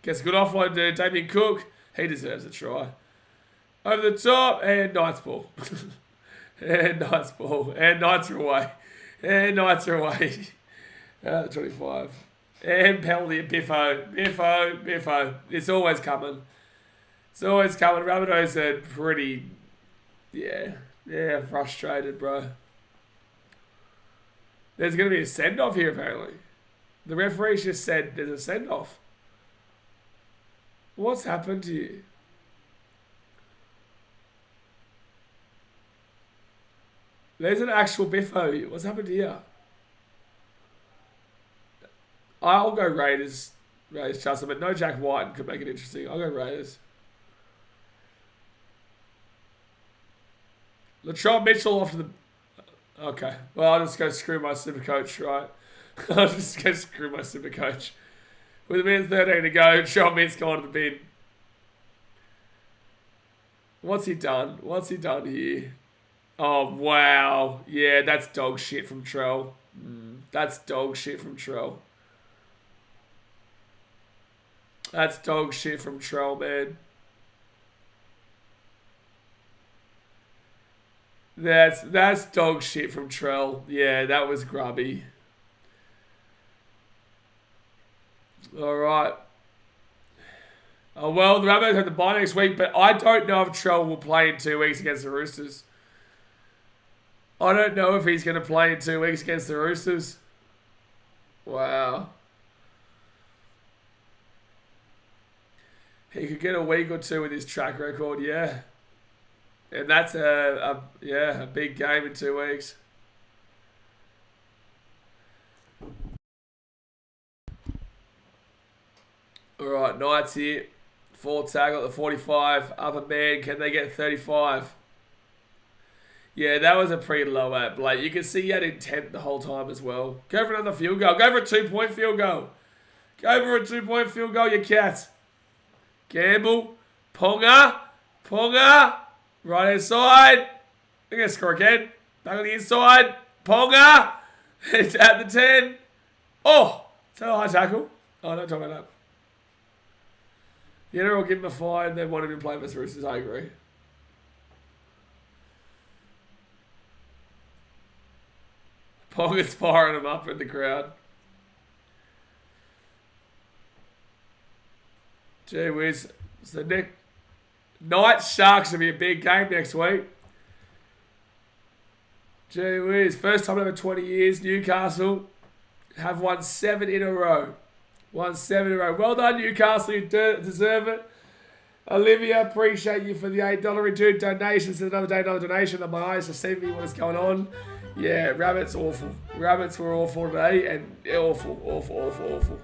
Gets a good offload there. Damien Cook. He deserves a try. Over the top. And Knights ball. And Knights ball. And Knights are away. And Knights are away. 25. And penalty at Biffo. Biffo. It's always coming. It's always coming. Rabbitohs are pretty... Yeah, frustrated, bro. There's going to be a send-off here, apparently. The referee just said there's a send-off. What's happened to you? There's an actual Biffo here. What's happened here? I'll go Raiders. Raiders, Chelsea, but no Jack White could make it interesting. I'll go Raiders. Latrell Mitchell off to the... Okay. Well, I'll just go screw my super coach, right? I'll just go screw my super coach. With a minute 13 to go, Sean Mint's gone to the bin. What's he done? What's he done here? Oh, wow. Yeah, that's dog shit from Trell. That's dog shit from Trell. That's dog shit from Trell, man. That's dog shit from Trell. Yeah, that was grubby. All right. Oh, well, the Rabbitohs have the bye next week, but I don't know if Trell will play in 2 weeks against the Roosters. I don't know if he's going to play in 2 weeks against the Roosters. Wow. He could get a week or two with his track record, yeah. And that's a big game in 2 weeks. All right, Knights here. 4 tackle at the 45. Upper man, can they get 35? Yeah, that was a pretty low at Blake. You can see he had intent the whole time as well. Go for another field goal. Go for a 2-point field goal. Go for a 2-point field goal, you cats. Gamble. Ponga. Right inside. They're going to score again. Back on the inside. Ponga. It's at the 10. Oh, is that a high tackle? Oh, don't talk about that. The NRL give him a fine. They want him to play with Roosters. I agree. Ponga's firing him up in the crowd. Gee whiz. So Nick, Knights Sharks will be a big game next week. Gee whiz. First time in over 20 years, Newcastle have won 7 in a row. Won 7 in a row. Well done, Newcastle. You deserve it. Olivia, appreciate you for the $8 return donation. It's another day, another donation. On my eyes to see me what is going on. Yeah, Rabbits awful. Rabbits were awful today, and awful.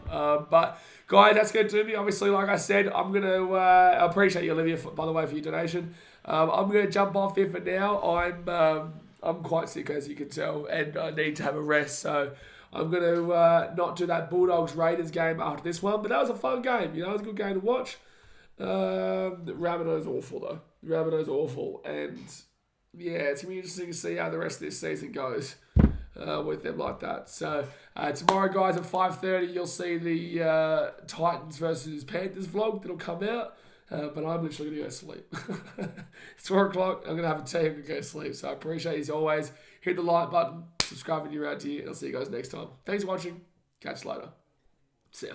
But guys, that's going to do me. Obviously, like I said, I'm going to I appreciate you, Olivia, by the way, for your donation. I'm going to jump off here for now. I'm quite sick, as you can tell, and I need to have a rest. So I'm going to not do that Bulldogs Raiders game after this one. But that was a fun game. You know, it was a good game to watch. Rabbitohs awful though. Rabbitohs awful, and yeah, it's gonna be interesting to see how the rest of this season goes with them like that. So tomorrow, guys, at 5:30, you'll see the Titans versus Panthers vlog that'll come out. But I'm literally gonna go sleep. It's 4 o'clock. I'm gonna have a tea. I'm gonna go sleep. So I appreciate you as always. Hit the like button, subscribe if you're around here, and I'll see you guys next time. Thanks for watching. Catch you later. See ya.